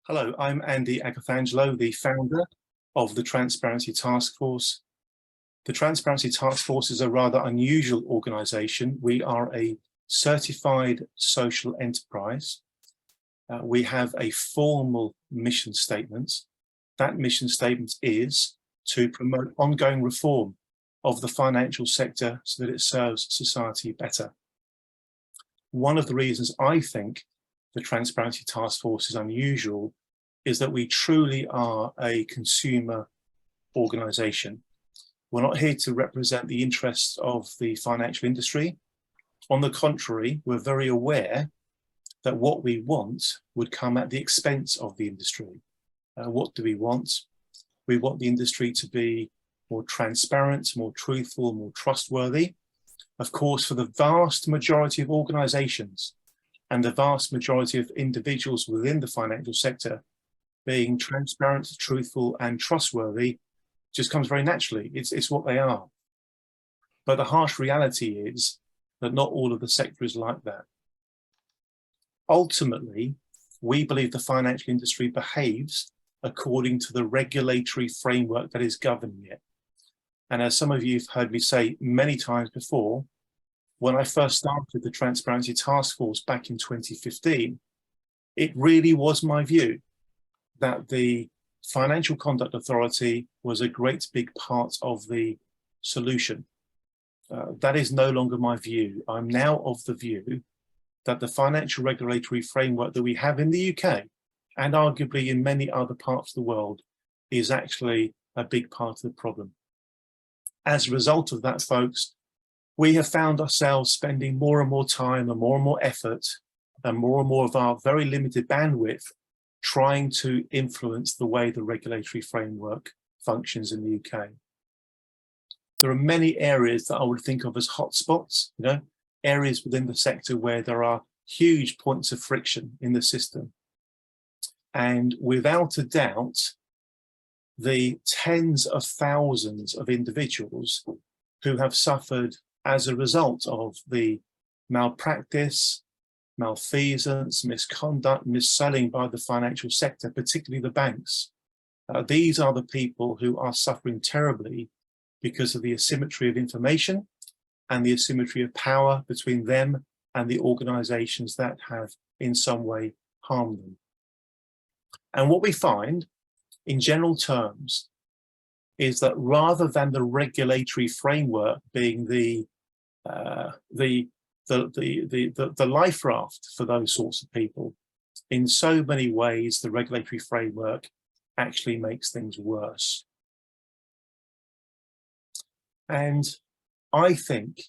Hello, I'm Andy Agathangelo, the founder of the Transparency Task Force. The Transparency Task Force is a rather unusual organisation. We are a certified social enterprise. We have a formal mission statement. That mission statement is to promote ongoing reform of the financial sector so that it serves society better. One of the reasons I think the Transparency Task Force is unusual is that we truly are a consumer organisation. We're not here to represent the interests of the financial industry. On the contrary, we're very aware that what we want would come at the expense of the industry. What do we want? We want the industry to be more transparent, more truthful, more trustworthy. Of course, for the vast majority of organisations and the vast majority of individuals within the financial sector, being transparent, truthful, and trustworthy just comes very naturally. It's what they are. But the harsh reality is that not all of the sector is like that. Ultimately, we believe the financial industry behaves according to the regulatory framework that is governing it. And as some of you have heard me say many times before, when I first started the Transparency Task Force back in 2015, it really was my view that the Financial Conduct Authority was a great big part of the solution. That is no longer my view. I'm now of the view that the financial regulatory framework that we have in the UK and arguably in many other parts of the world is actually a big part of the problem. As a result of that, folks, we have found ourselves spending more and more time and more effort and more of our very limited bandwidth trying to influence the way the regulatory framework functions in the UK. There are many areas that I would think of as hotspots, areas within the sector where there are huge points of friction in the system. And without a doubt, the tens of thousands of individuals who have suffered as a result of the malpractice, malfeasance, misconduct, mis-selling by the financial sector, particularly the banks. These are the people who are suffering terribly because of the asymmetry of information and the asymmetry of power between them and the organisations that have in some way harmed them. And what we find in general terms is that rather than the regulatory framework being the life raft for those sorts of people, in so many ways the regulatory framework actually makes things worse. And I think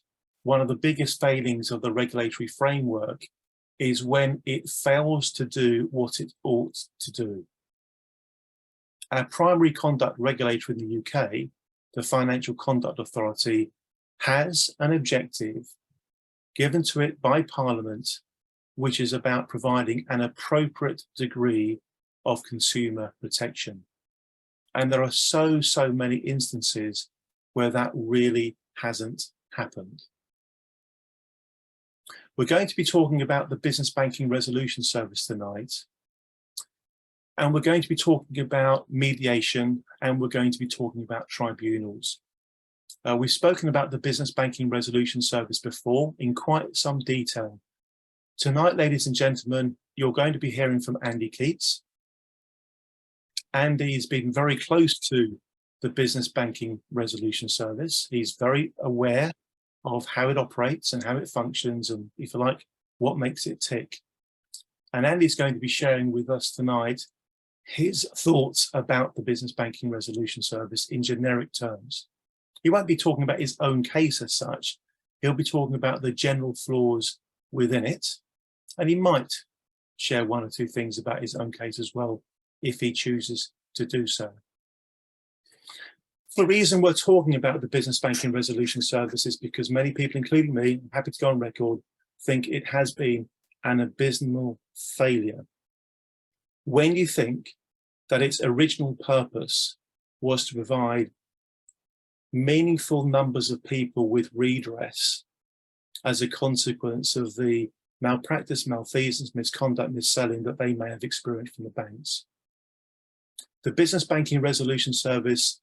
one of the biggest failings of the regulatory framework is when it fails to do what it ought to do. Our primary conduct regulator in the UK, the Financial Conduct Authority, has an objective given to it by Parliament, which is about providing an appropriate degree of consumer protection. And there are so many instances where that really hasn't happened. We're going to be talking about the Business Banking Resolution Service tonight. And we're going to be talking about mediation, and we're going to be talking about tribunals. We've spoken about the Business Banking Resolution Service before in quite some detail. Tonight, ladies and gentlemen, you're going to be hearing from Andy Keats. Andy's been very close to the Business Banking Resolution Service. He's very aware of how it operates and how it functions and, if you like, what makes it tick. And Andy's going to be sharing with us tonight his thoughts about the Business Banking Resolution Service in generic terms. He won't be talking about his own case as such. He'll be talking about the general flaws within it. And he might share one or two things about his own case as well, if he chooses to do so. The reason we're talking about the Business Banking Resolution Service is because many people, including me, I'm happy to go on record, think it has been an abysmal failure. When you think that its original purpose was to provide meaningful numbers of people with redress as a consequence of the malpractice, malfeasance, misconduct, mis-selling that they may have experienced from the banks. The Business Banking Resolution Service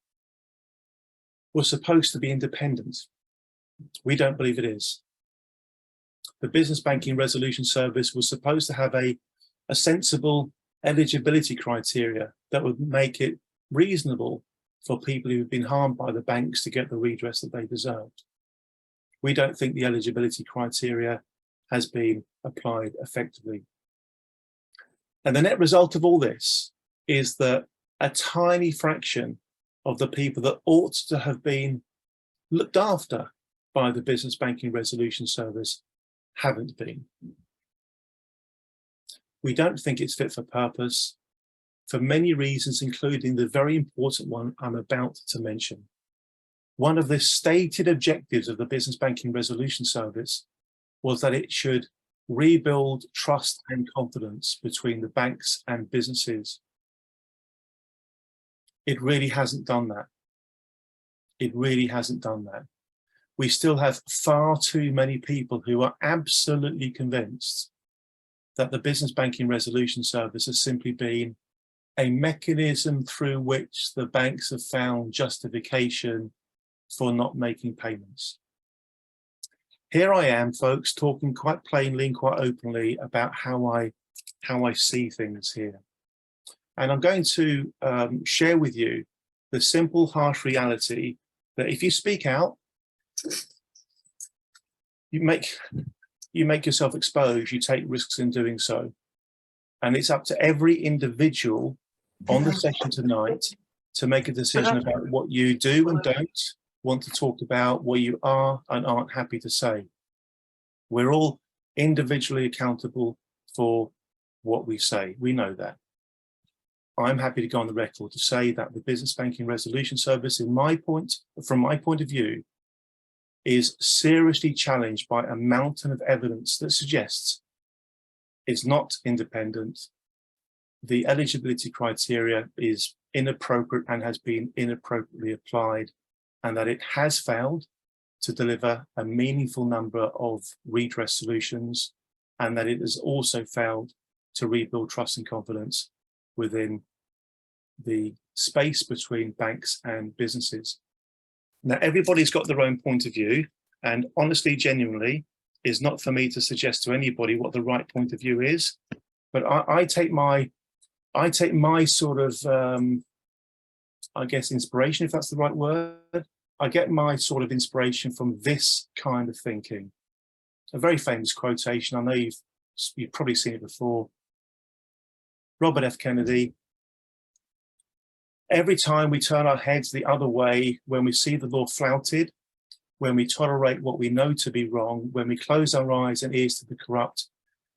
was supposed to be independent. We don't believe it is. The Business Banking Resolution Service was supposed to have a sensible eligibility criteria that would make it reasonable for people who've been harmed by the banks to get the redress that they deserved. We don't think the eligibility criteria has been applied effectively. And the net result of all this is that a tiny fraction of the people that ought to have been looked after by the Business Banking Resolution Service haven't been. We don't think it's fit for purpose for many reasons, including the very important one I'm about to mention. One of the stated objectives of the Business Banking Resolution Service was that it should rebuild trust and confidence between the banks and businesses. It really hasn't done that. It really hasn't done that. We still have far too many people who are absolutely convinced that the Business Banking Resolution Service has simply been a mechanism through which the banks have found justification for not making payments. Here I am, folks, talking quite plainly and quite openly about how I see things here. And I'm going to share with you the simple, harsh reality that if you speak out, you make yourself exposed, you take risks in doing so. And it's up to every individual on the session tonight to make a decision about what you do and don't want to talk about, what you are and aren't happy to say. We're all individually accountable for what we say. We know that. I'm happy to go on the record to say that the Business Banking Resolution Service, from my point of view, is seriously challenged by a mountain of evidence that suggests it's not independent. The eligibility criteria is inappropriate and has been inappropriately applied, and that it has failed to deliver a meaningful number of redress solutions, and that it has also failed to rebuild trust and confidence within the space between banks and businesses. Now, everybody's got their own point of view, and honestly, genuinely, is not for me to suggest to anybody what the right point of view is, but I take my sort of, I guess, inspiration, if that's the right word. I get my sort of inspiration from this kind of thinking. A very famous quotation, I know you've probably seen it before. Robert F. Kennedy: every time we turn our heads the other way, when we see the law flouted, when we tolerate what we know to be wrong, when we close our eyes and ears to the corrupt,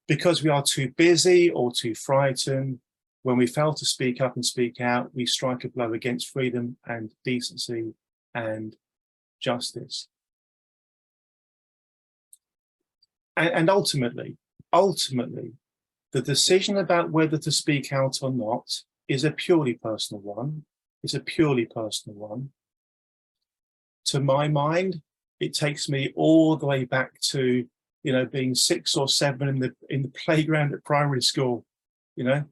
because we are too busy or too frightened, when we fail to speak up and speak out, we strike a blow against freedom and decency and justice. And ultimately, the decision about whether to speak out or not is a purely personal one. It's a purely personal one. To my mind, it takes me all the way back to, you know, being 6 or 7 in the playground at primary school. You know,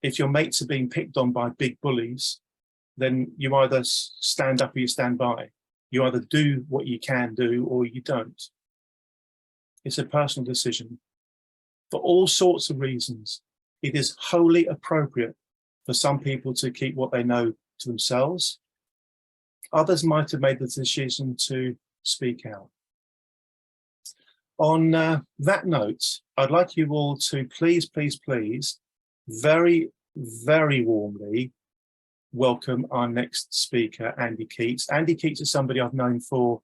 if your mates are being picked on by big bullies, then you either stand up or you stand by. You either do what you can do or you don't. It's a personal decision. For all sorts of reasons, it is wholly appropriate for some people to keep what they know to themselves. Others might have made the decision to speak out. On that note, I'd like you all to please, very, very warmly welcome our next speaker, Andy Keats. Andy Keats is somebody I've known for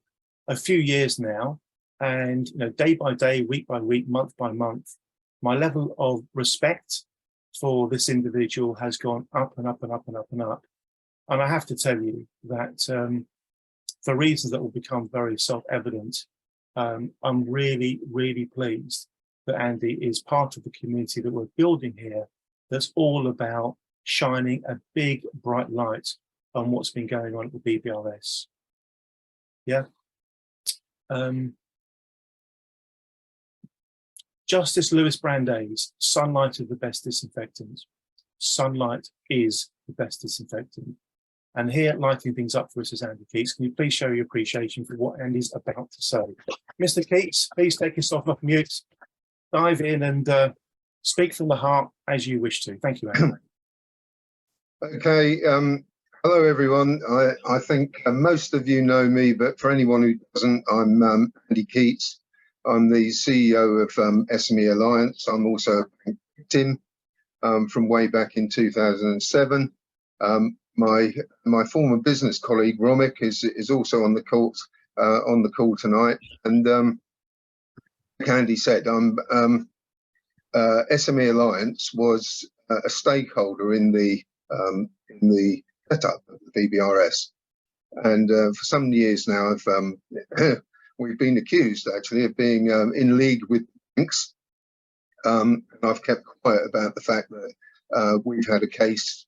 a few years now, and you know, day by day, week by week, month by month, my level of respect for this individual has gone up and up and up and up and up. And I have to tell you that for reasons that will become very self-evident, I'm really, really pleased that Andy is part of the community that we're building here, that's all about shining a big, bright light on what's been going on at the BBRS. Yeah. Justice Lewis Brandeis, sunlight is the best disinfectant. Sunlight is the best disinfectant. And here, lighting things up for us is Andy Keats. Can you please show your appreciation for what Andy's about to say? Mr. Keats, please take yourself off mute, dive in and speak from the heart as you wish to. Thank you, Andy. Okay, hello everyone. I think most of you know me, but for anyone who doesn't, I'm Andy Keats. I'm the CEO of SME Alliance. I'm also Tim from way back in 2007. My former business colleague Romik is also on the call tonight. And like Andy said, SME Alliance was a stakeholder in the setup of the BBRS, and for some years now, we've been accused actually of being in league with banks. And I've kept quiet about the fact that we've had a case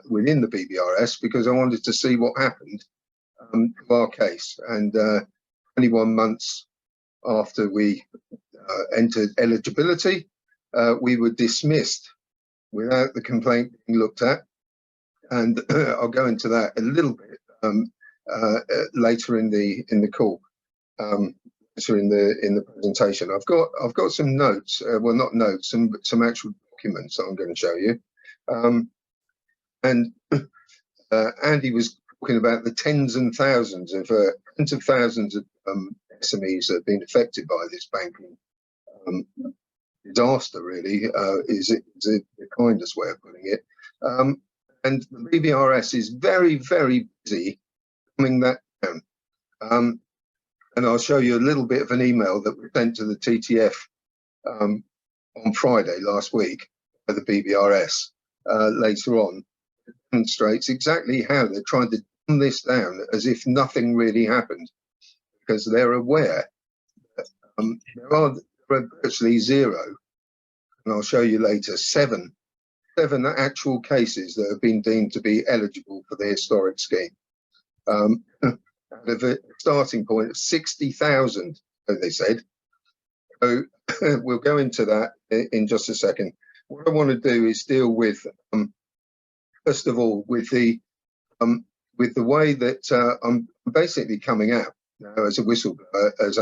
within the BBRS because I wanted to see what happened to our case. And 21 months after we entered eligibility, we were dismissed without the complaint being looked at. And I'll go into that a little bit later in the call, later in the presentation. I've got some notes, well, not notes, some actual documents that I'm going to show you. And Andy was talking about the tens of thousands of SMEs that have been affected by this banking disaster. Really, is the kindest way of putting it. And the BBRS is very, very busy coming that down. And I'll show you a little bit of an email that we sent to the TTF on Friday last week by the BBRS later on. It demonstrates exactly how they're trying to dumb this down as if nothing really happened, because they're aware that there are virtually zero, and I'll show you later, seven actual cases that have been deemed to be eligible for the historic scheme. Out of a starting point of 60,000, so they said. So we'll go into that in just a second. What I want to do is deal with, first of all, with the way that I'm basically coming out now as a whistleblower, as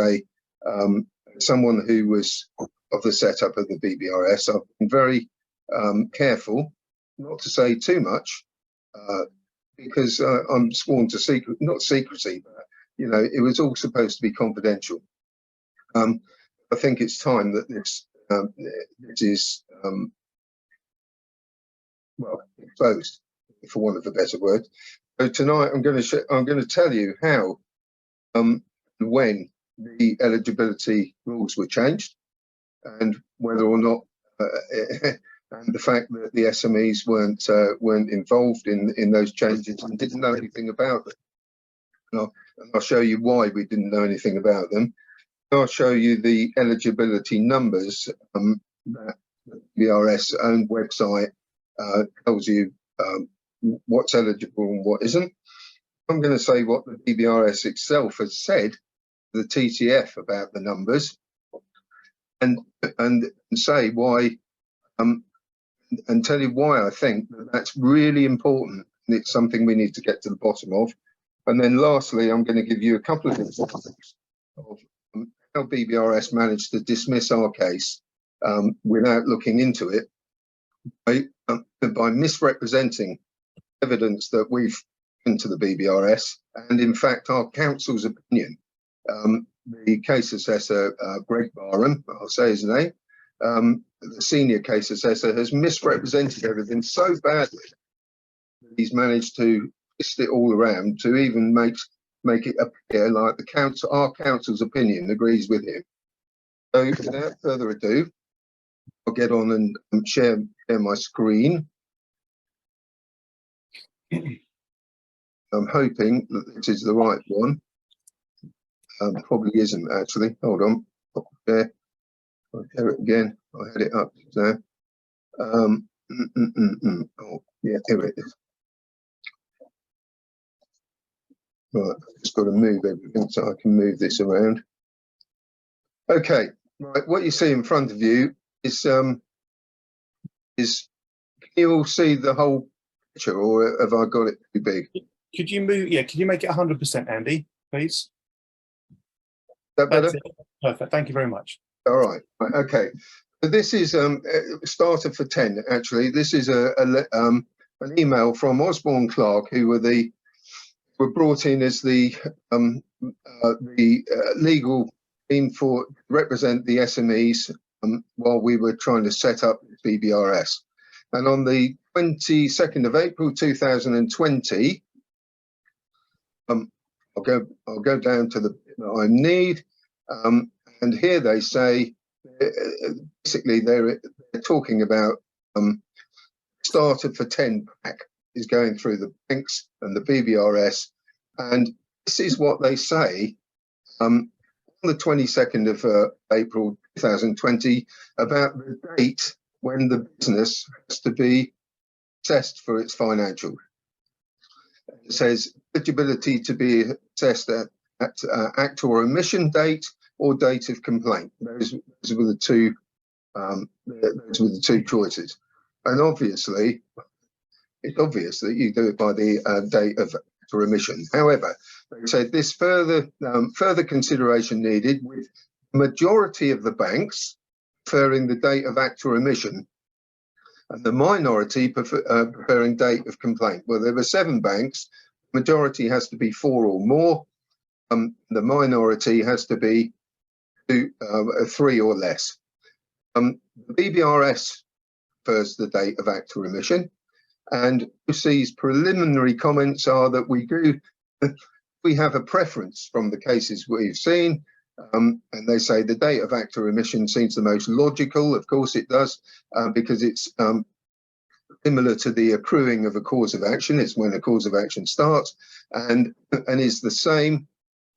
someone who was of the setup of the BBRS. I've been very careful not to say too much because I'm sworn to not secrecy, but it was all supposed to be confidential. I think it's time that this is well exposed, for want of a better word. So tonight I'm going to tell you how and when the eligibility rules were changed, and whether or not and the fact that the SMEs weren't involved in those changes and didn't know anything about them. And I'll show you why we didn't know anything about them. I'll show you the eligibility numbers that the BRS own website tells you what's eligible and what isn't. I'm going to say what the BBRS itself has said to the TTF about the numbers, and say why, and tell you why I think that that's really important and it's something we need to get to the bottom of. And then lastly, I'm going to give you a couple of examples of how BBRS managed to dismiss our case without looking into it by misrepresenting evidence that we've given to the BBRS, and in fact our counsel's opinion. The case assessor, Greg Barham, I'll say his name, the senior case assessor, has misrepresented everything so badly that he's managed to twist it all around to even make it appear like our counsel's opinion agrees with him. So without further ado, I'll get on and share my screen. I'm hoping that this is the right one. Probably isn't actually. Hold on. There. I'll share it again. I had it up there. Oh, yeah, here it is. Right, I've just got to move everything so I can move this around. Okay, Right, what you see in front of you is can you all see the whole picture, or have I got it too big? Could you move? Yeah, could you make it 100%, Andy, please? Is that That's better? it. Perfect. Thank you very much. All right. Right, okay. So this is starter for 10. Actually, this is an email from Osborne Clark, who were brought in as the legal team for represent the SMEs while we were trying to set up BBRS. And on the 22nd of April 2020, I'll go down to the bit that I need, and here they say basically they're talking about starter for 10 pack is going through the banks and the BBRS, and this is what they say on the 22nd of April 2020 about the date when the business has to be assessed for its financials. It says eligibility to be assessed at act or omission date or date of complaint. Those were the two. Those were the two choices, and obviously, it's obvious that you do it by the date of act or omission. However, they said this further consideration needed, with the majority of the banks preferring the date of act or omission, and the minority preferring date of complaint. Well, there were 7 banks. Majority has to be 4 or more. The minority has to be 3 or less. The BBRS prefers the date of act or omission, and OC's preliminary comments are that we have a preference from the cases we've seen, and they say the date of act or omission seems the most logical. Of course it does, because it's similar to the accruing of a cause of action. It's when a cause of action starts, and is the same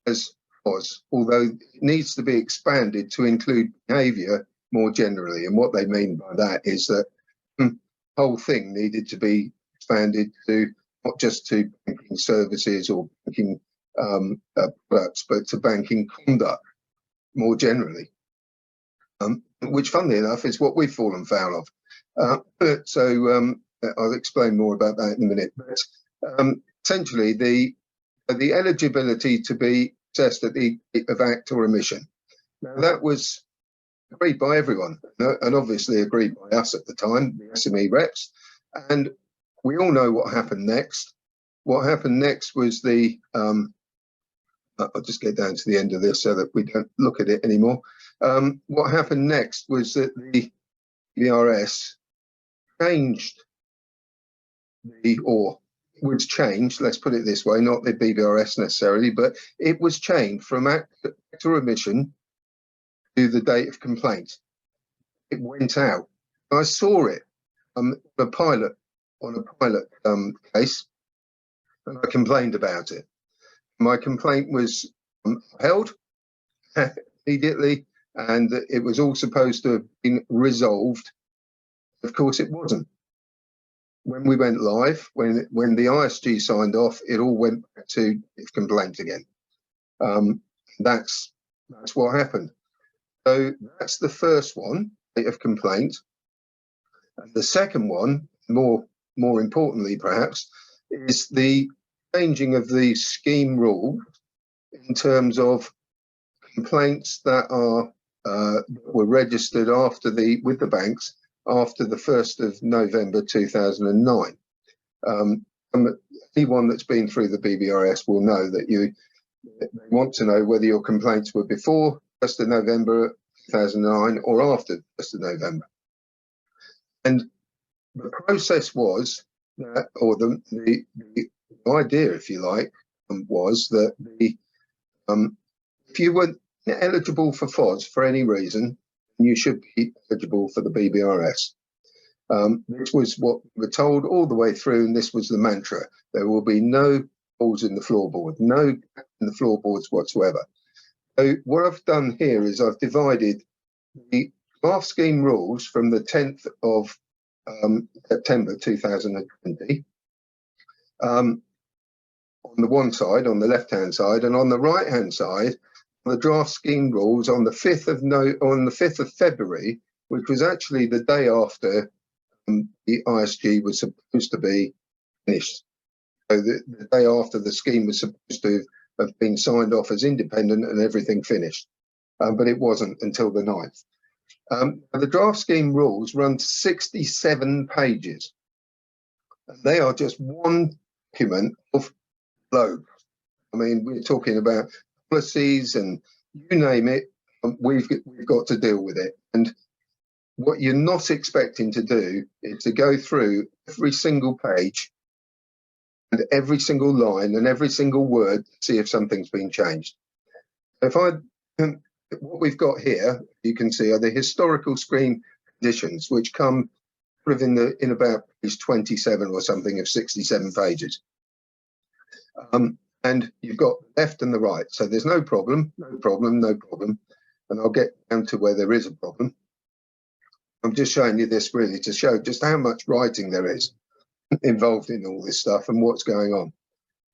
as was, although it needs to be expanded to include behaviour more generally. And what they mean by that is that the whole thing needed to be expanded to not just to banking services or banking products, but to banking conduct more generally, which, funnily enough, is what we've fallen foul of. So I'll explain more about that in a minute. But essentially, the eligibility to be assessed at the date of act or omission. Now, that was agreed by everyone, and obviously agreed by us at the time, the SME reps. And we all know what happened next. What happened next was I'll just get down to the end of this so that we don't look at it anymore. What happened next was that the BRS changed was changed, let's put it this way, not the BBRS necessarily, but it was changed from act or omission to the date of complaint. It went out. I saw it on a pilot case, and I complained about it. My complaint was upheld immediately, and it was all supposed to have been resolved. Of course, it wasn't. When we went live, when the ISG signed off, it all went back to complaint again. That's what happened. So that's the first one, date of complaint. And the second one, more importantly perhaps, is the changing of the scheme rule in terms of complaints that were registered with the banks after the 1st of November 2009. Anyone that's been through the BBRS will know that they want to know whether your complaints were before 1st of November 2009 or after 1st of November. And the process was that, or the idea, if you like, was that if you were eligible for FOS for any reason, you should be eligible for the BBRS. This was what we were told all the way through, and this was the mantra. There will be no holes in the floorboard, no in the floorboards whatsoever. So what I've done here is I've divided the draft scheme rules from the 10th of September 2020 on the one side, on the left-hand side, and on the right-hand side, the draft scheme rules on the 5th of February, which was actually the day after the ISG was supposed to be finished. So the day after the scheme was supposed to have been signed off as independent and everything finished, but it wasn't until the 9th. The draft scheme rules run to 67 pages. They are just one document of loads. I mean, we're talking about policies and you name it, we've got to deal with it. And what you're not expecting to do is to go through every single page and every single line and every single word to see if something's been changed. What we've got here, you can see, are the historical scheme conditions, which come sort of in about page 27 or something of 67 pages. And you've got the left and the right. So there's no problem, no problem, no problem. And I'll get down to where there is a problem. I'm just showing you this really to show just how much writing there is involved in all this stuff and what's going on.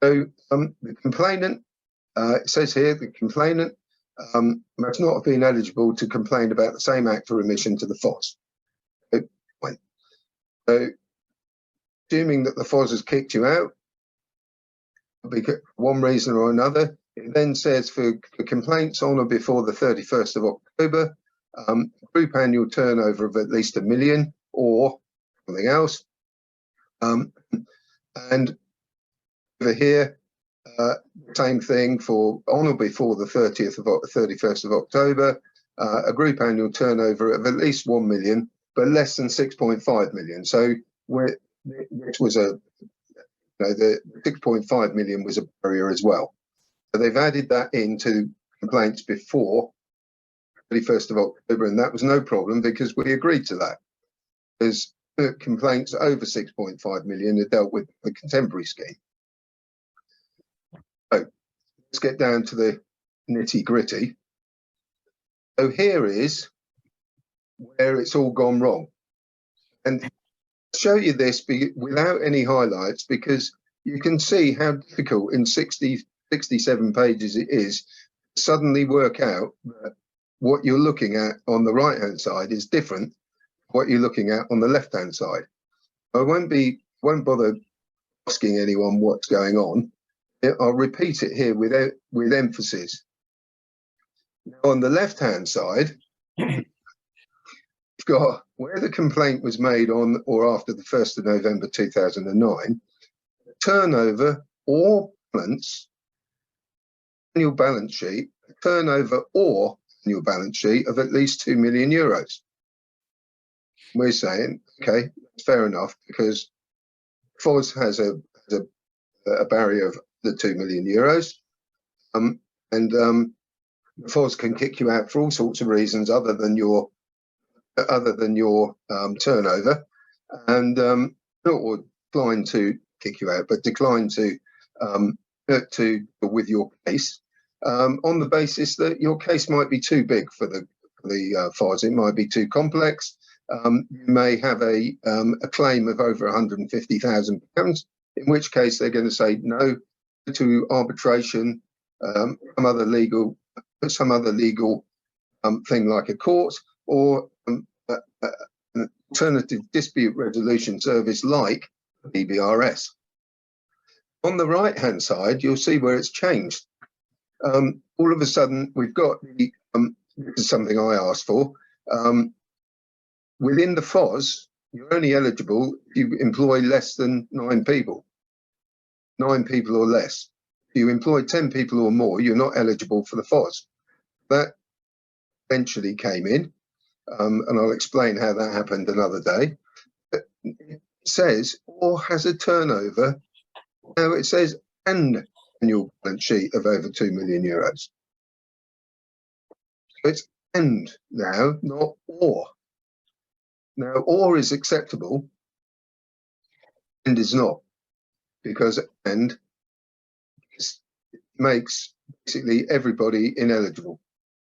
So the complainant, it says here, the complainant must not have been eligible to complain about the same act or omission to the FOS. So assuming that the FOS has kicked you out, because one reason or another, it then says for complaints on or before the 31st of October, group annual turnover of at least $1 million or something else. And over here, same thing for on or before the 31st of October, a group annual turnover of at least 1 million, but less than 6.5 million. So which was the 6.5 million was a barrier as well. So they've added that into complaints before 31st of October, and that was no problem because we agreed to that. There's complaints over 6.5 million are dealt with the contemporary scheme. So let's get down to the nitty gritty. So here is where it's all gone wrong. And I'll show you this without any highlights because you can see how difficult in 67 pages it is to suddenly work out that what you're looking at on the right hand side is different to what you're looking at on the left hand side. I won't bother asking anyone what's going on. I'll repeat it here with emphasis. Now, on the left hand side, we've got where the complaint was made on or after the 1st of November 2009, turnover or balance, annual balance sheet, turnover or annual balance sheet of at least 2 million euros. We're saying, okay, that's fair enough because FOS has a barrier of the 2 million euros. FOS can kick you out for all sorts of reasons other than your turnover, and or decline to kick you out, but decline to with your case on the basis that your case might be too big for the FOS. It might be too complex. You may have a claim of over £150,000, in which case they're going to say no to arbitration, some other legal thing like a court or an alternative dispute resolution service like BBRS. On the right hand side, you'll see where it's changed. All of a sudden, we've got this is something I asked for. Within the FOS, you're only eligible if you employ less than 9 people. 9 people or less. If you employ 10 people or more, you're not eligible for the FOS. That eventually came in, and I'll explain how that happened another day. It says, or has a turnover. Now it says, and annual balance sheet of over 2 million euros. So it's and now, not or. Now, or is acceptable, and is not, because and makes basically everybody ineligible.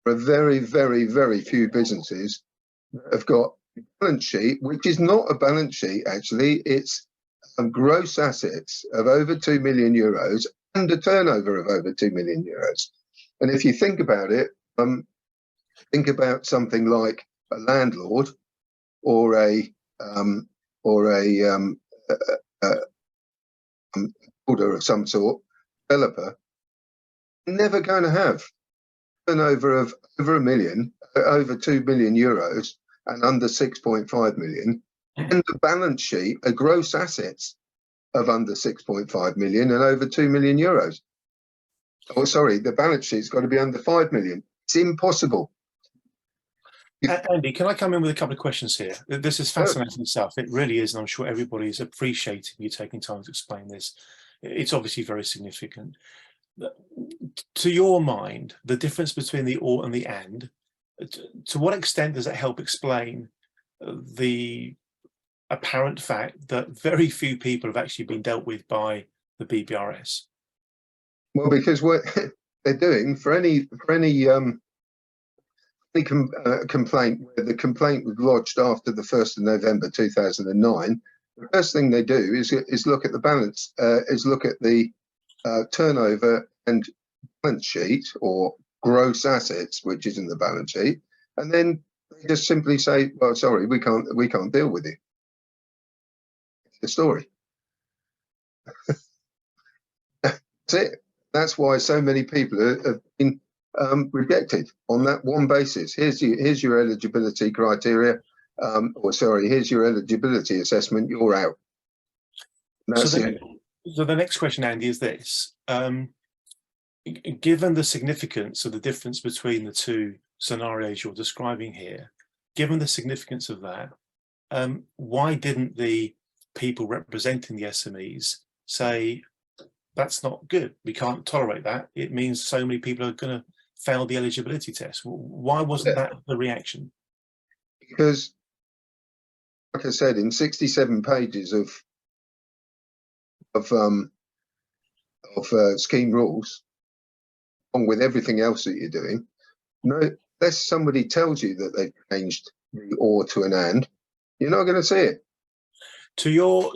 There are very, very, very few businesses that have got a balance sheet, which is not a balance sheet, actually. It's gross assets of over 2 million euros and a turnover of over 2 million euros. And if you think about it, think about something like a landlord or a builder of some sort, developer, never going to have turnover of over 1 million, over 2 million euros, and under 6.5 million, and the balance sheet, a gross assets of under 6.5 million and over 2 million euros. Oh, sorry, the balance sheet's got to be under 5 million. It's impossible. Andy, can I come in with a couple of questions here? This is fascinating stuff. It really is, and I'm sure everybody is appreciating you taking time to explain this. It's obviously very significant. To your mind, the difference between the or and the and, to what extent does it help explain the apparent fact that very few people have actually been dealt with by the BBRS? Well, because what they're doing for any complaint where the complaint was lodged after the 1st of November 2009, the first thing they do is look at the balance, is look at the turnover and balance sheet, or gross assets, which is in the balance sheet, and then they just simply say, well, sorry, we can't deal with it. It's the story. That's it. That's why so many people have been rejected on that one basis. Here's your eligibility criteria, here's your eligibility assessment. You're out. That's it. So the next question, Andy, is this: given the significance of the difference between the two scenarios you're describing here, given the significance of that, why didn't the people representing the SMEs say, that's not good, we can't tolerate that, it means so many people are going to fail the eligibility test? Why wasn't that the reaction? Because, like I said, in 67 pages of scheme rules, along with everything else that you're doing, unless somebody tells you that they've changed the or to an and, you're not going to see it. To your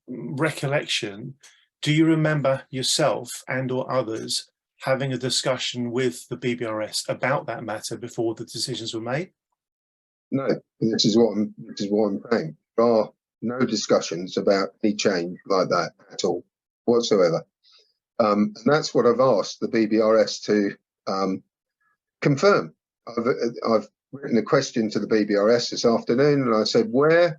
recollection, do you remember yourself and or others having a discussion with the BBRS about that matter before the decisions were made? No, this is what I'm saying. There are no discussions about any change like that at all, whatsoever. And that's what I've asked the BBRS to confirm. I've written a question to the BBRS this afternoon, and I said, were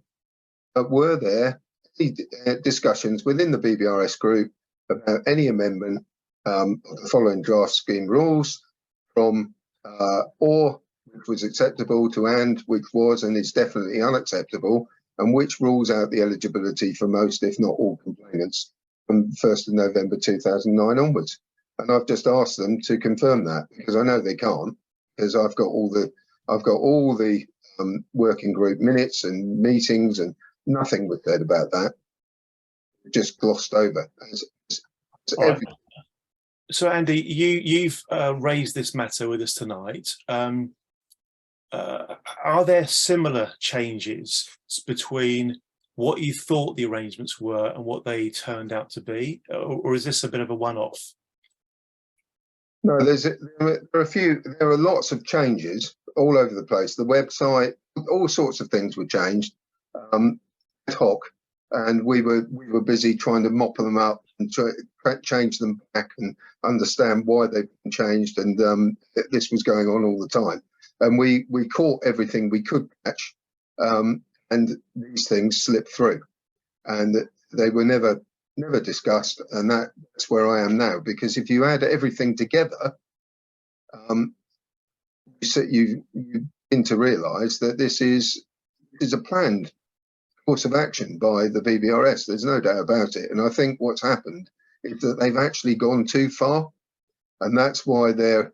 there any discussions within the BBRS group about any amendment of the following draft scheme rules from or which was acceptable to and which was and is definitely unacceptable, and which rules out the eligibility for most, if not all, complainants from 1st of November 2009 onwards. And I've just asked them to confirm that, because I know they can't, because I've got all the working group minutes and meetings, and nothing was said about that. Just glossed over. Right. So Andy, you've raised this matter with us tonight. Are there similar changes between what you thought the arrangements were and what they turned out to be, or is this a bit of a one-off? No, there are lots of changes all over the place. The website, all sorts of things were changed ad hoc, and we were busy trying to mop them up and change them back and understand why they've been changed, and this was going on all the time. And we caught everything we could catch, and these things slipped through, and they were never discussed. And that's where I am now, because if you add everything together, you begin to realise that this is a planned course of action by the BBRS. There's no doubt about it. And I think what's happened is that they've actually gone too far, and that's why they're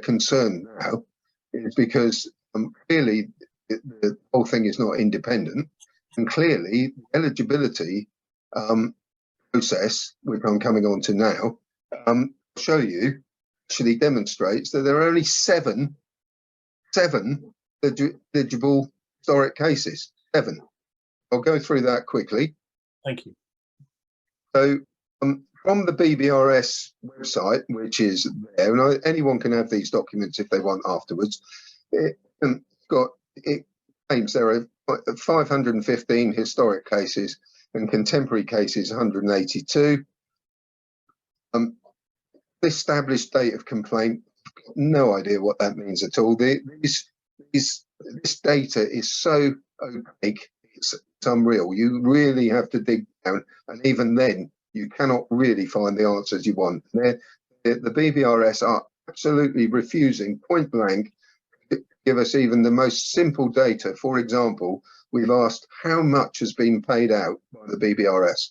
concerned now, is because clearly the whole thing is not independent, and clearly the eligibility process, which I'm coming on to now, show you, actually demonstrates that there are only seven eligible historic cases. 7. I'll go through that quickly. Thank you. So from the BBRS website, which is there, and anyone can have these documents if they want afterwards. It claims there are 515 historic cases and contemporary cases 182. Established date of complaint, no idea what that means at all. This data is so opaque, it's unreal. You really have to dig down, and even then, you cannot really find the answers you want. The BBRS are absolutely refusing, point blank, to give us even the most simple data. For example, we've asked how much has been paid out by the BBRS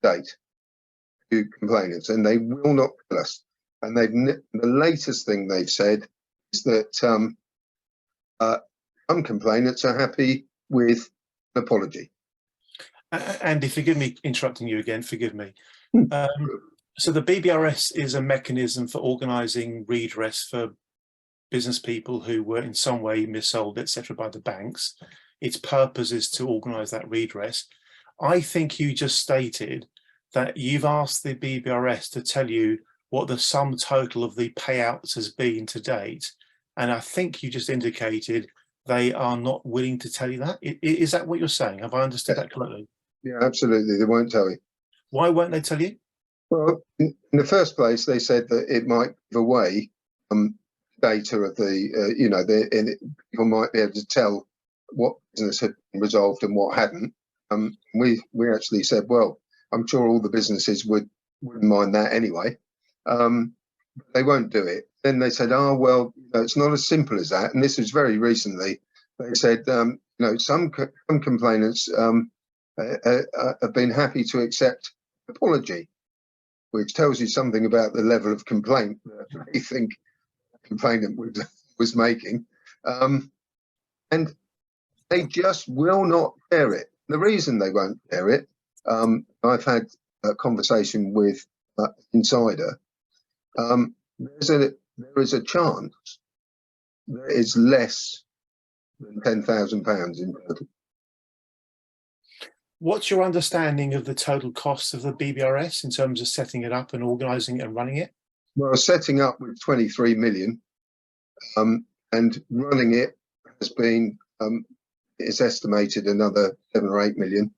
date to complainants, and they will not tell us. And the latest thing they've said is that some complainants are happy with an apology. Andy, forgive me interrupting you again, forgive me. So the BBRS is a mechanism for organising redress for business people who were in some way missold, etc., by the banks. Its purpose is to organise that redress. I think you just stated that you've asked the BBRS to tell you what the sum total of the payouts has been to date. And I think you just indicated they are not willing to tell you that. Is that what you're saying? Have I understood that correctly? Yeah, absolutely. They won't tell you. Why won't they tell you? Well, in the first place, they said that it might give away data of the, people might be able to tell what business had been resolved and what hadn't. We actually said, well, I'm sure all the businesses wouldn't mind that anyway. They won't do it. Then they said, oh, well, it's not as simple as that. And this was very recently. They said, some complainants have been happy to accept apology, which tells you something about the level of complaint that they think the complainant was making. And they just will not share it. The reason they won't share it, I've had a conversation with Insider. There is a chance there is less than £10,000 in total. What's your understanding of the total cost of the BBRS in terms of setting it up and organising it and running it? Well, setting up with 23 million and running it has been, is estimated another 7 or 8 million.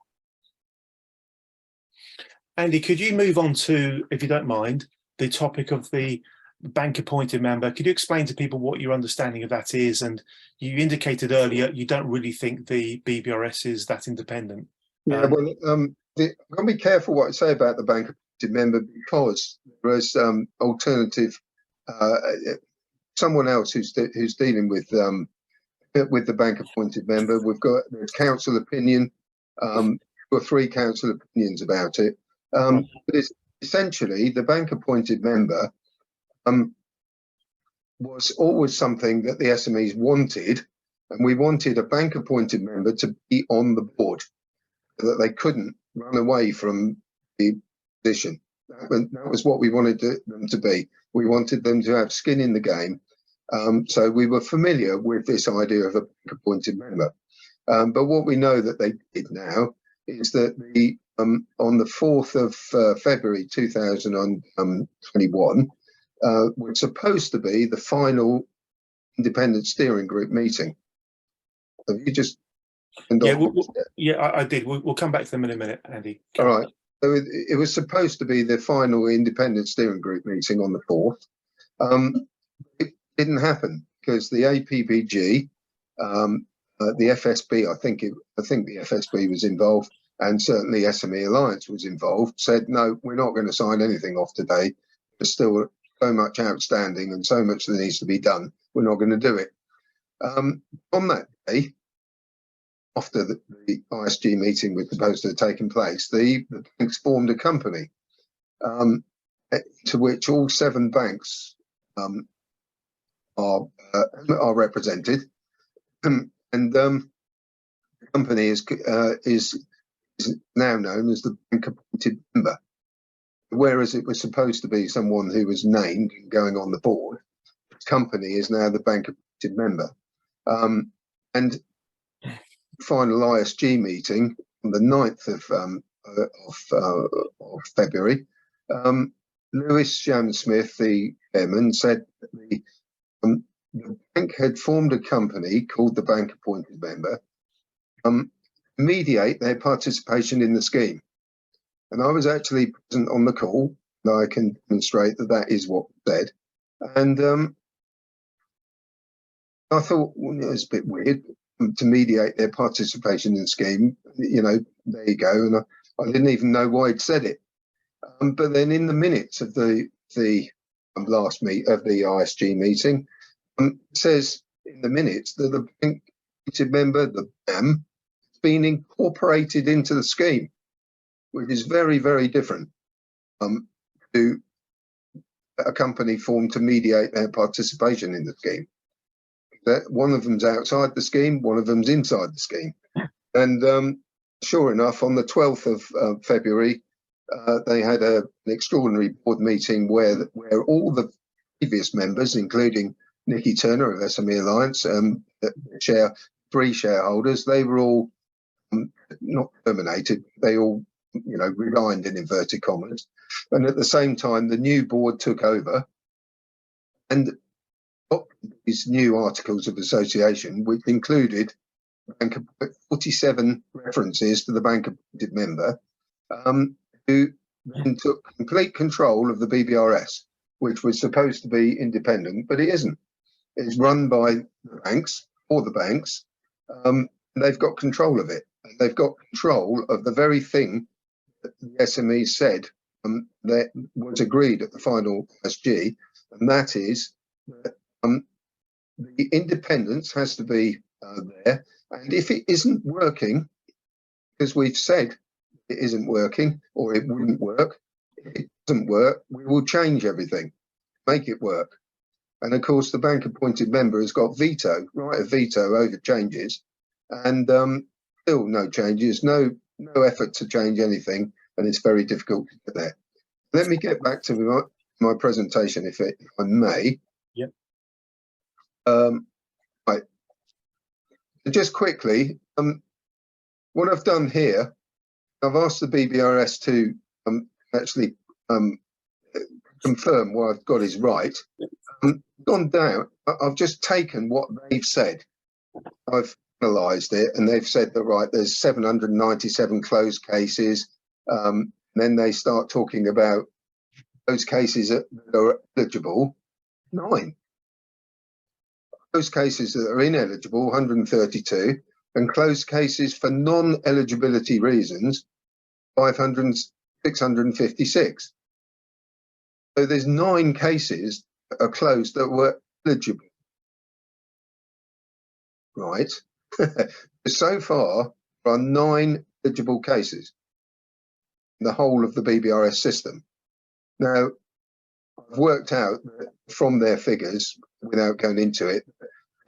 Andy, could you move on to, if you don't mind, the topic of the bank appointed member? Could you explain to people what your understanding of that is? And you indicated earlier you don't really think the BBRS is that independent. Yeah, well, I'm going to be careful what I say about the bank appointed member, because there is alternative, someone else who's dealing with the bank appointed member. We've got council opinion, or 3 council opinions about it. But it's essentially the bank appointed member was always something that the SMEs wanted, and we wanted a bank appointed member to be on the board, so that they couldn't run away from the position. That was what we wanted them to be. We wanted them to have skin in the game. So we were familiar with this idea of a bank appointed member. But what we know that they did now is that on the 4th of February 2021 was supposed to be the final independent steering group meeting. Have you just... Yeah, I did. We'll come back to them in a minute, Andy. All right. So it was supposed to be the final independent steering group meeting on the 4th. It didn't happen because the APPG, the FSB, I think the FSB was involved, and certainly SME Alliance was involved, said, no, we're not going to sign anything off today. There's still so much outstanding and so much that needs to be done. We're not going to do it. On that day, after the ISG meeting was supposed to have taken place, the banks formed a company to which all 7 banks are represented, and the company is now known as the bank appointed member. Whereas it was supposed to be someone who was named and going on the board, the company is now the bank appointed member. And final ISG meeting on the 9th of February Lewis Shamsmith, the chairman, said that the bank had formed a company called the Bank Appointed Member to mediate their participation in the scheme. And I was actually present on the call, and I can demonstrate that that is what was said. And I thought, well, it was a bit weird to mediate their participation in the scheme. You know, there you go. And I didn't even know why he'd said it. But then in the minutes of the last meet of the ISG meeting, it says in the minutes that the bank member, the BAM, has been incorporated into the scheme, which is very, very different to a company formed to mediate their participation in the scheme. That one of them's outside the scheme, one of them's inside the scheme. And sure enough, on the 12th of February, they had an extraordinary board meeting where all the previous members, including Nikki Turner of SME Alliance, three shareholders, they were all not terminated. They all, you know, resigned in inverted commas. And at the same time, the new board took over and these new articles of association, which included 47 references to the bank appointed member, who then took complete control of the BBRS, which was supposed to be independent, but it isn't. It's run by the banks, for the banks, and they've got control of it. And they've got control of the very thing that the SME said that was agreed at the final SG, and that is that the independence has to be there. And if it isn't working, because we've said it isn't working or it wouldn't work, if it doesn't work, we will change everything, make it work. And of course, the bank appointed member has got right of veto over changes, and still no changes, no effort to change anything, and it's very difficult to get there. Let me get back to my presentation, if I may. Yep. Right. Just quickly, what I've done here, I've asked the BBRS to actually confirm what I've got is right. Gone down, I've just taken what they've said. I've analysed it, and they've said that, right, there's 797 closed cases. Then they start talking about those cases that are eligible, 9. Those cases that are ineligible, 132, and closed cases for non-eligibility reasons, 656. So there's 9 cases that are closed that were eligible. Right. So far, there are 9 eligible cases in the whole of the BBRS system. Now, I've worked out that from their figures, without going into it,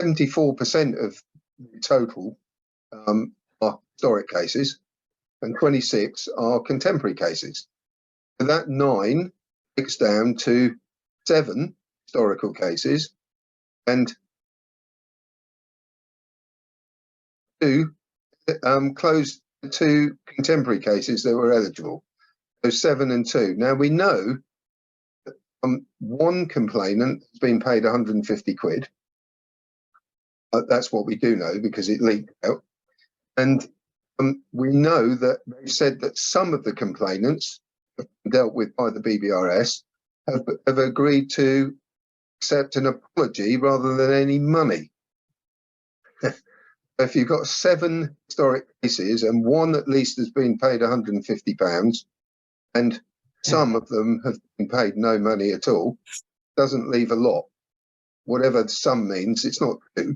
74% of the total are historic cases and 26 are contemporary cases. And that 9 breaks down to 7 historical cases and 2 closed 2 contemporary cases that were eligible. So 7 and 2. Now we know that one complainant has been paid 150 quid. That's what we do know because it leaked out. And we know that they've said that some of the complainants dealt with by the BBRS have agreed to accept an apology rather than any money. If you've got 7 historic cases and one at least has been paid £150 and some of them have been paid no money at all, doesn't leave a lot. Whatever the sum means, it's not 2.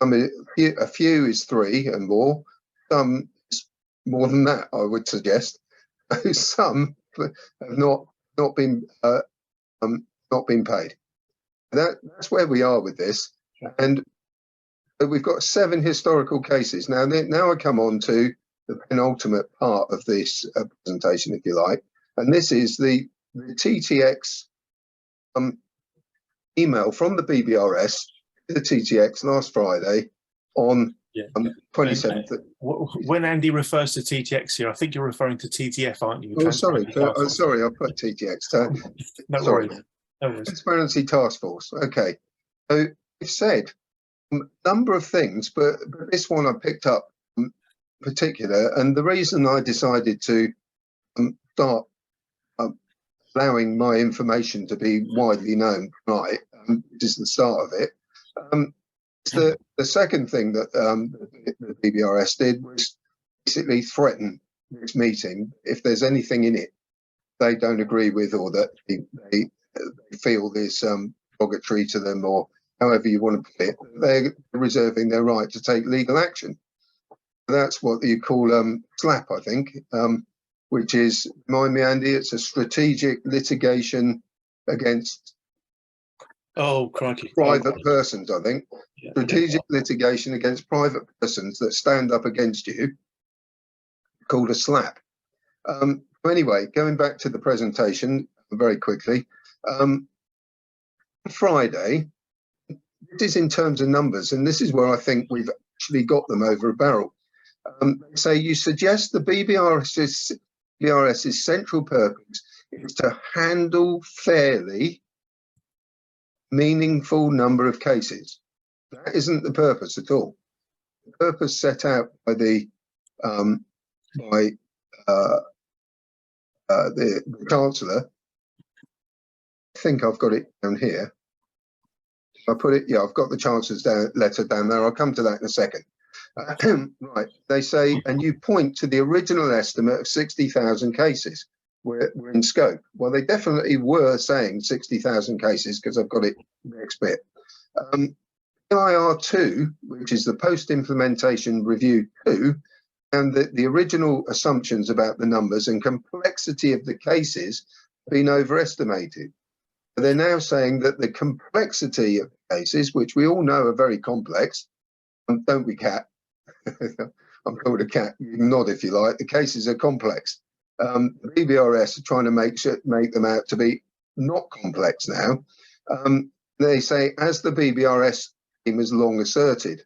I mean, a few is 3 and more. Some is more than that, I would suggest. Some have not been paid. That's where we are with this, and we've got 7 historical cases now. Now I come on to the penultimate part of this presentation, if you like, and this is the TTX email from the BBRS to the TTX last Friday on Yeah. 27th. When Andy refers to TTX here, I think you're referring to TTF, aren't you? Oh, sorry. Sorry, I put TTX. no Sorry. worries. No worries. Transparency Task Force. Okay. So we've said a number of things, but this one I picked up in particular, and the reason I decided to start allowing my information to be widely known tonight, which is the start of it. The second thing that the BBRS did was basically threaten this meeting if there's anything in it they don't agree with, or that they feel is derogatory to them, or however you want to put it, they're reserving their right to take legal action. That's what you call SLAP, I think, which is, remind me, Andy, it's a strategic litigation against private persons, I think. Yeah, strategic litigation against private persons that stand up against you, called a SLAP. Anyway, going back to the presentation very quickly, Friday, this is in terms of numbers, and this is where I think we've actually got them over a barrel. So you suggest the BBRS's central purpose is to handle fairly meaningful number of cases. That isn't the purpose at all. The purpose set out by the Chancellor, I think I've got it down here. I put it, yeah, I've got the Chancellor's letter down there. I'll come to that in a second. Right, they say, and you point to the original estimate of 60,000 cases were in scope. Well, they definitely were saying 60,000 cases, because I've got it next bit. PIR2, which is the post-implementation review 2, and the original assumptions about the numbers and complexity of the cases have been overestimated. They're now saying that the complexity of cases, which we all know are very complex, don't we, Kat? I'm called a cat. You can nod if you like. The cases are complex. The BBRS are trying to make them out to be not complex now. They say, as the BBRS team has long asserted,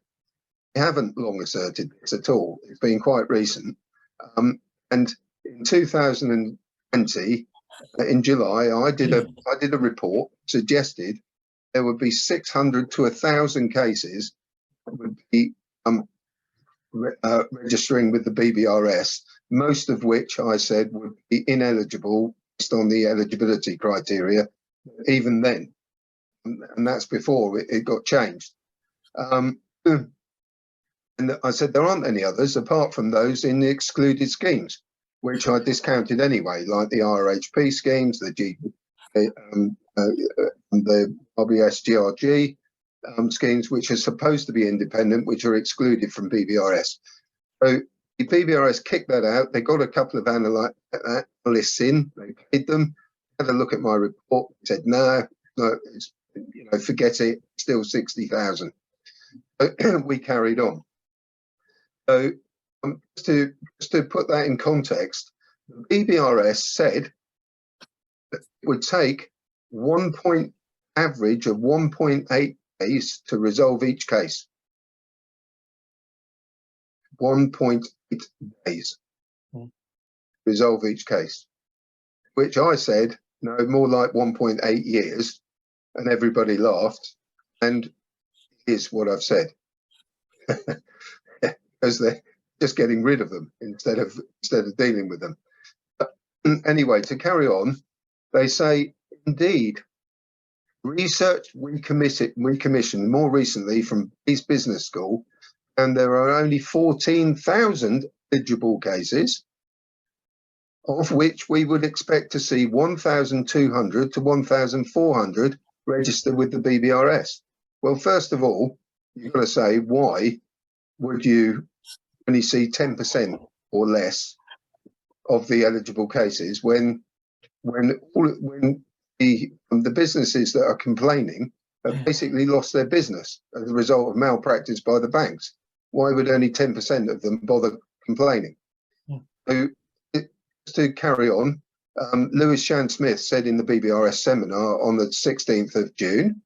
they haven't long asserted this at all. It's been quite recent. And in 2020, in July, I did a report, suggested there would be 600 to 1,000 cases that would be registering with the BBRS, most of which I said would be ineligible based on the eligibility criteria, even then. And that's before it got changed. And I said there aren't any others apart from those in the excluded schemes, which I discounted anyway, like the RHP schemes, the RBS GRG schemes, which are supposed to be independent, which are excluded from BBRS. So the BBRS kicked that out. They got a couple of analysts in, they paid them, had a look at my report, said, no, it's, forget it, still 60,000. So we carried on. So just to put that in context, the BBRS said that it would take average of 1.8 days to resolve each case. 1.8 days to resolve each case, which I said, no, more like 1.8 years, and everybody laughed, and here's what I've said. Because they're just getting rid of them instead of dealing with them. But anyway, to carry on, they say, indeed, research we commissioned more recently from East Business School, and there are only 14,000 eligible cases, of which we would expect to see 1,200 to 1,400 register with the BBRS. Well, first of all, you've got to say, why would you only see 10% or less of the eligible cases when the businesses that are complaining have basically lost their business as a result of malpractice by the banks? Why would only 10% of them bother complaining? So, to carry on, Lewis Shan Smith said in the BBRS seminar on the 16th of June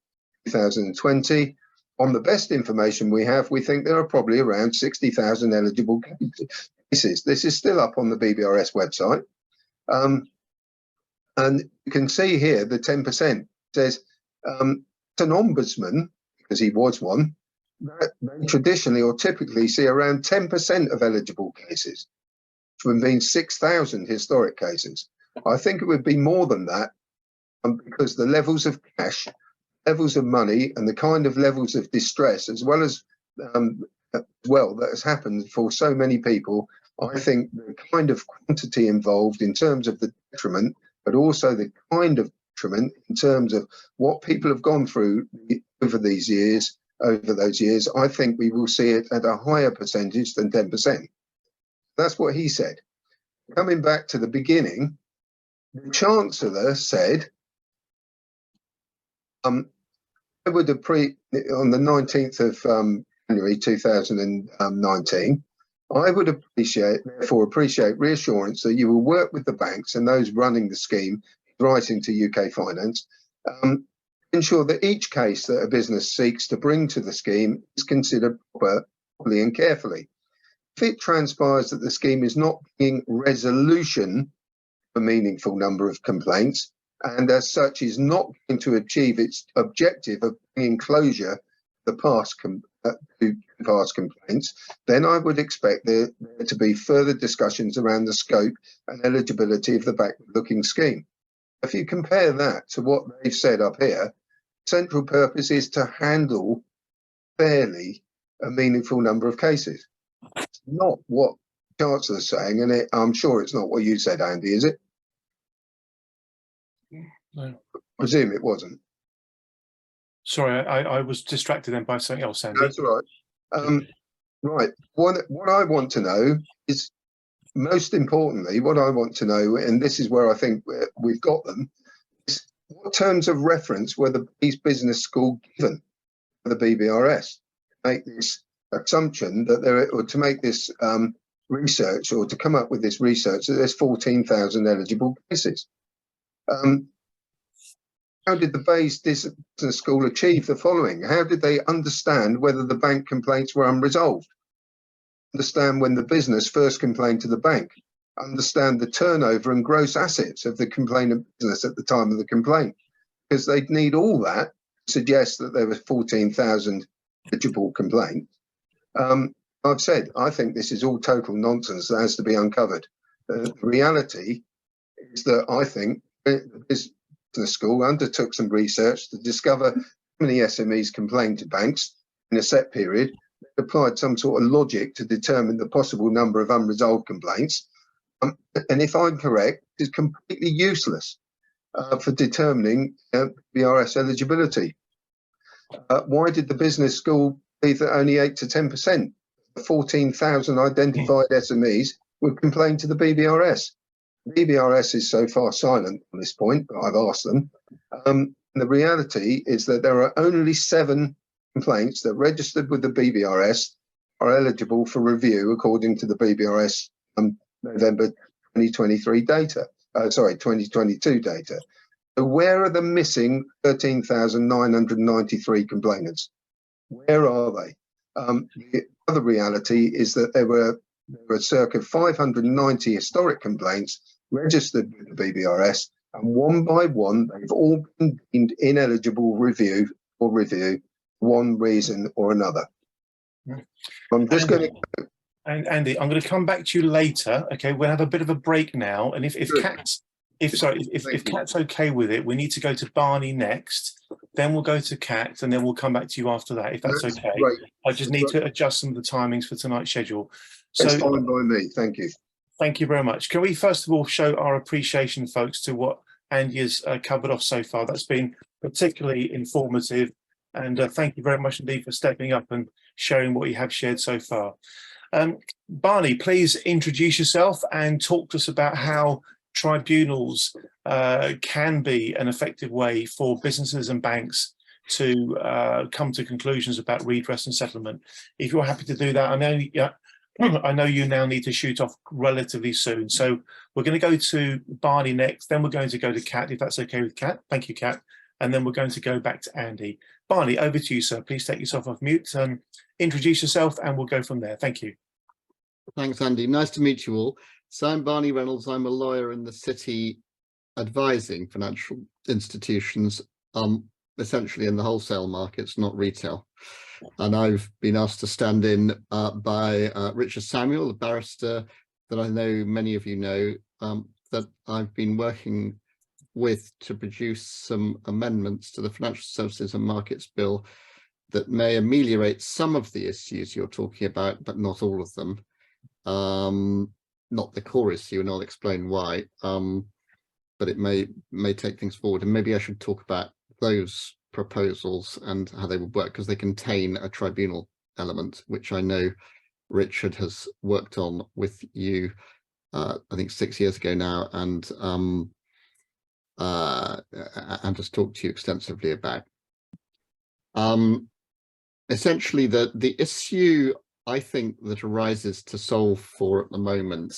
2020, on the best information we have, we think there are probably around 60,000 eligible cases. This is still up on the BBRS website. And you can see here the 10% says an ombudsman, because he was one, they traditionally or typically see around 10% of eligible cases, from being 6,000 historic cases. I think it would be more than that, because the levels of cash, levels of money, and the kind of levels of distress, as well that has happened for so many people. I think the kind of quantity involved in terms of the detriment, but also the kind of detriment in terms of what people have gone through over those years, I think we will see it at a higher percentage than 10%. That's what he said. Coming back to the beginning, the Chancellor said, I would on the 19th of January 2019, I would appreciate reassurance that you will work with the banks and those running the scheme, writing to UK Finance, ensure that each case that a business seeks to bring to the scheme is considered properly and carefully. If it transpires that the scheme is not bringing resolution for a meaningful number of complaints, and as such is not going to achieve its objective of bringing closure to past complaints, then I would expect there to be further discussions around the scope and eligibility of the backward-looking scheme. If you compare that to what they've said up here, central purpose is to handle fairly a meaningful number of cases. It's not what the Chancellor's saying, and I'm sure it's not what you said, Andy, is it? No. I presume it wasn't. Sorry, I was distracted then by something else, Andy. That's all right. Right. What I want to know is, most importantly, what I want to know, and this is where I think we've got them, is what terms of reference were these business schools given for the BBRS? Make this assumption that or to make this research, or to come up with this research, that there's 14,000 eligible cases. How did the Bayes Business School achieve the following? How did they understand whether the bank complaints were unresolved? Understand when the business first complained to the bank? Understand the turnover and gross assets of the complainant business at the time of the complaint? Because they'd need all that to suggest that there were 14,000 eligible complaints. I've said, I think this is all total nonsense that has to be uncovered. The reality is that I think this business school undertook some research to discover how many SMEs complained to banks in a set period. They applied some sort of logic to determine the possible number of unresolved complaints. And if I'm correct, it's completely useless for determining BRS eligibility. Why did the business school believe that only 8 to 10%, 14,000 identified SMEs, would complain to the BBRS? BBRS is so far silent on this point, but I've asked them. The reality is that there are only 7 complaints that registered with the BBRS are eligible for review according to the BBRS November 2023 data. 2022 data. So where are the missing 13,993 complainants? Where are they? The other reality is that there were circa 590 historic complaints registered with the BBRS, and one by one, they've all been deemed ineligible review, one reason or another. I'm just going to... And Andy, I'm going to come back to you later. Okay, we'll have a bit of a break now, and if Kat's okay with it, we need to go to Barney next, then we'll go to Kat, and then we'll come back to you after that, if that's okay. Great. I just need to adjust some of the timings for tonight's schedule. So, it's fine by me, thank you. Thank you very much. Can we first of all show our appreciation, folks, to what Andy has covered off so far? That's been particularly informative, and thank you very much indeed for stepping up and sharing what you have shared so far. Barney, please introduce yourself and talk to us about how tribunals can be an effective way for businesses and banks to come to conclusions about redress and settlement. If you're happy to do that, I know you now need to shoot off relatively soon. So we're going to go to Barney next, then we're going to go to Kat, if that's okay with Kat. Thank you, Kat. And then we're going to go back to Andy. Barney, over to you, sir. Please take yourself off mute and introduce yourself, and we'll go from there. Thank you. Thanks, Andy. Nice to meet you all. So I'm Barney Reynolds. I'm a lawyer in the city advising financial institutions, essentially in the wholesale markets, not retail. And I've been asked to stand in by Richard Samuel, a barrister that I know many of you know, that I've been working with to produce some amendments to the Financial Services and Markets Bill that may ameliorate some of the issues you're talking about, but not all of them. Not the core issue, and I'll explain why. But it may take things forward, and maybe I should talk about those proposals and how they would work, because they contain a tribunal element, which I know Richard has worked on with you, I think 6 years ago now, and has talked to you extensively about. Essentially, the issue I think that arises to solve for at the moment,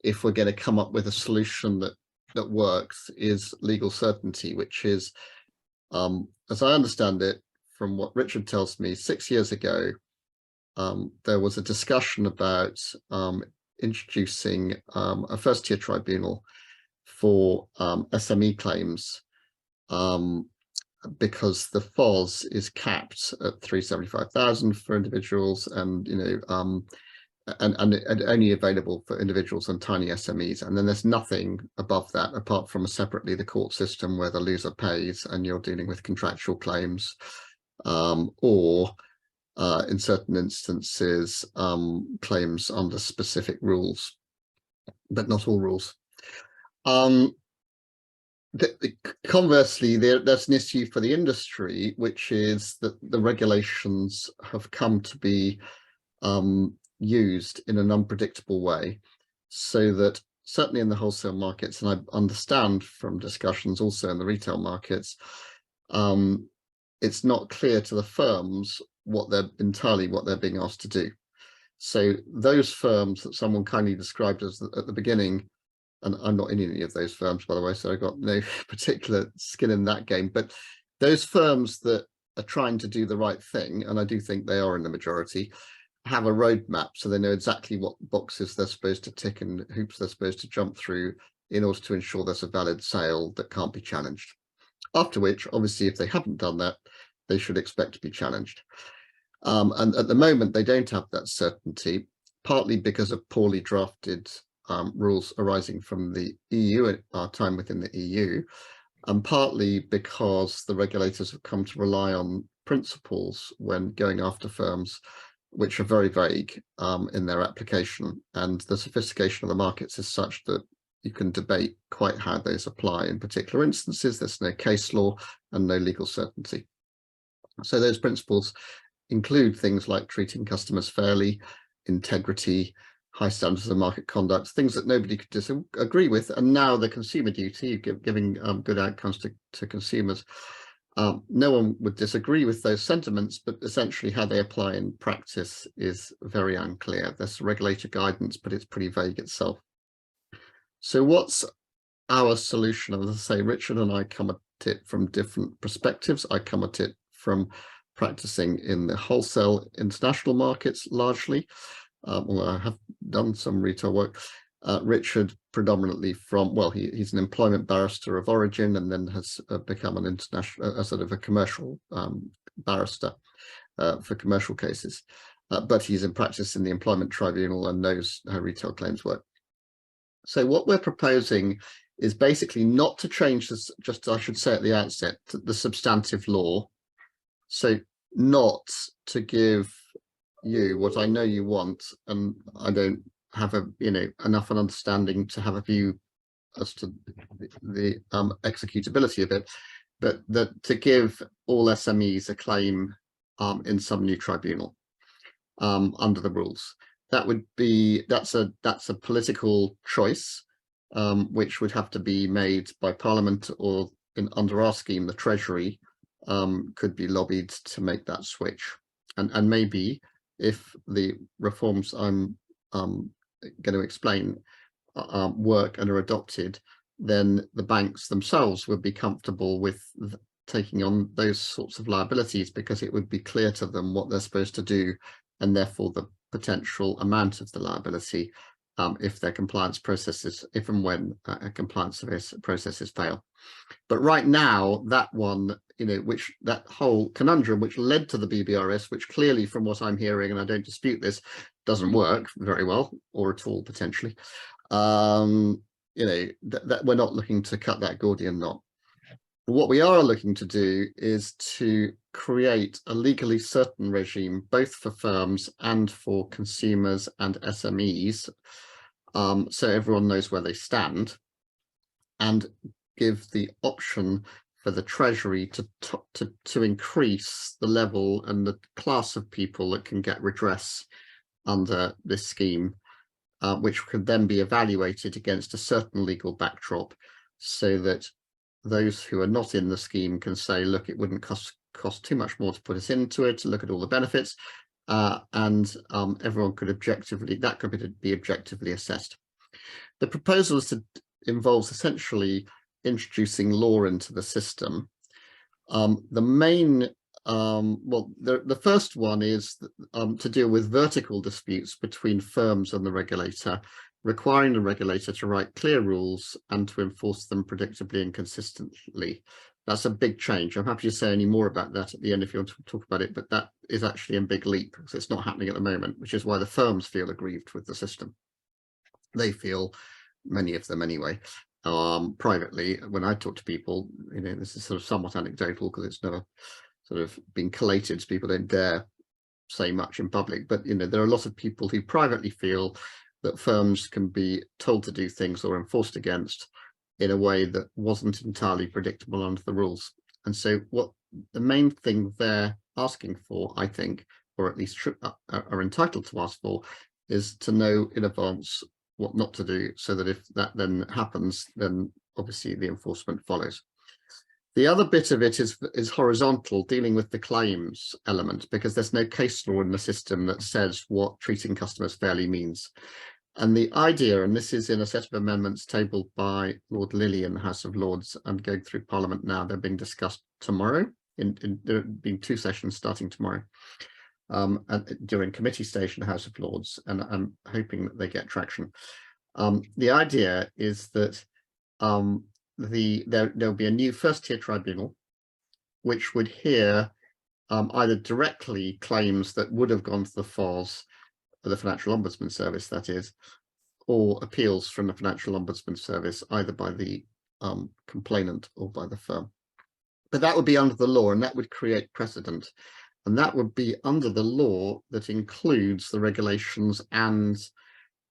if we're going to come up with a solution that works, is legal certainty, which is, as I understand it, from what Richard tells me, 6 years ago, there was a discussion about introducing a first-tier tribunal for SME claims, because the FOS is capped at 375,000 for individuals, and and only available for individuals and tiny SMEs, and then there's nothing above that apart from separately the court system where the loser pays and you're dealing with contractual claims, or in certain instances claims under specific rules, but not all rules. Conversely, there's an issue for the industry, which is that the regulations have come to be used in an unpredictable way, so that certainly in the wholesale markets, and I understand from discussions also in the retail markets, it's not clear to the firms what they're being asked to do. So those firms that someone kindly described as at the beginning, and I'm not in any of those firms, by the way, so I've got no particular skin in that game, but those firms that are trying to do the right thing, and I do think they are in the majority, have a roadmap, so they know exactly what boxes they're supposed to tick and hoops they're supposed to jump through in order to ensure there's a valid sale that can't be challenged. After which, obviously, if they haven't done that, they should expect to be challenged. And at the moment, they don't have that certainty, partly because of poorly drafted rules arising from the EU, our time within the EU, and partly because the regulators have come to rely on principles when going after firms which are very vague in their application, and the sophistication of the markets is such that you can debate quite how those apply in particular instances. There's no case law and no legal certainty. So those principles include things like treating customers fairly, integrity, high standards of market conduct, things that nobody could disagree with, and now the consumer duty, giving good outcomes to consumers. No one would disagree with those sentiments, but essentially how they apply in practice is very unclear. There's regulatory guidance, but it's pretty vague itself. So what's our solution? As I say, Richard and I come at it from different perspectives. I come at it from practicing in the wholesale international markets largely, although I have done some retail work. Richard predominantly from, well, he's an employment barrister of origin, and then has become an international, sort of a commercial barrister for commercial cases. But he's in practice in the employment tribunal and knows how retail claims work. So what we're proposing is basically not to change this, just I should say at the outset, the substantive law. So not to give you what I know you want, and I don't have enough an understanding to have a view as to the executability of it, but that to give all SMEs a claim in some new tribunal under the rules. That's a political choice which would have to be made by Parliament, or under our scheme the Treasury could be lobbied to make that switch, and maybe if the reforms I'm going to explain work and are adopted, then the banks themselves would be comfortable with taking on those sorts of liabilities, because it would be clear to them what they're supposed to do, and therefore the potential amount of the liability if their compliance processes, if and when compliance processes fail. But right now, that one, which that whole conundrum which led to the BBRS, which clearly from what I'm hearing, and I don't dispute this, doesn't work very well or at all potentially, that we're not looking to cut that Gordian knot. What we are looking to do is to create a legally certain regime, both for firms and for consumers and SMEs, so everyone knows where they stand, and give the option for the Treasury to increase the level and the class of people that can get redress under this scheme, which could then be evaluated against a certain legal backdrop, so that those who are not in the scheme can say, look, it wouldn't cost too much more to put us into it, to look at all the benefits, and everyone could that could be objectively assessed. The proposal involves essentially introducing law into the system. The main, the first one is to deal with vertical disputes between firms and the regulator, requiring the regulator to write clear rules and to enforce them predictably and consistently. That's a big change. I'm happy to say any more about that at the end if you want to talk about it, but that is actually a big leap, because it's not happening at the moment, which is why the firms feel aggrieved with the system. They feel, many of them anyway, privately, when I talk to people, this is sort of somewhat anecdotal because it's never sort of been collated, so people don't dare say much in public, but there are a lot of people who privately feel that firms can be told to do things or enforced against in a way that wasn't entirely predictable under the rules. And so what the main thing they're asking for, I think, or at least are entitled to ask for, is to know in advance what not to do, so that if that then happens, then obviously the enforcement follows. The other bit of it is horizontal, dealing with the claims element, because there's no case law in the system that says what treating customers fairly means. And the idea, and this is in a set of amendments tabled by Lord Lilly in the House of Lords and going through Parliament now, they're being discussed tomorrow, there being 2 sessions starting tomorrow, during committee stage in the House of Lords, and I'm hoping that they get traction. The idea is that there'll be a new first-tier tribunal, which would hear either directly claims that would have gone to the FOS, the Financial Ombudsman Service, that is, or appeals from the Financial Ombudsman Service, either by the complainant or by the firm. But that would be under the law, and that would create precedent. And that would be under the law that includes the regulations and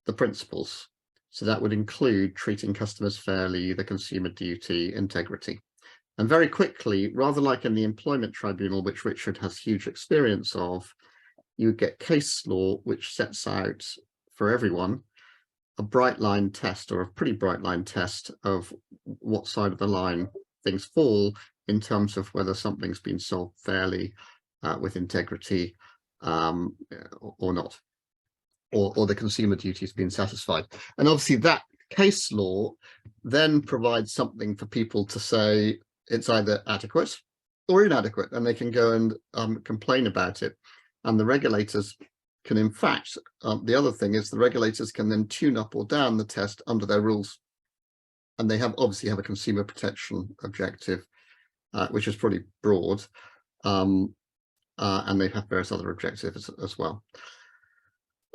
the principles. So that would include treating customers fairly, the consumer duty, integrity. And very quickly, rather like in the Employment Tribunal, which Richard has huge experience of, you get case law which sets out for everyone a bright line test, or a pretty bright line test, of what side of the line things fall in terms of whether something's been solved fairly, with integrity, or not, or the consumer duty has been satisfied. And obviously that case law then provides something for people to say it's either adequate or inadequate, and they can go and complain about it. And the regulators can, in fact, the other thing is the regulators can then tune up or down the test under their rules. And they obviously have a consumer protection objective, which is pretty broad. And they have various other objectives as well.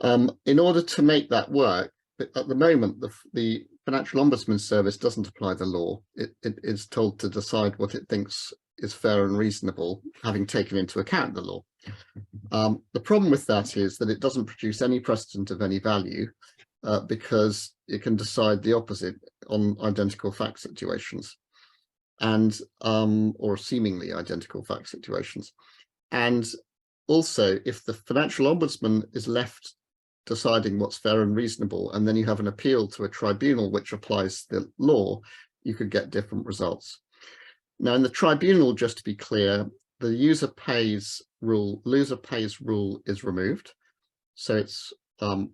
In order to make that work, at the moment, the Financial Ombudsman Service doesn't apply the law. It is told to decide what it thinks is fair and reasonable, having taken into account the law. The problem with that is that it doesn't produce any precedent of any value, because it can decide the opposite on identical fact situations, and or seemingly identical fact situations. And also, if the Financial Ombudsman is left deciding what's fair and reasonable, and then you have an appeal to a tribunal which applies the law, you could get different results. Now, in the tribunal, just to be clear, the user pays rule is removed, so it's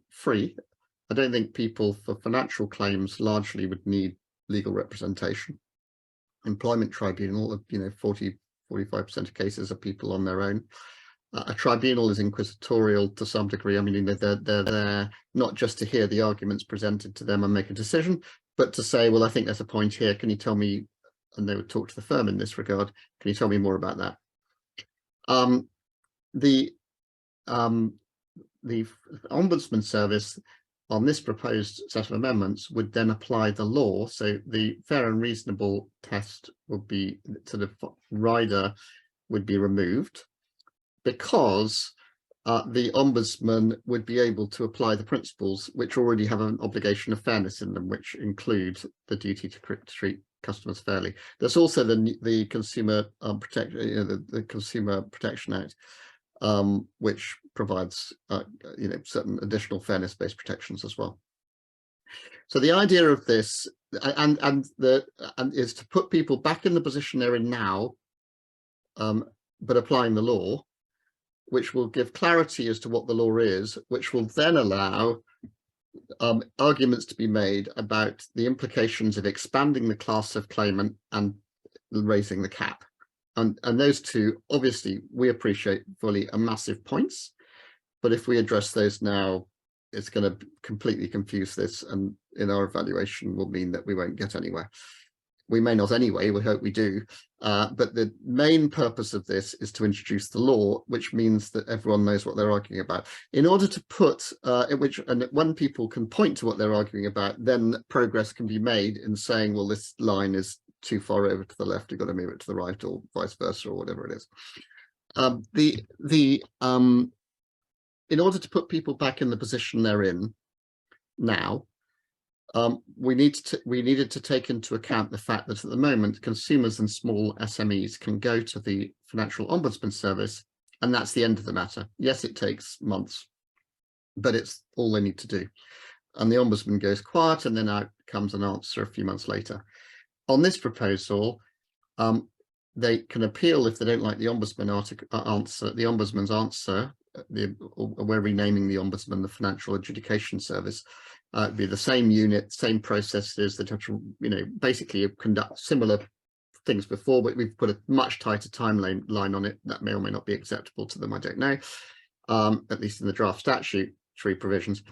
free. I don't think people for financial claims largely would need legal representation. employment tribunal, 45% of cases are people on their own. A tribunal is inquisitorial to some degree. I mean, they're there not just to hear the arguments presented to them and make a decision, but to say, well, I think there's a point here. Can you tell me? And they would talk to the firm in this regard. Can you tell me more about that? The Ombudsman Service on this proposed set of amendments would then apply the law. So the fair and reasonable test would be, sort of rider would be removed, because the Ombudsman would be able to apply the principles which already have an obligation of fairness in them, which include the duty to treat customers fairly. There's also the Consumer the Consumer Protection Act, which provides certain additional fairness-based protections as well. So the idea of this is to put people back in the position they're in now, but applying the law, which will give clarity as to what the law is, which will then allow arguments to be made about the implications of expanding the class of claimant and raising the cap. And those two, obviously, we appreciate fully, are massive points. But if we address those now, it's going to completely confuse this, and in our evaluation will mean that we won't get anywhere. We may not anyway, we hope we do. But the main purpose of this is to introduce the law, which means that everyone knows what they're arguing about. In order to put, and when people can point to what they're arguing about, then progress can be made in saying, well, this line is too far over to the left, you've got to move it to the right, or vice versa, or whatever it is. In order to put people back in the position they're in now, we needed to take into account the fact that at the moment, consumers and small SMEs can go to the Financial Ombudsman Service, and that's the end of the matter. Yes, it takes months, but it's all they need to do. And the Ombudsman goes quiet, and then out comes an answer a few months later. On this proposal, they can appeal if they don't like the Ombudsman answer. The Ombudsman's answer, we're renaming the Ombudsman the Financial Adjudication Service. It'd be the same unit, same processes that have to, basically conduct similar things before, but we've put a much tighter timeline on it. That may or may not be acceptable to them, I don't know. At least in the draft statutory provisions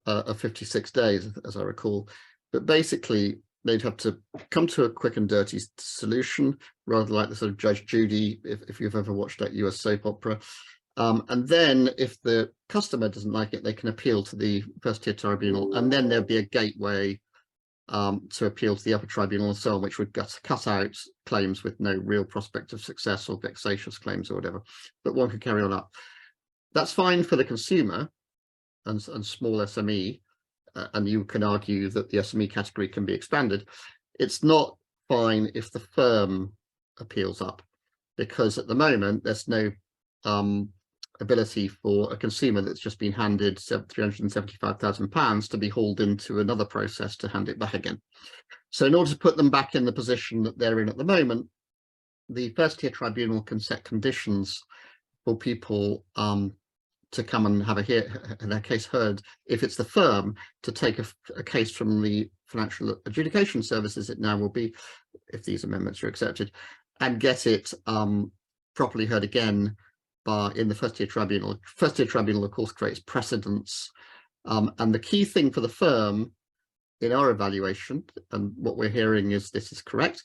of 56 days, as I recall. But basically, they'd have to come to a quick and dirty solution, rather like the sort of Judge Judy, if you've ever watched that US soap opera. And then if the customer doesn't like it, they can appeal to the first tier tribunal, and then there'll be a gateway to appeal to the upper tribunal and so on, which would cut out claims with no real prospect of success, or vexatious claims or whatever, but one could carry on up. That's fine for the consumer and small SME, and you can argue that the SME category can be expanded. It's not fine if the firm appeals up, because at the moment there's no ability for a consumer that's just been handed £375,000 to be hauled into another process to hand it back again. So in order to put them back in the position that they're in at the moment, the first tier tribunal can set conditions for people to come and have their case heard. If it's the firm, to take a case from the Financial Adjudication Services, it now will be, if these amendments are accepted, and get it properly heard again in the first tier tribunal. First tier tribunal, of course, creates precedents, and the key thing for the firm in our evaluation, and what we're hearing is this is correct,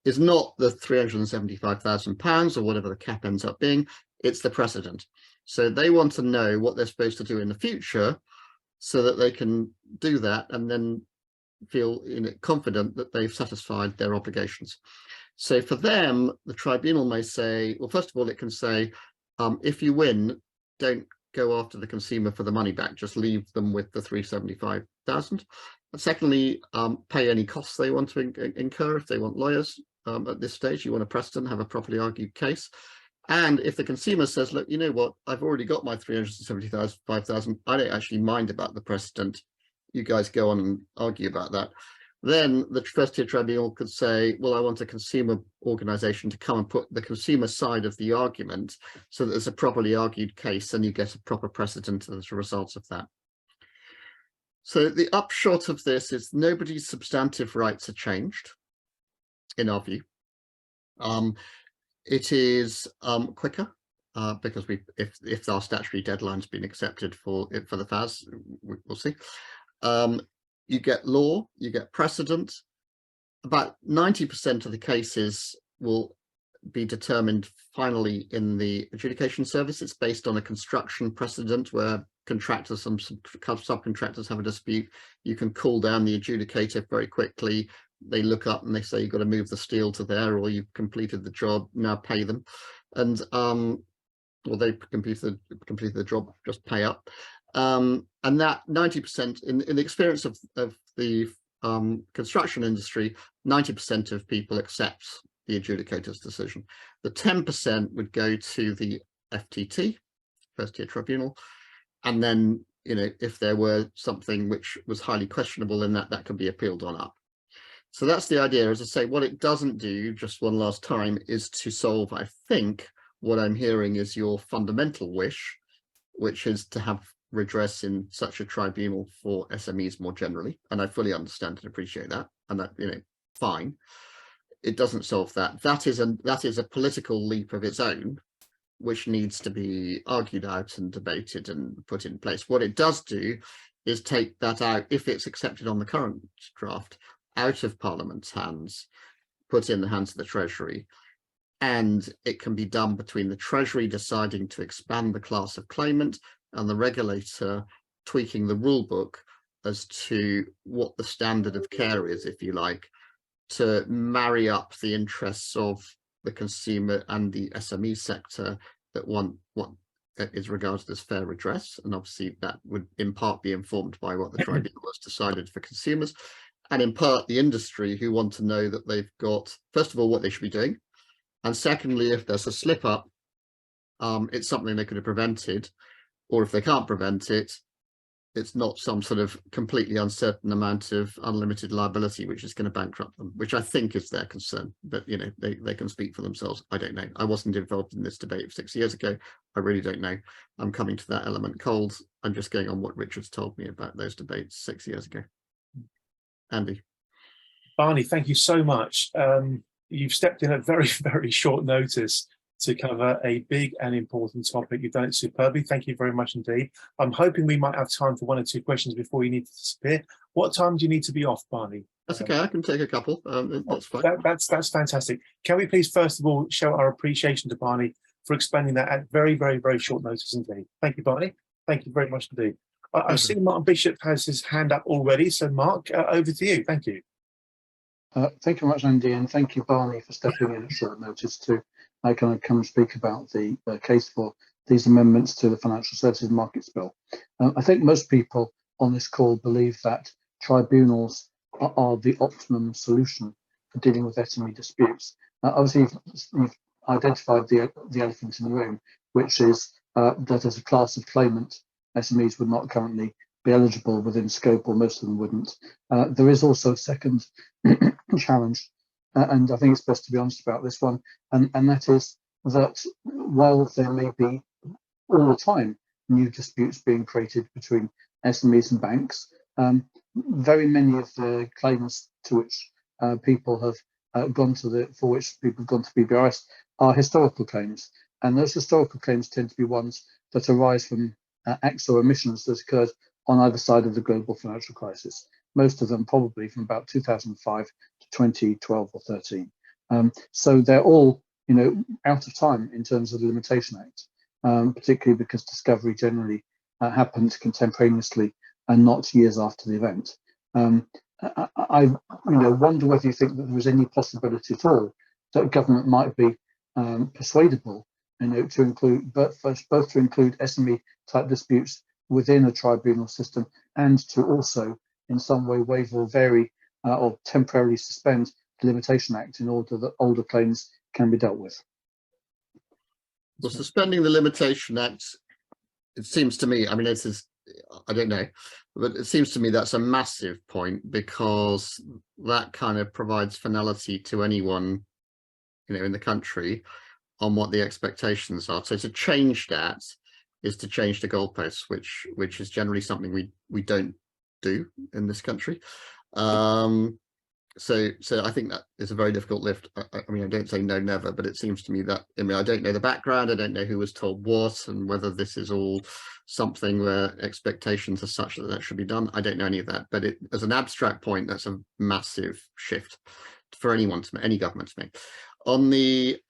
is not the £375,000 or whatever the cap ends up being, it's the precedent. So they want to know what they're supposed to do in the future, so that they can do that and then feel confident that they've satisfied their obligations. So for them, the tribunal may say, well, first of all, it can say, if you win, don't go after the consumer for the money back, just leave them with the £375,000. And secondly, pay any costs they want to incur. If they want lawyers at this stage, you want a precedent, have a properly argued case. And if the consumer says, look, you know what, I've already got my £375,000, I don't actually mind about the precedent, you guys go on and argue about that, then the first tier tribunal could say, well, I want a consumer organisation to come and put the consumer side of the argument so that there's a properly argued case and you get a proper precedent as a result of that. So the upshot of this is nobody's substantive rights are changed, in our view. It is quicker because if our statutory deadline's been accepted for the FAS, we'll see. You get law, you get precedent. About 90% of the cases will be determined finally in the adjudication service. It's based on a construction precedent where contractors, some subcontractors have a dispute. You can call down the adjudicator very quickly. They look up and they say, you've got to move the steel to there, or you've completed the job, now pay them. And or they completed the job, just pay up. And that 90% in the experience of the construction industry, 90% of people accept the adjudicator's decision. The 10% would go to the FTT, first tier tribunal, and then, you know, if there were something which was highly questionable in that could be appealed on up. So that's the idea. As I say, what it doesn't do, just one last time, is to solve, I think, what I'm hearing is your fundamental wish, which is to have redress in such a tribunal for SMEs more generally. And I fully understand and appreciate that. And that, you know, fine. It doesn't solve that. That is a political leap of its own, which needs to be argued out and debated and put in place. What it does do is take that out, if it's accepted on the current draft, out of Parliament's hands, put in the hands of the Treasury, and it can be done between the Treasury deciding to expand the class of claimant and the regulator tweaking the rule book as to what the standard of care is, if you like, to marry up the interests of the consumer and the SME sector that want what is regarded as fair redress. And obviously that would in part be informed by what the tribunal has decided for consumers, and in part the industry, who want to know that they've got, first of all, what they should be doing, and secondly, if there's a slip up, it's something they could have prevented, or if they can't prevent it, it's not some sort of completely uncertain amount of unlimited liability which is going to bankrupt them, which I think is their concern. But, you know, they can speak for themselves. I don't know. I wasn't involved in this debate 6 years ago. I really don't know. I'm coming to that element cold. I'm just going on what Richard's told me about those debates 6 years ago. Andy. Barney, thank you so much. You've stepped in at very, very short notice to cover a big and important topic. You've done it superbly. Thank you very much indeed. I'm hoping we might have time for 1 or 2 questions before you need to disappear. What time do you need to be off, Barney? That's okay. I can take a couple. That's fine. That's fantastic. Can we please, first of all, show our appreciation to Barney for explaining that at very, very, very short notice indeed. Thank you, Barney. Thank you very much indeed. I've seen Mark Bishop has his hand up already. So, Mark, over to you. Thank you. Thank you very much, Andy, and thank you, Barney, for stepping in at short notice to kind of come and speak about the case for these amendments to the Financial Services Markets Bill. I think most people on this call believe that tribunals are the optimum solution for dealing with SME disputes. Obviously, you've identified the elephant in the room, which is that as a class of claimant, SMEs would not currently be eligible within scope, or most of them wouldn't. There is also a second challenge, and I think it's best to be honest about this one, and that is that while there may be all the time new disputes being created between SMEs and banks, very many of the claims to which people have gone to BBRS are historical claims, and those historical claims tend to be ones that arise from acts or omissions that occurred on either side of the global financial crisis, most of them probably from about 2005 to 2012 or 13. So they're all, you know, out of time in terms of the Limitation Act, particularly because discovery generally happens contemporaneously and not years after the event. I wonder whether you think that there is any possibility at all that government might be persuadable, you know, to include both to include SME type disputes within a tribunal system, and to also in some way waive or vary or temporarily suspend the Limitation Act in order that older claims can be dealt with. Well, suspending the Limitation Act, it seems to me, I mean, this is, I don't know, but it seems to me that's a massive point, because that kind of provides finality to anyone, you know, in the country on what the expectations are. So to change that is to change the goalposts, which is generally something we don't do in this country. So I think that is a very difficult lift. I mean, I don't say no, never, but it seems to me that, I mean, I don't know the background. I don't know who was told what, and whether this is all something where expectations are such that that should be done. I don't know any of that, but as an abstract point, that's a massive shift for anyone to make, any government to make. On the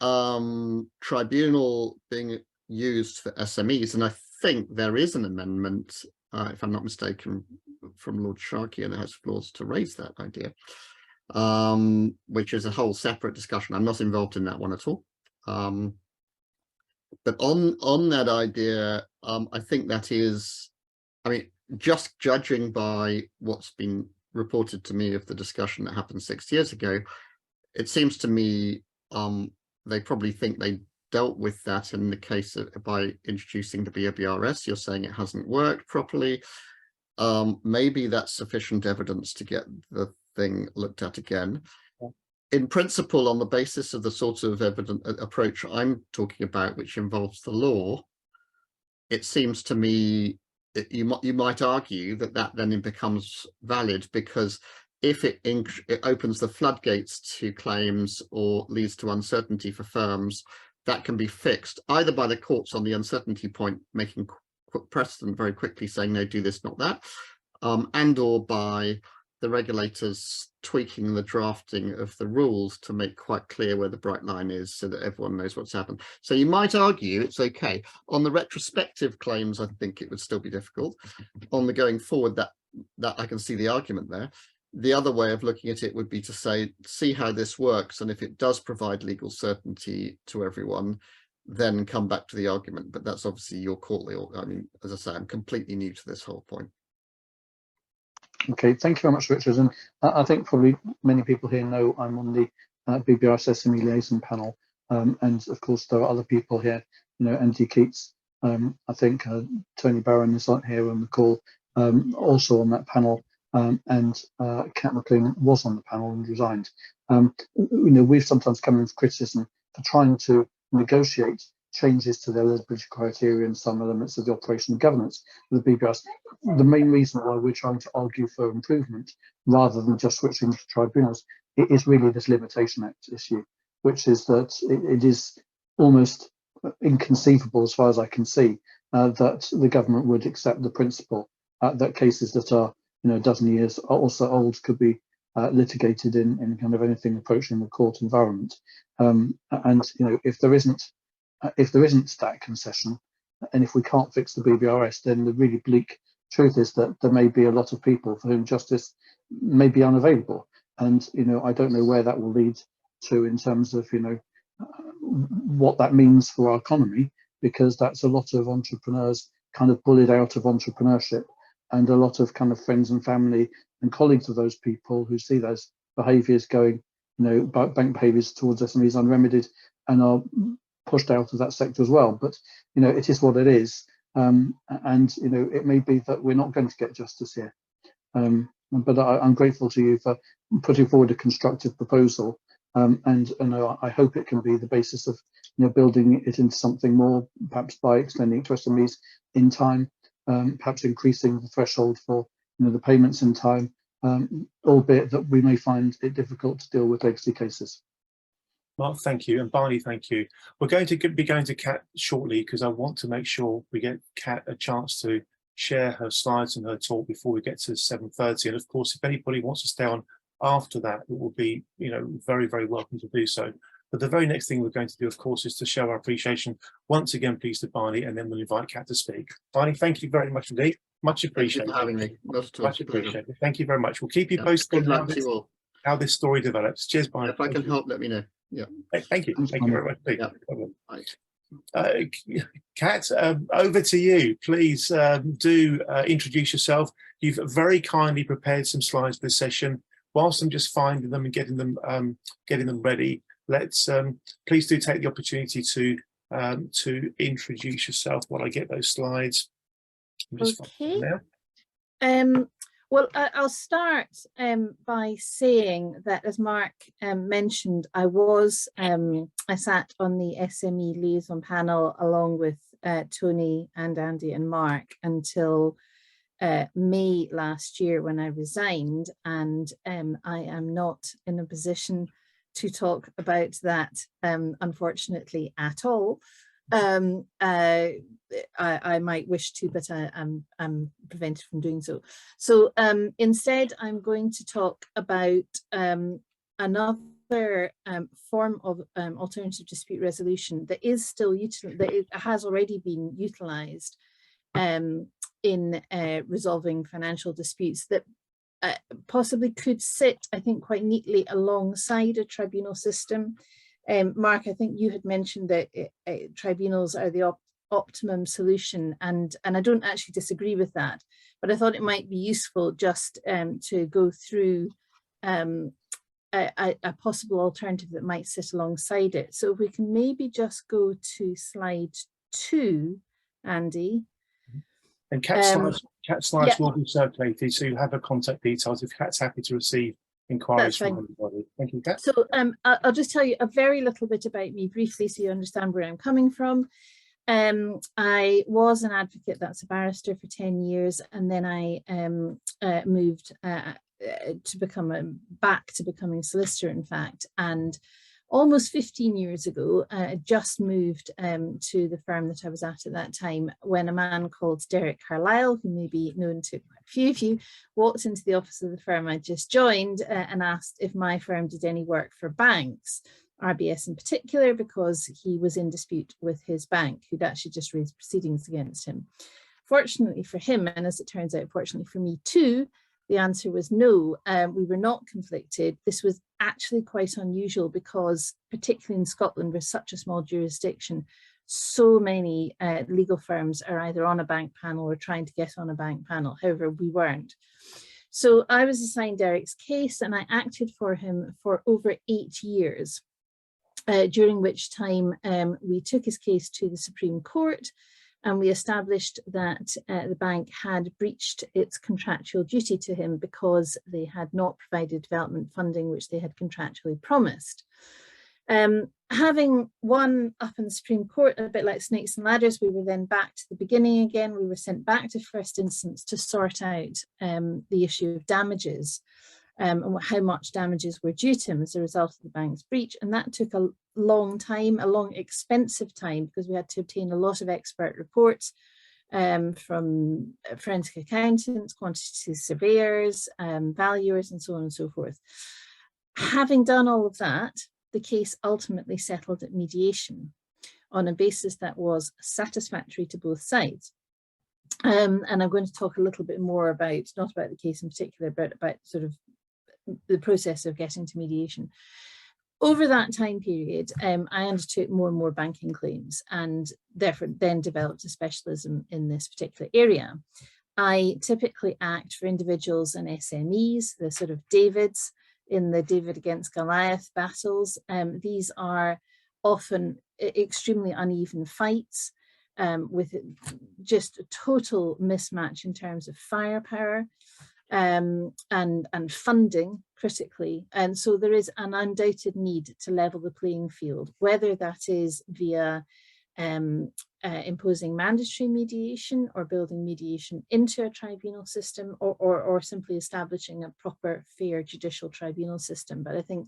tribunal being used for SMEs, and I think there is an amendment, if I'm not mistaken, from Lord Sharkey in the House of Lords to raise that idea, which is a whole separate discussion. I'm not involved in that one at all. But on that idea, I think that is, I mean, just judging by what's been reported to me of the discussion that happened 6 years ago, it seems to me they probably think they dealt with that in the case of by introducing the BRS. You're saying it hasn't worked properly. Maybe that's sufficient evidence to get the thing looked at again. In principle, on the basis of the sort of approach I'm talking about, which involves the law, it seems to me that you might argue that that then becomes valid, because if it opens the floodgates to claims or leads to uncertainty for firms, that can be fixed either by the courts on the uncertainty point, making precedent very quickly saying no, do this, not that, and or by the regulators tweaking the drafting of the rules to make quite clear where the bright line is so that everyone knows what's happened. So you might argue it's okay. On the retrospective claims, I think it would still be difficult. On the going forward, that I can see the argument there. The other way of looking at it would be to say, see how this works, and if it does provide legal certainty to everyone, then come back to the argument. But that's obviously your call. I mean, as I say, I'm completely new to this whole point. Okay, thank you very much, Richard. And I think probably many people here know I'm on the BBRS SME liaison panel, and of course there are other people here. You know, Andy Keats. I think Tony Barron is on here on the call, also on that panel, and Kat McLean was on the panel and resigned. You know, we've sometimes come in with criticism for trying to negotiate changes to the eligibility criteria and some elements of the operation and governance of the BBRS. The main reason why we're trying to argue for improvement rather than just switching to tribunals, it is really this Limitation Act issue, which is that it is almost inconceivable, as far as I can see, that the government would accept the principle that cases that are, you know, a dozen years or so old could be litigated in kind of anything approaching the court environment. And you know, if there isn't that concession, and if we can't fix the BBRS, then the really bleak truth is that there may be a lot of people for whom justice may be unavailable. And, you know, I don't know where that will lead to in terms of, you know, what that means for our economy, because that's a lot of entrepreneurs kind of bullied out of entrepreneurship, and a lot of kind of friends and family and colleagues of those people who see those behaviours going, you know, bank behaviours towards SMEs unremedied and are pushed out of that sector as well. But, you know, it is what it is. And, you know, it may be that we're not going to get justice here. But I'm grateful to you for putting forward a constructive proposal. And I hope it can be the basis of, you know, building it into something more, perhaps by extending it to SMEs in time, perhaps increasing the threshold for, you know, the payments in time, albeit that we may find it difficult to deal with legacy cases. Mark, thank you, and Barney, thank you. We're going to be going to Kat shortly, because I want to make sure we get Kat a chance to share her slides and her talk before we get to 7:30. And of course, if anybody wants to stay on after that, it will be, you know, very, very welcome to do so. But the very next thing we're going to do, of course, is to show our appreciation once again, please, to Barney, and then we'll invite Kat to speak. Barney, thank you very much indeed. Much appreciated. Thank you for having me. Much appreciated. Thank you very much. We'll keep you posted Good luck to you all. how this story develops. Cheers, Barney. If I can help, let me know. Yeah. Thank you. Thanks, Thank you very much. Yeah. Kat, over to you. Please do introduce yourself. You've very kindly prepared some slides for this session. Whilst I'm just finding them and getting them ready, let's please do take the opportunity to introduce yourself while I get those slides. Okay. Well, I'll start by saying that, as Mark mentioned, I sat on the SME liaison panel along with Tony and Andy and Mark until May last year when I resigned, and I am not in a position to talk about that, unfortunately, at all. I might wish to, but I'm prevented from doing so. So instead, I'm going to talk about another form of alternative dispute resolution that is still that it has already been utilised in resolving financial disputes, that possibly could sit, I think, quite neatly alongside a tribunal system. Mark, I think you had mentioned that tribunals are the optimum solution, and I don't actually disagree with that, but I thought it might be useful just to go through a possible alternative that might sit alongside it. So if we can maybe just go to slide 2, Andy. And Kat's slides will be circulated, so you have her contact details if Kat's happy to receive inquiries from anybody. Thank you, Kat. So I'll just tell you a very little bit about me briefly so you understand where I'm coming from. I was an advocate, that's a barrister, for 10 years, and then I moved to become back to becoming a solicitor, in fact, and almost 15 years ago, I just moved to the firm that I was at that time, when a man called Derek Carlisle, who may be known to quite a few of you, walked into the office of the firm I just joined and asked if my firm did any work for banks, RBS in particular, because he was in dispute with his bank, who'd actually just raised proceedings against him. Fortunately for him, and as it turns out, fortunately for me too, the answer was no. We were not conflicted. This was actually quite unusual because, particularly in Scotland, we're such a small jurisdiction, so many legal firms are either on a bank panel or trying to get on a bank panel. However, we weren't. So I was assigned Derek's case, and I acted for him for over 8 years, during which time we took his case to the Supreme Court, and we established that the bank had breached its contractual duty to him because they had not provided development funding which they had contractually promised. Having won up in the Supreme Court, a bit like snakes and ladders, we were then back to the beginning again. We were sent back to first instance to sort out the issue of damages and how much damages were due to him as a result of the bank's breach. And that took a long time, a long expensive time, because we had to obtain a lot of expert reports from forensic accountants, quantity surveyors, valuers, and so on and so forth. Having done all of that, the case ultimately settled at mediation on a basis that was satisfactory to both sides. And I'm going to talk a little bit more about, not about the case in particular, but about sort of the process of getting to mediation. Over that time period, I undertook more and more banking claims, and therefore then developed a specialism in this particular area. I typically act for individuals and SMEs, the sort of Davids in the David against Goliath battles. These are often extremely uneven fights with just a total mismatch in terms of firepower and funding, critically. And so there is an undoubted need to level the playing field, whether that is via imposing mandatory mediation or building mediation into a tribunal system, or simply establishing a proper, fair judicial tribunal system. But I think,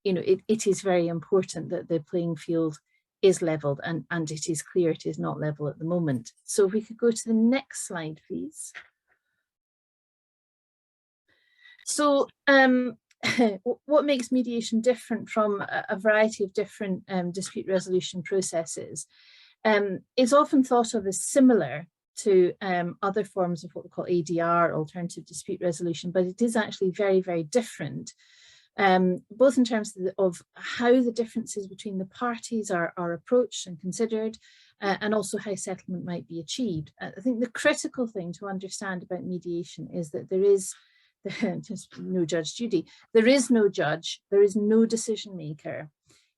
you know, it is very important that the playing field is leveled, and it is clear it is not level at the moment. So if we could go to the next slide, please. So what makes mediation different from a variety of different dispute resolution processes is often thought of as similar to other forms of what we call ADR, alternative dispute resolution, but it is actually very, very different, both in terms of how the differences between the parties are approached and considered, and also how settlement might be achieved. I think the critical thing to understand about mediation is that there is just no Judge Judy. There is no judge, there is no decision maker.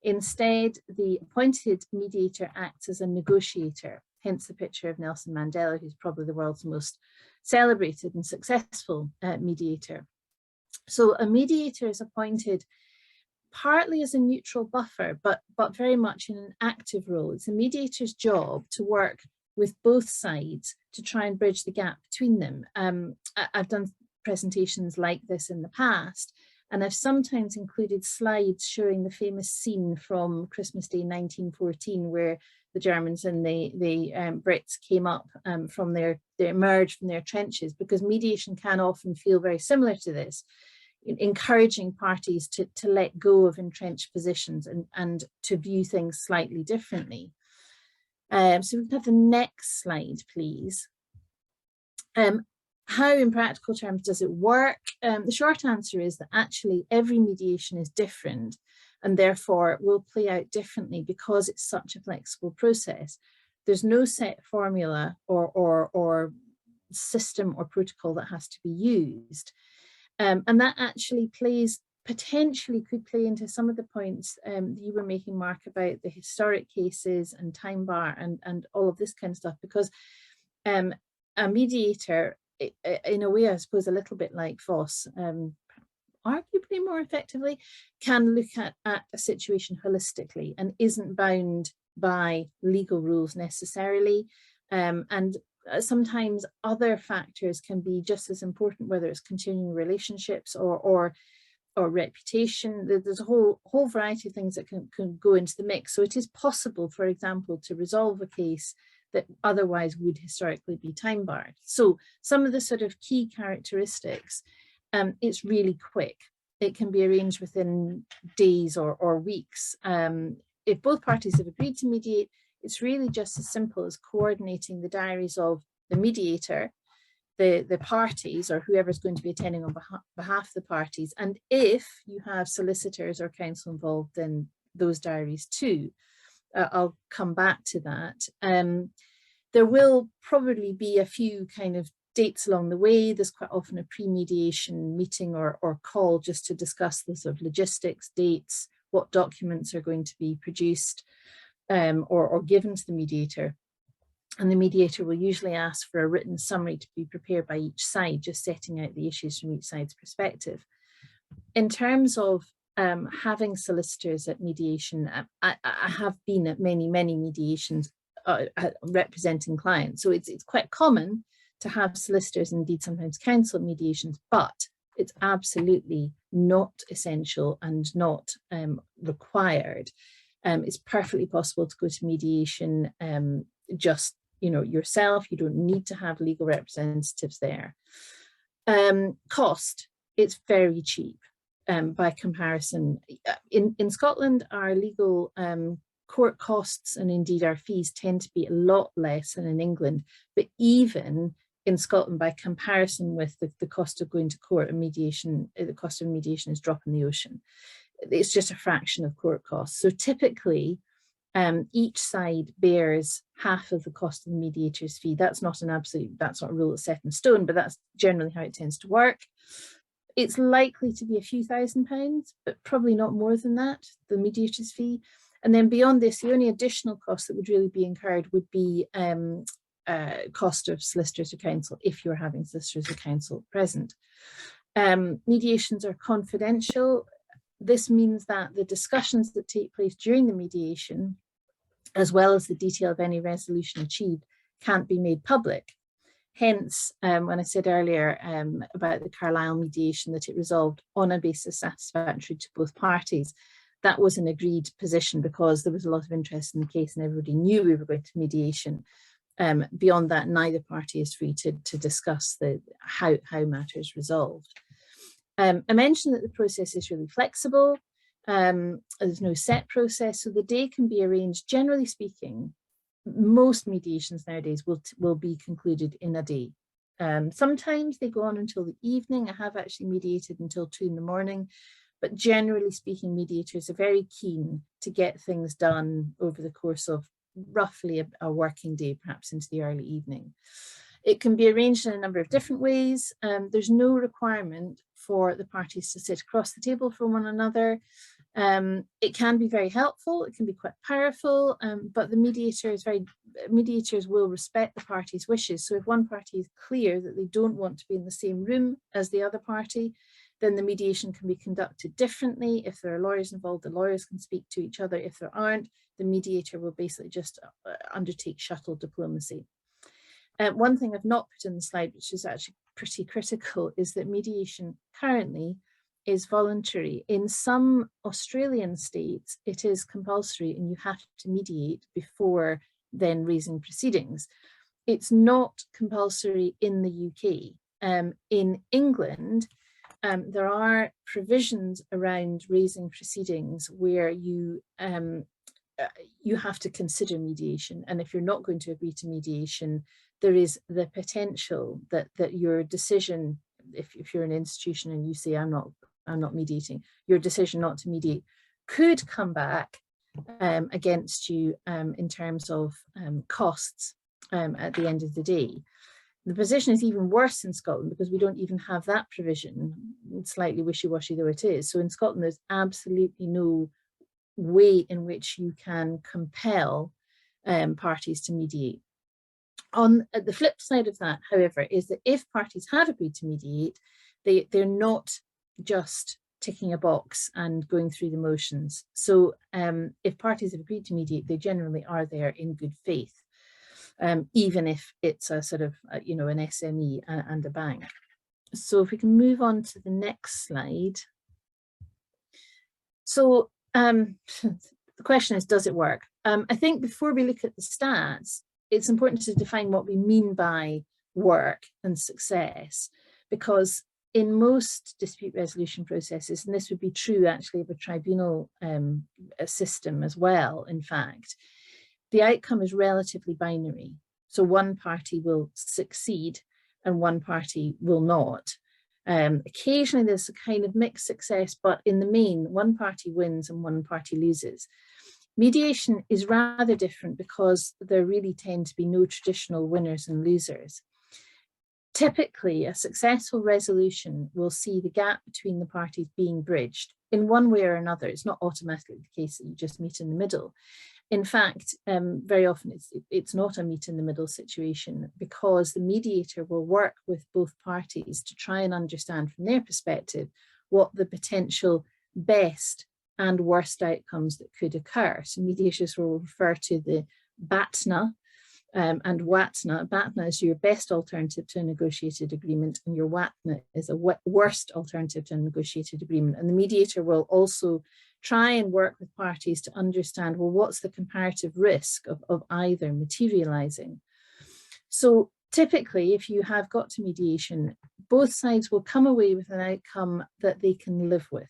Instead, the appointed mediator acts as a negotiator, hence the picture of Nelson Mandela, who's probably the world's most celebrated and successful mediator. So a mediator is appointed partly as a neutral buffer, but very much in an active role. It's a mediator's job to work with both sides to try and bridge the gap between them. I've done presentations like this in the past, and I've sometimes included slides showing the famous scene from Christmas Day 1914, where the Germans and the Brits came up they emerged from their trenches, because mediation can often feel very similar to this, encouraging parties to let go of entrenched positions and to view things slightly differently. So we can have the next slide, please. How in practical terms does it work? The short answer is that actually every mediation is different, and therefore will play out differently because it's such a flexible process. There's no set formula or system or protocol that has to be used. And that actually potentially could play into some of the points that you were making, Mark, about the historic cases and time bar and all of this kind of stuff, because a mediator, in a way, I suppose, a little bit like Voss, arguably more effectively, can look at a situation holistically and isn't bound by legal rules necessarily. And sometimes other factors can be just as important, whether it's continuing relationships or reputation. There's a whole variety of things that can go into the mix. So it is possible, for example, to resolve a case that otherwise would historically be time barred. So some of the sort of key characteristics, it's really quick. It can be arranged within days or weeks. If both parties have agreed to mediate, it's really just as simple as coordinating the diaries of the mediator, the parties, or whoever's going to be attending on behalf of the parties. And if you have solicitors or counsel involved, then those diaries too. I'll come back to that. There will probably be a few kind of dates along the way. There's quite often a pre-mediation meeting or call just to discuss the sort of logistics, dates, what documents are going to be produced or given to the mediator. And the mediator will usually ask for a written summary to be prepared by each side, just setting out the issues from each side's perspective. In terms of having solicitors at mediation, I have been at many mediations representing clients. So it's quite common to have solicitors, indeed sometimes counsel mediations, but it's absolutely not essential and not required. It's perfectly possible to go to mediation just yourself. You don't need to have legal representatives there. Cost, it's very cheap by comparison. In Scotland, our legal court costs and indeed our fees tend to be a lot less than in England, but even in Scotland, by comparison with the cost of going to court and mediation, the cost of mediation is a drop in the ocean. It's just a fraction of court costs. So typically, each side bears half of the cost of the mediator's fee. That's not a rule that's set in stone, but that's generally how it tends to work. It's likely to be a few £1,000s, but probably not more than that, the mediator's fee. And then beyond this, the only additional cost that would really be incurred would be cost of solicitors or counsel, if you're having solicitors or counsel present. Mediations are confidential. This means that the discussions that take place during the mediation, as well as the detail of any resolution achieved, can't be made public. Hence, when I said earlier about the Carlisle mediation, that it resolved on a basis satisfactory to both parties, that was an agreed position because there was a lot of interest in the case and everybody knew we were going to mediation. Beyond that, neither party is free to discuss how matters resolved. I mentioned that the process is really flexible. There's no set process, so the day can be arranged. Generally speaking, most mediations nowadays will be concluded in a day. Sometimes they go on until the evening. I have actually mediated until 2 in the morning, but generally speaking, mediators are very keen to get things done over the course of roughly a working day, perhaps into the early evening. It can be arranged in a number of different ways. There's no requirement for the parties to sit across the table from one another. It can be very helpful, it can be quite powerful, but the mediators will respect the party's wishes. So if one party is clear that they don't want to be in the same room as the other party, then the mediation can be conducted differently. If there are lawyers involved, the lawyers can speak to each other. If there aren't, the mediator will basically just undertake shuttle diplomacy. One thing I've not put in the slide, which is actually pretty critical, is that mediation currently is voluntary. In some Australian states, it is compulsory and you have to mediate before then raising proceedings. It's not compulsory in the UK. In England, there are provisions around raising proceedings where you have to consider mediation, and if you're not going to agree to mediation, there is the potential that your decision, if you're an institution and you say I'm not mediating, your decision not to mediate could come back against you in terms of costs at the end of the day. The position is even worse in Scotland because we don't even have that provision, slightly wishy-washy though it is. So in Scotland, there's absolutely no way in which you can compel parties to mediate. On the flip side of that, however, is that if parties have agreed to mediate, they're not just ticking a box and going through the motions. So if parties have agreed to mediate, they generally are there in good faith, even if it's a sort of, an SME and a bank. So if we can move on to the next slide. So the question is, does it work? I think before we look at the stats, it's important to define what we mean by work and success, because in most dispute resolution processes, and this would be true actually of a tribunal system as well, in fact, the outcome is relatively binary. So one party will succeed and one party will not. Occasionally there's a kind of mixed success, but in the main, one party wins and one party loses. Mediation is rather different because there really tend to be no traditional winners and losers. Typically, a successful resolution will see the gap between the parties being bridged in one way or another. It's not automatically the case that you just meet in the middle. In fact, very often it's not a meet in the middle situation, because the mediator will work with both parties to try and understand from their perspective what the potential best and worst outcomes that could occur. So mediators will refer to the BATNA and WATNA. BATNA is your best alternative to a negotiated agreement, and your WATNA is a worst alternative to a negotiated agreement. And the mediator will also try and work with parties to understand, well, what's the comparative risk of either materializing? So typically, if you have got to mediation, both sides will come away with an outcome that they can live with.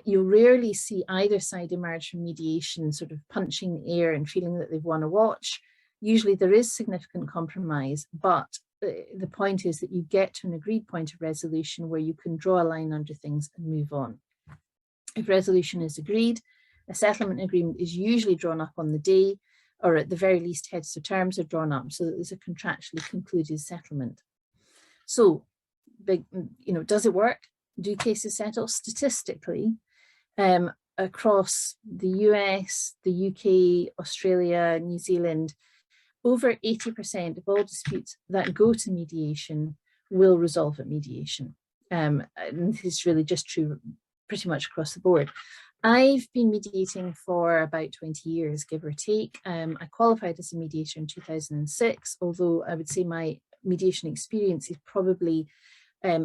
You rarely see either side emerge from mediation sort of punching the air and feeling that they've won a watch. Usually there is significant compromise, but the point is that you get to an agreed point of resolution where you can draw a line under things and move on. If resolution is agreed, a settlement agreement is usually drawn up on the day, or at the very least heads of terms are drawn up so that there's a contractually concluded settlement. So, does it work? Do cases settle? Statistically, across the US, the UK, Australia, New Zealand, over 80% of all disputes that go to mediation will resolve at mediation. And this is really just true pretty much across the board. I've been mediating for about 20 years, give or take. I qualified as a mediator in 2006, although I would say my mediation experience is probably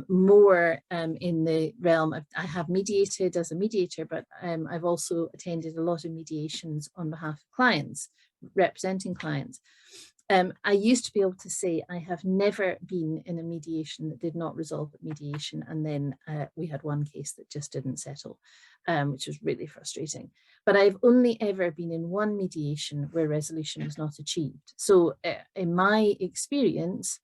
more in the realm of, I have mediated as a mediator, but I've also attended a lot of mediations on behalf of clients, representing clients. I used to be able to say I have never been in a mediation that did not resolve at mediation, and then we had one case that just didn't settle, which was really frustrating. But I've only ever been in one mediation where resolution was not achieved. So in my experience,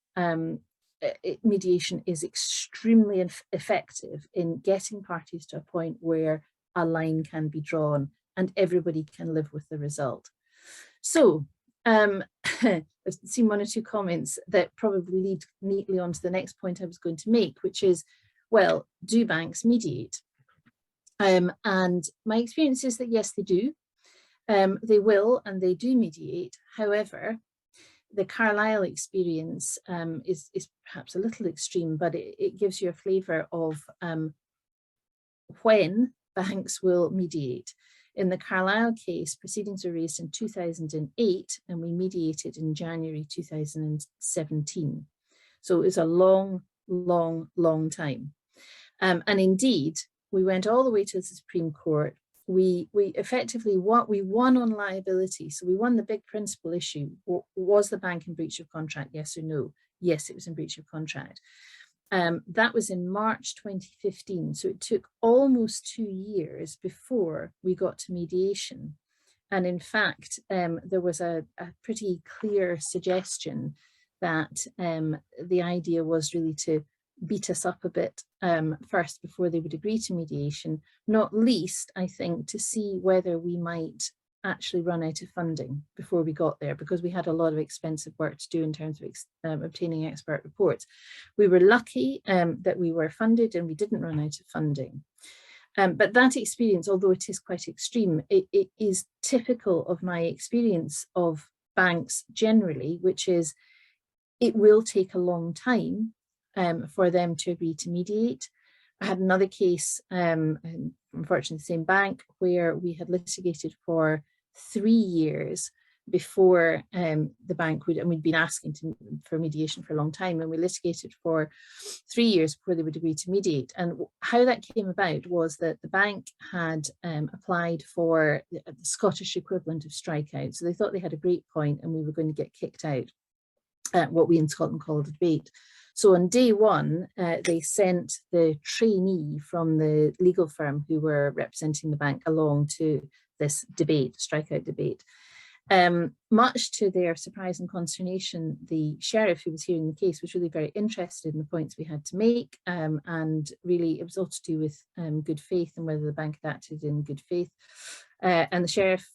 mediation is extremely effective in getting parties to a point where a line can be drawn and everybody can live with the result. So I've seen one or two comments that probably lead neatly on to the next point I was going to make, which is, well, do banks mediate? And my experience is that yes, they do. They will and they do mediate. However, the Carlisle experience is perhaps a little extreme, but it gives you a flavour of when banks will mediate. In the Carlisle case, proceedings were raised in 2008 and we mediated in January 2017. So it was a long time. And indeed, we went all the way to the Supreme Court. We effectively we won on liability. So we won the big principal issue. Was the bank in breach of contract? Yes or no? Yes, it was in breach of contract. That was in March 2015. So it took almost 2 years before we got to mediation. And in fact, there was a pretty clear suggestion that the idea was really to beat us up a bit first before they would agree to mediation, not least, I think, to see whether we might actually run out of funding before we got there, because we had a lot of expensive work to do in terms of obtaining expert reports. We were lucky that we were funded and we didn't run out of funding. But that experience, although it is quite extreme, it is typical of my experience of banks generally, which is it will take a long time for them to agree to mediate. I had another case, unfortunately the same bank, where we had litigated for 3 years before the bank would, and we'd been asking for mediation for a long time, and we litigated for 3 years before they would agree to mediate. And how that came about was that the bank had applied for the Scottish equivalent of strikeout. So they thought they had a great point and we were going to get kicked out, what we in Scotland call a debate. So on day one, they sent the trainee from the legal firm who were representing the bank along to this debate, strikeout debate. Much to their surprise and consternation, the sheriff who was hearing the case was really very interested in the points we had to make, and really it was all to do with good faith and whether the bank had acted in good faith. And the sheriff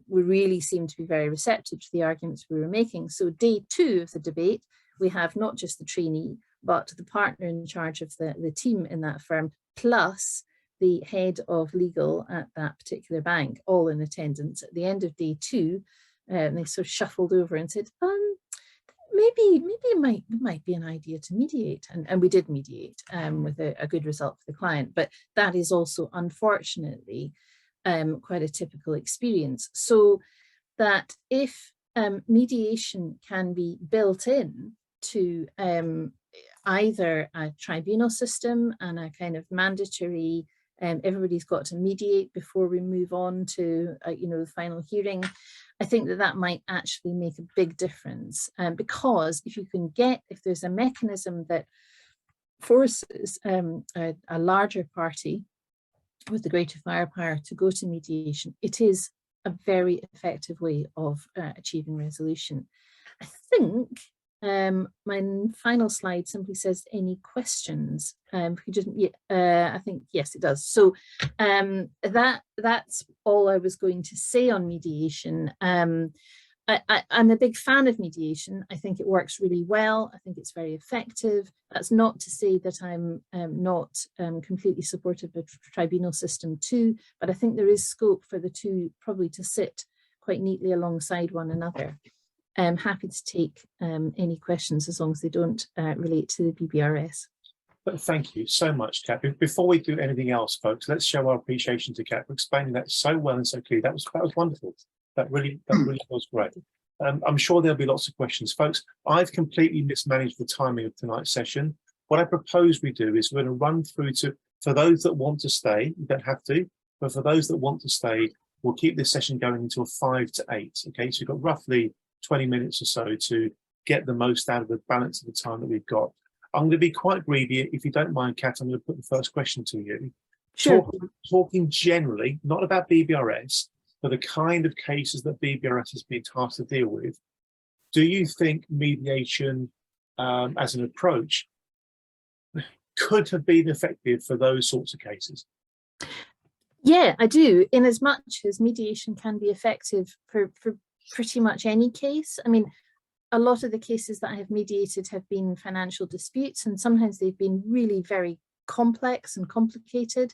really seemed to be very receptive to the arguments we were making. So day two of the debate, we have not just the trainee, but the partner in charge of the team in that firm, plus the head of legal at that particular bank, all in attendance. At the end of day two, they sort of shuffled over and said, maybe it might be an idea to mediate. And we did mediate with a good result for the client. But that is also, unfortunately, quite a typical experience. So that if mediation can be built in to either a tribunal system and a kind of mandatory, everybody's got to mediate before we move on to the final hearing, I think that might actually make a big difference. Because if there's a mechanism that forces a larger party with the greater firepower to go to mediation, it is a very effective way of achieving resolution. I think my final slide simply says any questions. If you just, I think, yes, it does. So that's all I was going to say on mediation. I'm a big fan of mediation. I think it works really well. I think it's very effective. That's not to say that I'm not completely supportive of a tribunal system too, but I think there is scope for the two probably to sit quite neatly alongside one another. I'm happy to take any questions as long as they don't relate to the BBRS. But thank you so much, Kat. Before we do anything else, folks, let's show our appreciation to Kat for explaining that so well and so clearly. That was wonderful. That really was great. I'm sure there'll be lots of questions, folks. I've completely mismanaged the timing of tonight's session. What I propose we do is we're going to run through for those that want to stay, you don't have to, but for those that want to stay, we'll keep this session going until 5 to 8. Okay, so you've got roughly 20 minutes or so to get the most out of the balance of the time that we've got. I'm going to be quite greedy. If you don't mind, Kat, I'm going to put the first question to you. Sure. Talking generally, not about BBRS, but the kind of cases that BBRS has been tasked to deal with, do you think mediation as an approach could have been effective for those sorts of cases? Yeah, I do, in as much as mediation can be effective for pretty much any case. I mean, a lot of the cases that I have mediated have been financial disputes, and sometimes they've been really very complex and complicated.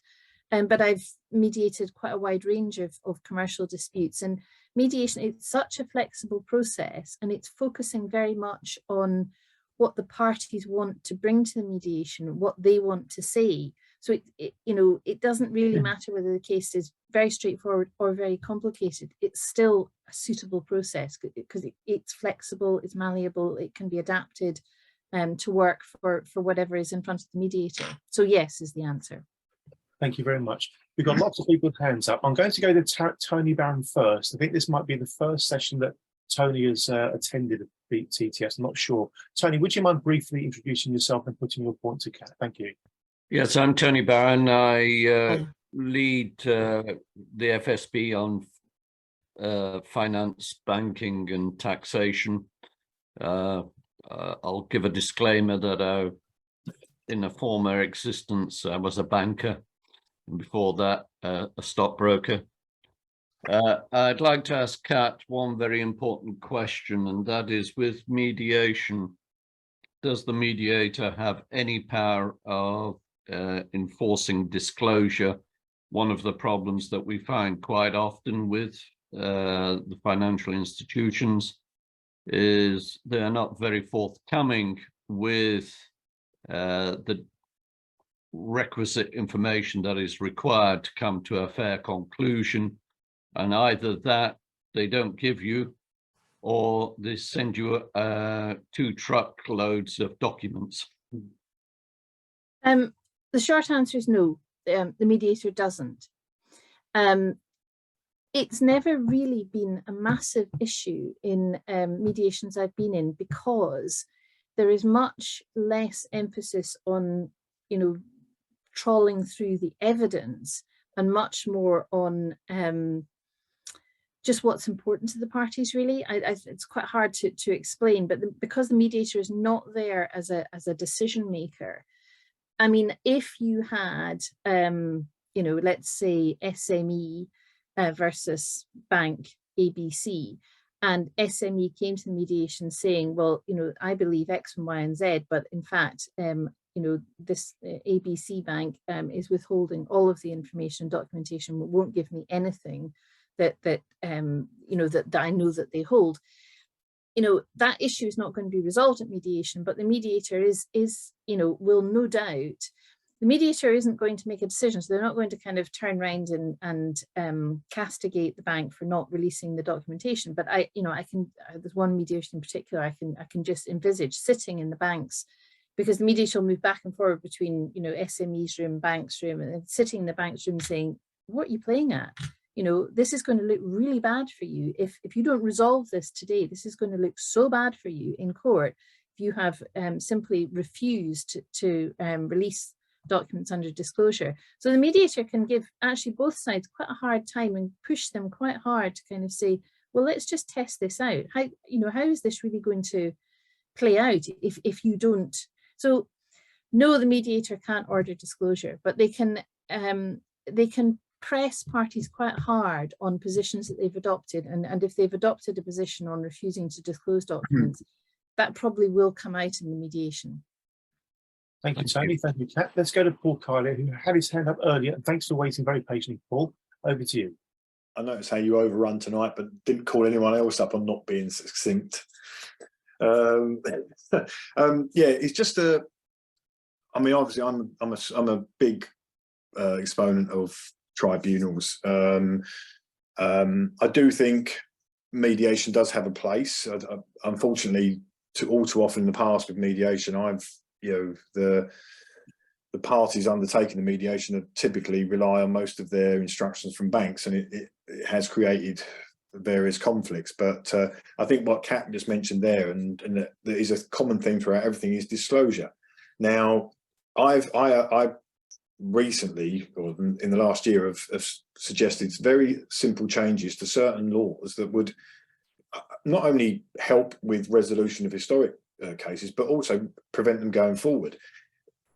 But I've mediated quite a wide range of commercial disputes, and mediation, it's such a flexible process, and it's focusing very much on what the parties want to bring to the mediation, what they want to say. So it doesn't really matter whether the case is very straightforward or very complicated. It's still a suitable process because it's flexible, it's malleable, it can be adapted to work for whatever is in front of the mediator. So yes is the answer. Thank you very much. We've got lots of people with hands up. I'm going to go to Tony Barron first. I think this might be the first session that Tony has attended at TTS. I'm not sure. Tony, would you mind briefly introducing yourself and putting your point to Kat? Thank you. Yes, I'm Tony Barron. I lead the FSB on finance, banking and taxation. I'll give a disclaimer that in a former existence, I was a banker, and before that, a stockbroker. I'd like to ask Kat one very important question, and that is, with mediation, does the mediator have any power of enforcing disclosure? One of the problems that we find quite often with the financial institutions is they're not very forthcoming with the requisite information that is required to come to a fair conclusion, and either that they don't give you, or they send you 2 truckloads of documents. The short answer is no, the mediator doesn't. It's never really been a massive issue in mediations I've been in, because there is much less emphasis on, trawling through the evidence and much more on just what's important to the parties, really. It's quite hard to explain, but because the mediator is not there as a decision maker. I mean, if you had, let's say SME versus bank ABC, and SME came to the mediation saying, well, I believe X and Y and Z, but in fact, this ABC bank is withholding all of the information, documentation, won't give me anything that I know that they hold. That issue is not going to be resolved at mediation, but the mediator will no doubt, the mediator isn't going to make a decision. So they're not going to kind of turn around and castigate the bank for not releasing the documentation. But I can, there's one mediation in particular, I can just envisage sitting in the banks, because the mediator will move back and forward between, SME's room, bank's room, and sitting in the bank's room saying, what are you playing at? This is going to look really bad for you. If you don't resolve this today, this is going to look so bad for you in court if you have simply refused to release documents under disclosure. So the mediator can give actually both sides quite a hard time and push them quite hard to kind of say, well, let's just test this out. How is this really going to play out if you don't? So no, the mediator can't order disclosure, but they can press parties quite hard on positions that they've adopted, and if they've adopted a position on refusing to disclose documents, that probably will come out in the mediation. Thank you, Tony. Thank you, Kat. Let's go to Paul Kyler, who had his hand up earlier. And thanks for waiting very patiently, Paul. Over to you. I noticed how you overrun tonight, but didn't call anyone else up on not being succinct. Yeah, it's just obviously I'm a big exponent of tribunals. I do think mediation does have a place. Unfortunately, all too often in the past with mediation, the parties undertaking the mediation typically rely on most of their instructions from banks, and it has created various conflicts. But I think what Kat just mentioned there, and that is a common theme throughout everything, is disclosure. Now, I recently, or in the last year, have suggested very simple changes to certain laws that would not only help with resolution of historic cases, but also prevent them going forward.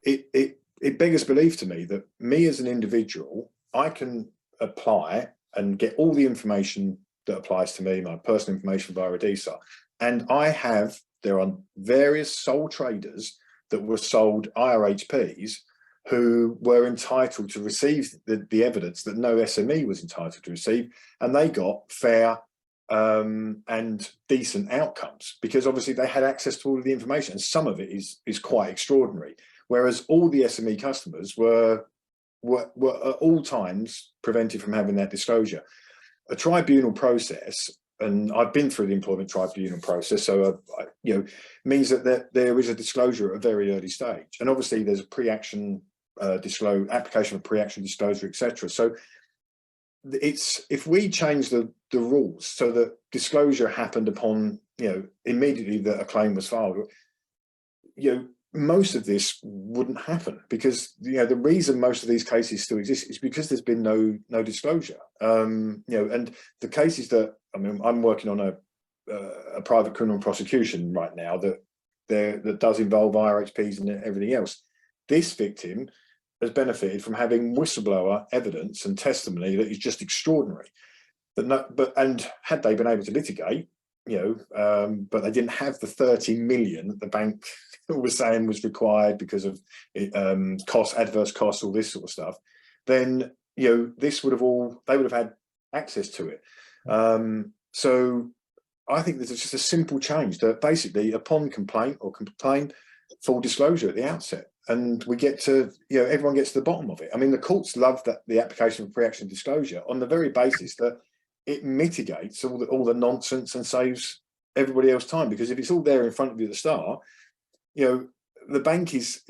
It beggars belief to me that me as an individual, I can apply and get all the information that applies to me, my personal information via Adisa, and there are various sole traders that were sold IRHPs who were entitled to receive the evidence that no SME was entitled to receive, and they got fair and decent outcomes because obviously they had access to all of the information, and some of it is quite extraordinary. Whereas all the SME customers were were at all times prevented from having that disclosure. A tribunal process, and I've been through the employment tribunal process, so means that there is a disclosure at a very early stage, and obviously there's a pre-action application of pre-action disclosure, etc. So it's, if we change the rules so that disclosure happened upon immediately that a claim was filed, most of this wouldn't happen, because the reason most of these cases still exist is because there's been no disclosure. And the cases that, I mean, I'm working on a private criminal prosecution right now that does involve IRHPs and everything else. This victim has benefited from having whistleblower evidence and testimony that is just extraordinary. And had they been able to litigate, but they didn't have the 30 million that the bank was saying was required because of adverse costs, all this sort of stuff, then this would have they would have had access to it. So I think there's just a simple change that basically upon complaint or complaint, full disclosure at the outset, and we get to everyone gets to the bottom of it. I mean, the courts love that the application of pre-action disclosure on the very basis that it mitigates all the nonsense and saves everybody else time, because if it's all there in front of you at the start, the bank is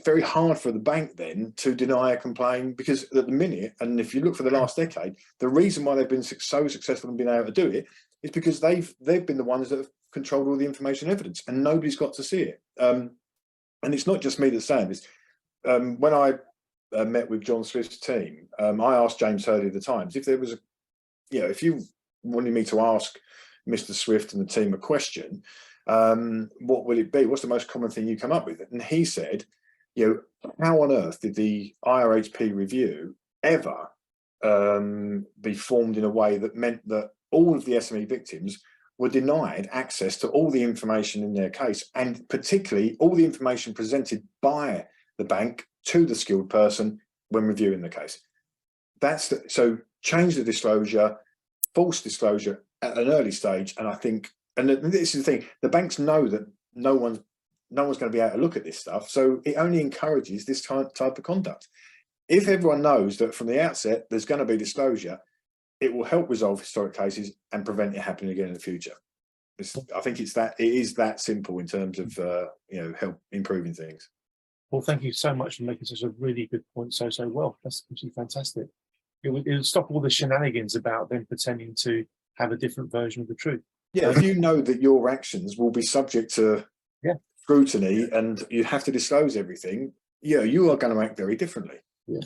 very hard for the bank then to deny a complaint, because at the minute, and if you look for the last decade, the reason why they've been so successful in being able to do it is because they've been the ones that have controlled all the information evidence, and nobody's got to see it. And it's not just me that's saying this. When I met with John Swift's team, I asked James Hurley of the Times if there was if you wanted me to ask Mr. Swift and the team a question, what would it be? What's the most common thing you come up with? And he said, how on earth did the IRHP review ever be formed in a way that meant that all of the SME victims were denied access to all the information in their case, and particularly all the information presented by the bank to the skilled person when reviewing the case? So change the disclosure, false disclosure at an early stage, and I think, and this is the thing, the banks know that no one's going to be able to look at this stuff, so it only encourages this type of conduct. If everyone knows that from the outset there's going to be disclosure, it will help resolve historic cases and prevent it happening again in the future. I think it is that simple in terms of help improving things. Well, thank you so much for making such a really good point so well. That's actually fantastic. It would stop all the shenanigans about them pretending to have a different version of the truth. Yeah, if you know that your actions will be subject to scrutiny and you have to disclose everything, you are going to act very differently.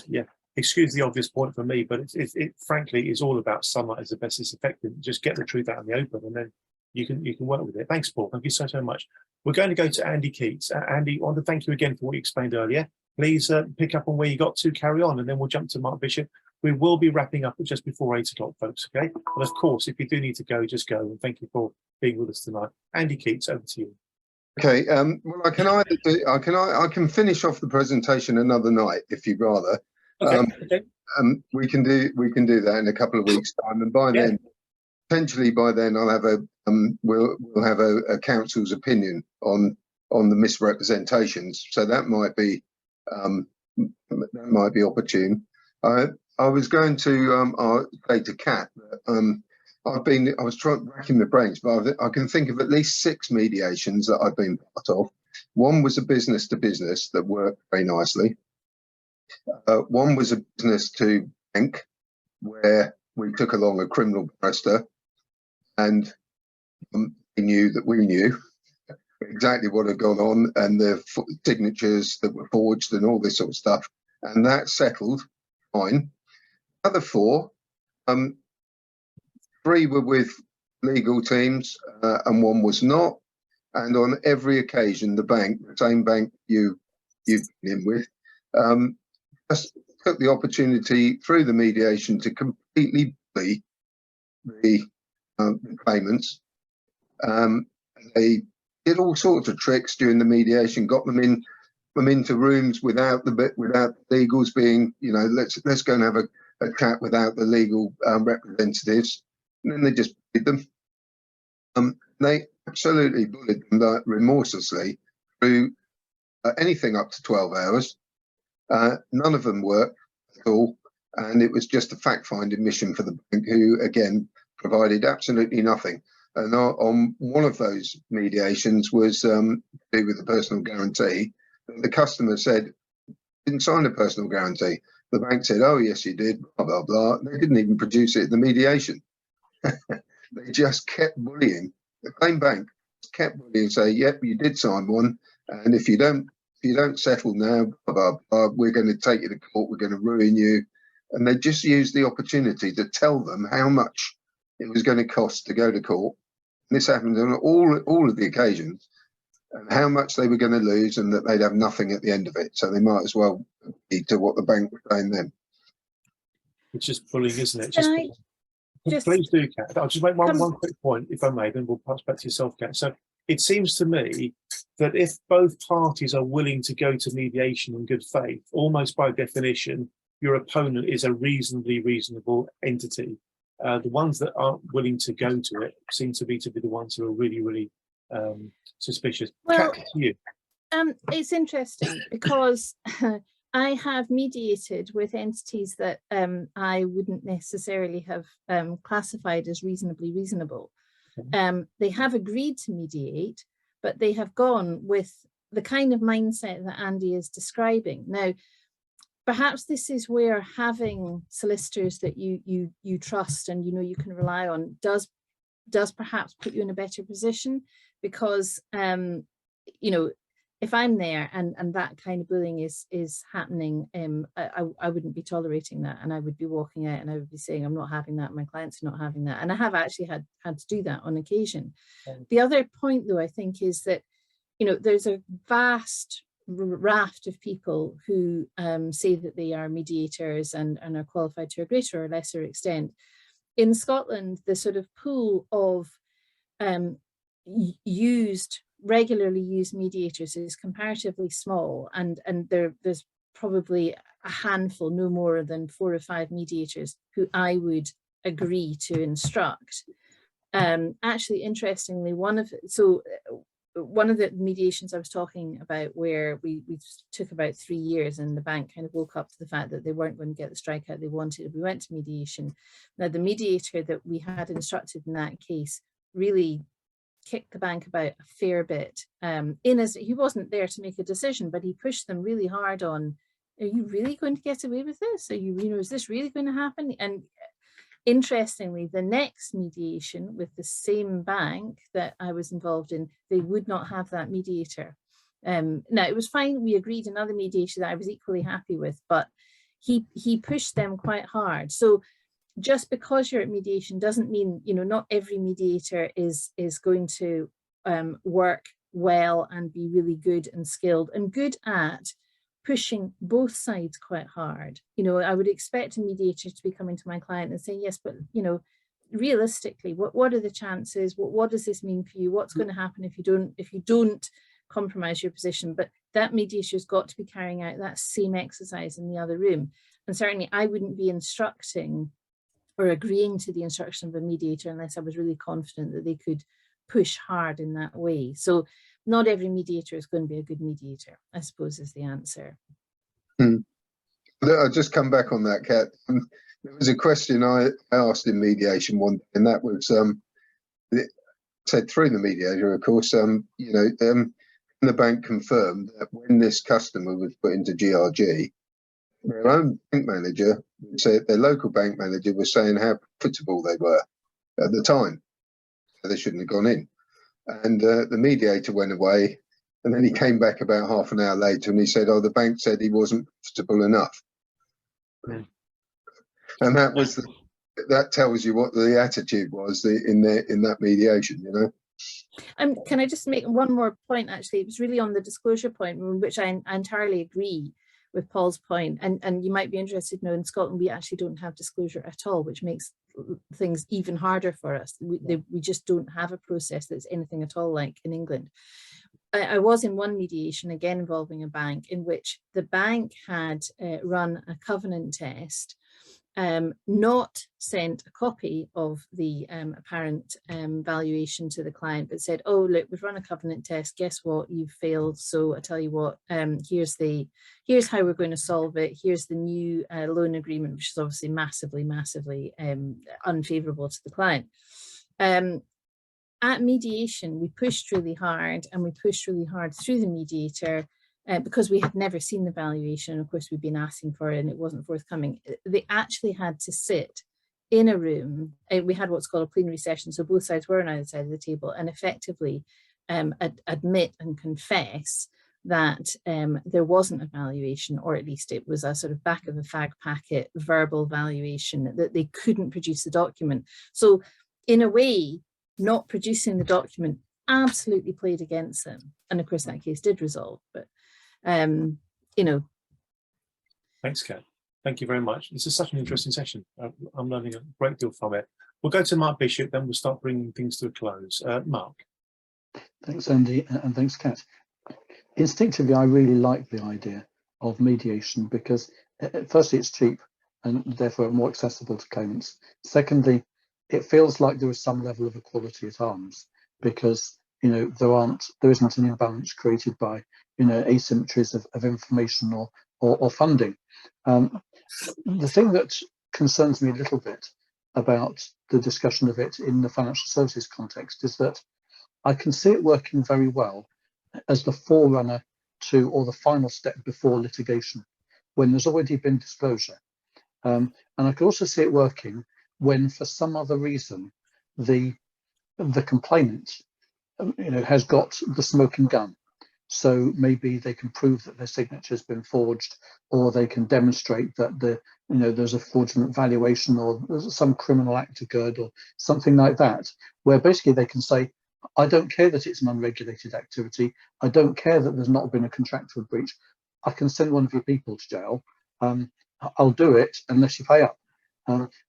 Yeah. Excuse the obvious point for me, but it frankly is all about sunlight as the best disinfectant. Just get the truth out in the open, and then you can work with it. Thanks, Paul. Thank you so much. We're going to go to Andy Keats. Andy, I want to thank you again for what you explained earlier. Please pick up on where you got to, carry on, and then we'll jump to Mark Bishop. We will be wrapping up just before 8 o'clock, folks. Okay, but of course, if you do need to go, just go. And thank you for being with us tonight. Andy Keats, over to you. Okay. Well, I can finish off the presentation another night if you'd rather. Okay. We can do that in a couple of weeks' time, and by then, potentially by then, I'll have we'll have a council's opinion on the misrepresentations. So that might be opportune. I was going to say to Kat that I was racking my brains, but I can think of at least 6 mediations that I've been part of. One was a business to business that worked very nicely. One was a business to bank where we took along a criminal barrister, and he knew that we knew exactly what had gone on and the signatures that were forged and all this sort of stuff, and that settled fine. The other 4, 3 were with legal teams and 1 was not, and on every occasion the same bank you've been in with, just took the opportunity through the mediation to completely bully the claimants. They did all sorts of tricks during the mediation, got them into rooms without the legals being, let's go and have a chat without the legal representatives, and then they just bullied them. They absolutely bullied them remorselessly through anything up to 12 hours. None of them worked at all, and it was just a fact-finding mission for the bank, who again provided absolutely nothing. And on one of those mediations was to do with the personal guarantee. The customer said, didn't sign a personal guarantee. The bank said, oh yes you did, blah blah blah. They didn't even produce it in the mediation. They just kept bullying. The claim bank kept bullying, say, yep, you did sign one, and if you don't settle now, blah blah blah, we're going to take you to court, we're going to ruin you. And they just used the opportunity to tell them how much it was going to cost to go to court. And this happened on all of the occasions, and how much they were going to lose, and that they'd have nothing at the end of it. So they might as well be to what the bank was saying then. It's just bullying, isn't it? Just please do, Kat. I'll just make one quick point, if I may, then we'll pass back to yourself, Kat. So it seems to me that if both parties are willing to go to mediation in good faith, almost by definition, your opponent is a reasonably reasonable entity. The ones that aren't willing to go to it seem to be the ones who are really, really suspicious. Well, Kat, to you. it's interesting because I have mediated with entities that I wouldn't necessarily have classified as reasonably reasonable. They have agreed to mediate, but they have gone with the kind of mindset that Andy is describing. Now, perhaps this is where having solicitors that you trust and you can rely on does perhaps put you in a better position, because if I'm there and that kind of bullying is happening, I wouldn't be tolerating that, and I would be walking out and I would be saying, I'm not having that, my clients are not having that. And I have actually had to do that on occasion. The other point though, I think, is that there's a vast raft of people who say that they are mediators and are qualified to a greater or lesser extent. In Scotland, the sort of pool of regularly used mediators is comparatively small, and there's probably a handful, no more than 4 or 5 mediators who I would agree to instruct. Actually, interestingly, one of the mediations I was talking about, where we took about 3 years, and the bank kind of woke up to the fact that they weren't going to get the strikeout they wanted. We went to mediation. Now, the mediator that we had instructed in that case really kicked the bank about a fair bit. He wasn't there to make a decision, but he pushed them really hard on, are you really going to get away with this? Are is this really going to happen? And interestingly, the next mediation with the same bank that I was involved in, they would not have that mediator. Now, it was fine. We agreed another mediator that I was equally happy with, but he pushed them quite hard. So just because you're at mediation doesn't mean, not every mediator is going to work well and be really good and skilled and good at pushing both sides quite hard. I would expect a mediator to be coming to my client and saying, yes, but realistically, what are the chances? What does this mean for you? What's going to happen if you don't compromise your position? But that mediator's got to be carrying out that same exercise in the other room. And certainly I wouldn't be instructing or agreeing to the instruction of a mediator unless I was really confident that they could push hard in that way. So not every mediator is going to be a good mediator, I suppose, is the answer. I'll just come back on that, Kat. There was a question I asked in mediation one day, and that was said through the mediator, of course, the bank confirmed that when this customer was put into GRG, their own bank manager said, their local bank manager was saying how profitable they were at the time. So they shouldn't have gone in. And the mediator went away, and then he came back about half an hour later and he said, oh, the bank said he wasn't profitable enough. And that tells you what the attitude was in that mediation, Can I just make one more point? Actually, it was really on the disclosure point, which I entirely agree with Paul's point. And you might be interested to know, in Scotland, we actually don't have disclosure at all, which makes things even harder for us. We just don't have a process that's anything at all like in England. I was in one mediation, again involving a bank, in which the bank had run a covenant test not sent a copy of the apparent valuation to the client, but said, oh, look, we've run a covenant test, guess what, you've failed, so I tell you what, here's how we're going to solve it, here's the new loan agreement, which is obviously massively unfavourable to the client. At mediation, we pushed really hard, and we pushed really hard through the mediator, because we had never seen the valuation. Of course, we'd been asking for it and it wasn't forthcoming. They actually had to sit in a room. We had what's called a plenary session, so both sides were on either side of the table, and effectively admit and confess that there wasn't a valuation, or at least it was a sort of back of a fag packet verbal valuation, that they couldn't produce the document. So in a way, not producing the document absolutely played against them. And of course, that case did resolve, but you know. Thanks, Kat. Thank you very much. This is such an interesting session. I'm learning a great deal from it. We'll go to Mark Bishop, then we'll start bringing things to a close. Mark. Thanks, Andy, and thanks, Kat. Instinctively, I really like the idea of mediation because, firstly, it's cheap and therefore more accessible to claimants. Secondly, it feels like there is some level of equality at arms, because there isn't an imbalance created by asymmetries of information or funding. The thing that concerns me a little bit about the discussion of it in the financial services context is that I can see it working very well as the forerunner to, or the final step before litigation, when there's already been disclosure. And I can also see it working when, for some other reason, the complainant has got the smoking gun. So maybe they can prove that their signature has been forged, or they can demonstrate that there's a fraudulent valuation, or some criminal act occurred, or something like that, where basically they can say, I don't care that it's an unregulated activity. I don't care that there's not been a contractual breach. I can send one of your people to jail. I'll do it unless you pay up.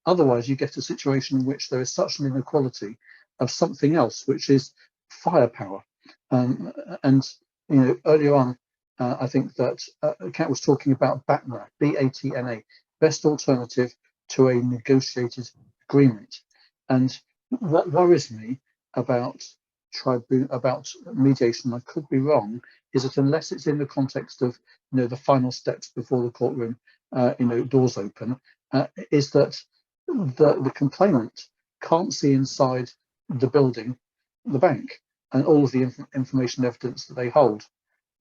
Otherwise, you get a situation in which there is such an inequality of something else, which is firepower. And earlier on, I think that Kat was talking about BATNA, BATNA, best alternative to a negotiated agreement. And what worries me about mediation, I could be wrong, is that unless it's in the context of the final steps before the courtroom, doors open, is that the complainant can't see inside the building, the bank, and all of the information evidence that they hold.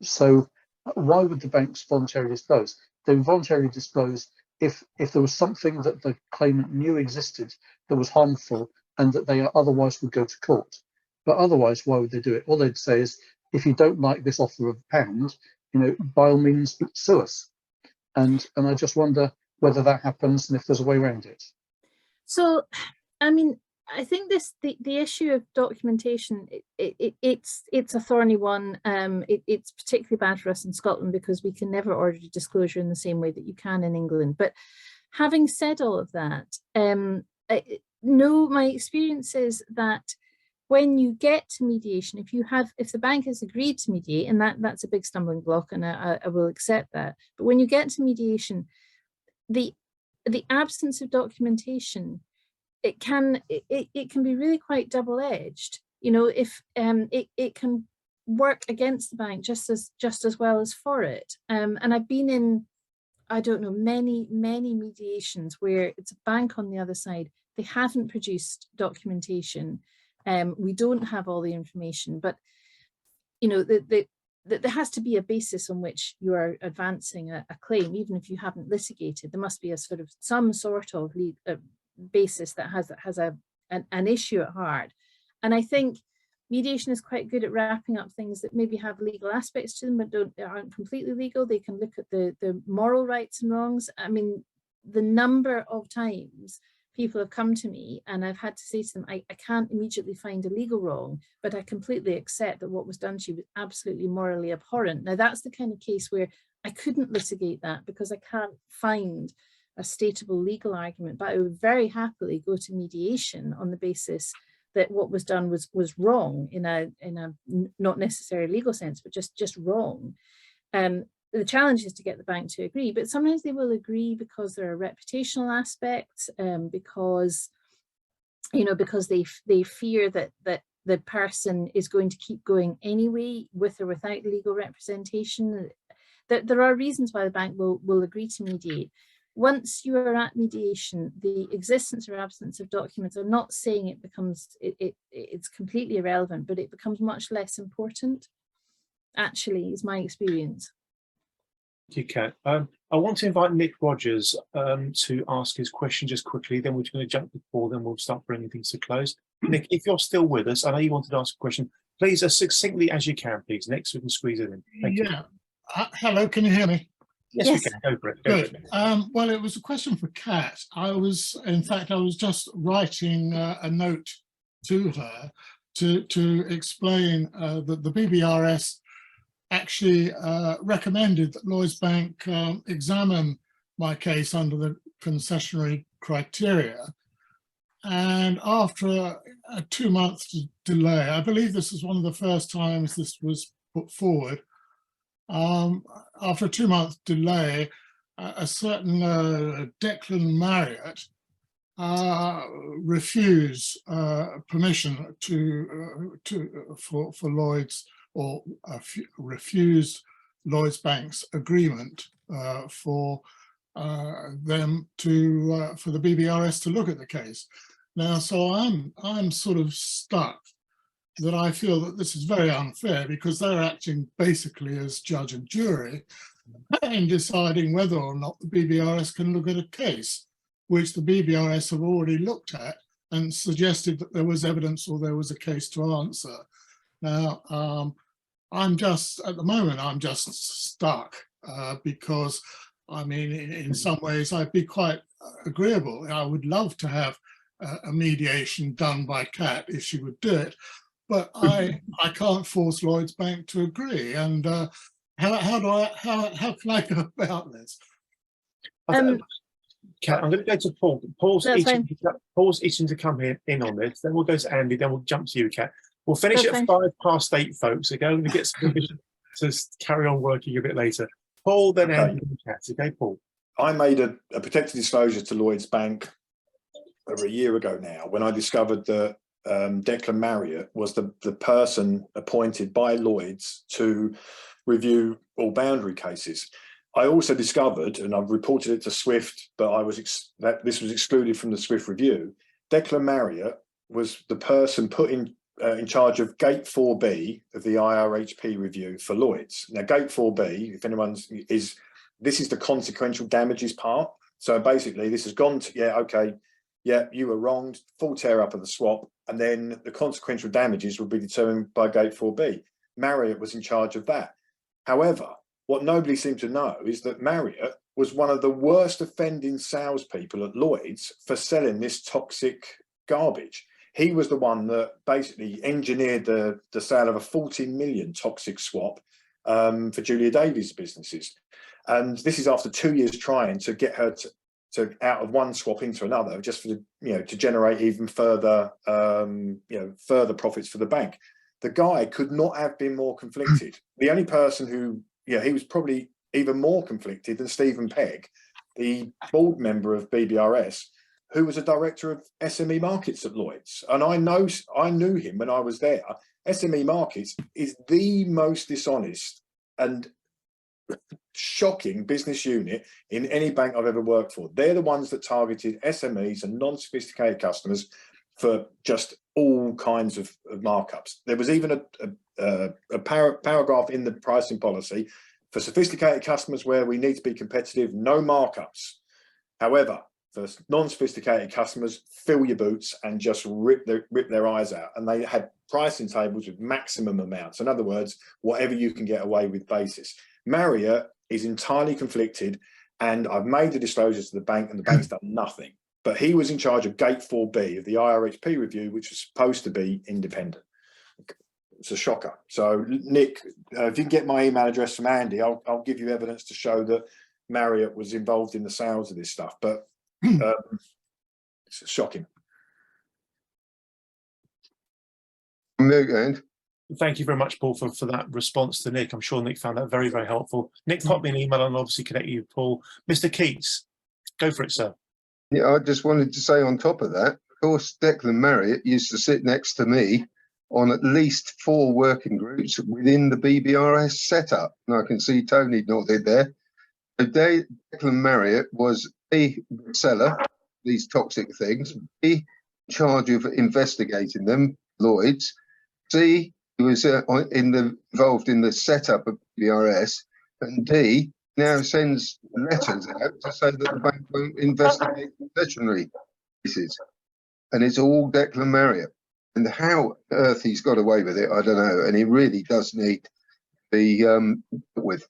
So why would the banks voluntarily disclose? They would voluntarily disclose if there was something that the claimant knew existed that was harmful and that they otherwise would go to court. But otherwise, why would they do it? All they'd say is, if you don't like this offer of £1, by all means sue us. And I just wonder whether that happens and if there's a way around it. So, I mean, I think the issue of documentation, it's a thorny one. It's particularly bad for us in Scotland because we can never order disclosure in the same way that you can in England. But having said all of that, no, my experience is that when you get to mediation, if the bank has agreed to mediate, and that's a big stumbling block, and I will accept that. But when you get to mediation, the absence of documentation, it can be really quite double-edged. If it can work against the bank just as well as for it. And I've been in, I don't know, many mediations where it's a bank on the other side. They haven't produced documentation. We don't have all the information, but there has to be a basis on which you are advancing a claim, even if you haven't litigated. There must be some sort of basis that has an issue at heart. And I think mediation is quite good at wrapping up things that maybe have legal aspects to them but aren't completely legal. They can look at the moral rights and wrongs. I mean, the number of times people have come to me and I've had to say to them, I can't immediately find a legal wrong, but I completely accept that what was done to you was absolutely morally abhorrent. Now, that's the kind of case where I couldn't litigate that because I can't find a stateable legal argument, but I would very happily go to mediation on the basis that what was done was wrong in a not necessarily legal sense, but just wrong. the challenge is to get the bank to agree, but sometimes they will agree because there are reputational aspects, because, you know, because they fear that the person is going to keep going anyway, with or without legal representation. That there are reasons why the bank will agree to mediate. Once you are at mediation, the existence or absence of documents, I'm not saying it becomes, it's completely irrelevant, but it becomes much less important, actually, is my experience. You can. I want to invite Nick Rogers to ask his question just quickly, then we're going to jump to Paul, then we'll start bringing things to close. Nick, if you're still with us, I know you wanted to ask a question, please as succinctly as you can, please, Nick, so we can squeeze it in. Thank you. Hello, can you hear me? Yes, we can. Go for it. Go Good. Well, it was a question for Kat. In fact, I was just writing a note to her to explain that the BBRS actually recommended that Lloyds Bank examine my case under the concessionary criteria. And after a 2-month delay, I believe this is one of the first times this was put forward. After a 2-month delay, a certain Declan Marriott refused permission for Lloyds, or refused Lloyds Bank's agreement for them to for the BBRS to look at the case. Now, so I'm sort of stuck, that I feel that this is very unfair, because they're acting basically as judge and jury in deciding whether or not the BBRS can look at a case, which the BBRS have already looked at and suggested that there was evidence or there was a case to answer. Now, at the moment, I'm just stuck because, I mean, in some ways, I'd be quite agreeable. I would love to have a mediation done by Kat if she would do it. But I can't force Lloyds Bank to agree. And how can I go about this? Kat, I'm going to go to Paul. Paul's itching to come in on this. Then we'll go to Andy. Then we'll jump to you, Kat. We'll finish at 8:05, folks. So going to get some permission to carry on working a bit later. Paul, then Andy, and Kat. Okay, Paul. I made a protected disclosure to Lloyds Bank over a year ago now, when I discovered that Declan Marriott was the person appointed by Lloyds to review all boundary cases. I also discovered, and I've reported it to Swift, but this was excluded from the Swift review. Declan Marriott was the person put in charge of Gate 4B of the IRHP review for Lloyds. Now, Gate 4B, if anyone's this is the consequential damages part. So basically, this has gone to you were wronged, full tear up of the swap, and then the consequential damages will be determined by Gate 4B. Marriott was in charge of that. However, what nobody seemed to know is that Marriott was one of the worst offending salespeople at Lloyds for selling this toxic garbage. He was the one that basically engineered the sale of a 40 million toxic swap for Julia Davies' businesses. And this is after 2 years trying to get her to out of one swap into another, just for to generate even further further profits for the bank. The guy could not have been more conflicted. The only person who he was probably even more conflicted than Stephen Pegg, the board member of BBRS, who was a director of SME Markets at Lloyds. And I knew him when I was there. SME Markets is the most dishonest and shocking business unit in any bank I've ever worked for. They're the ones that targeted SMEs and non-sophisticated customers for just all kinds of markups. There was even a paragraph in the pricing policy for sophisticated customers where we need to be competitive, no markups. However, for non-sophisticated customers, fill your boots and just rip their eyes out. And they had pricing tables with maximum amounts. In other words, whatever you can get away with basis. Marriott is entirely conflicted, and I've made the disclosures to the bank, and the bank's done nothing. But he was in charge of Gate 4B of the IRHP review, which was supposed to be independent. It's a shocker. So, Nick, if you can get my email address from Andy, I'll give you evidence to show that Marriott was involved in the sales of this stuff. But it's shocking. Move, Thank you very much, Paul, for that response to Nick. I'm sure Nick found that very, very helpful. Nick popped me an email and obviously connect you, Paul. Mr. Keats, go for it, sir. Yeah, I just wanted to say on top of that, of course, Declan Marriott used to sit next to me on at least 4 working groups within the BBRS setup. And I can see Tony nodded there. So Declan Marriott was A, seller, these toxic things, B, in charge of investigating them, Lloyd's, C, he was involved in the setup of BBRS, and D, now sends letters out to say that the bank won't investigate concessionary cases. And it's all Declan Marriott. And how on earth he's got away with it, I don't know. And he really does need to be dealt with.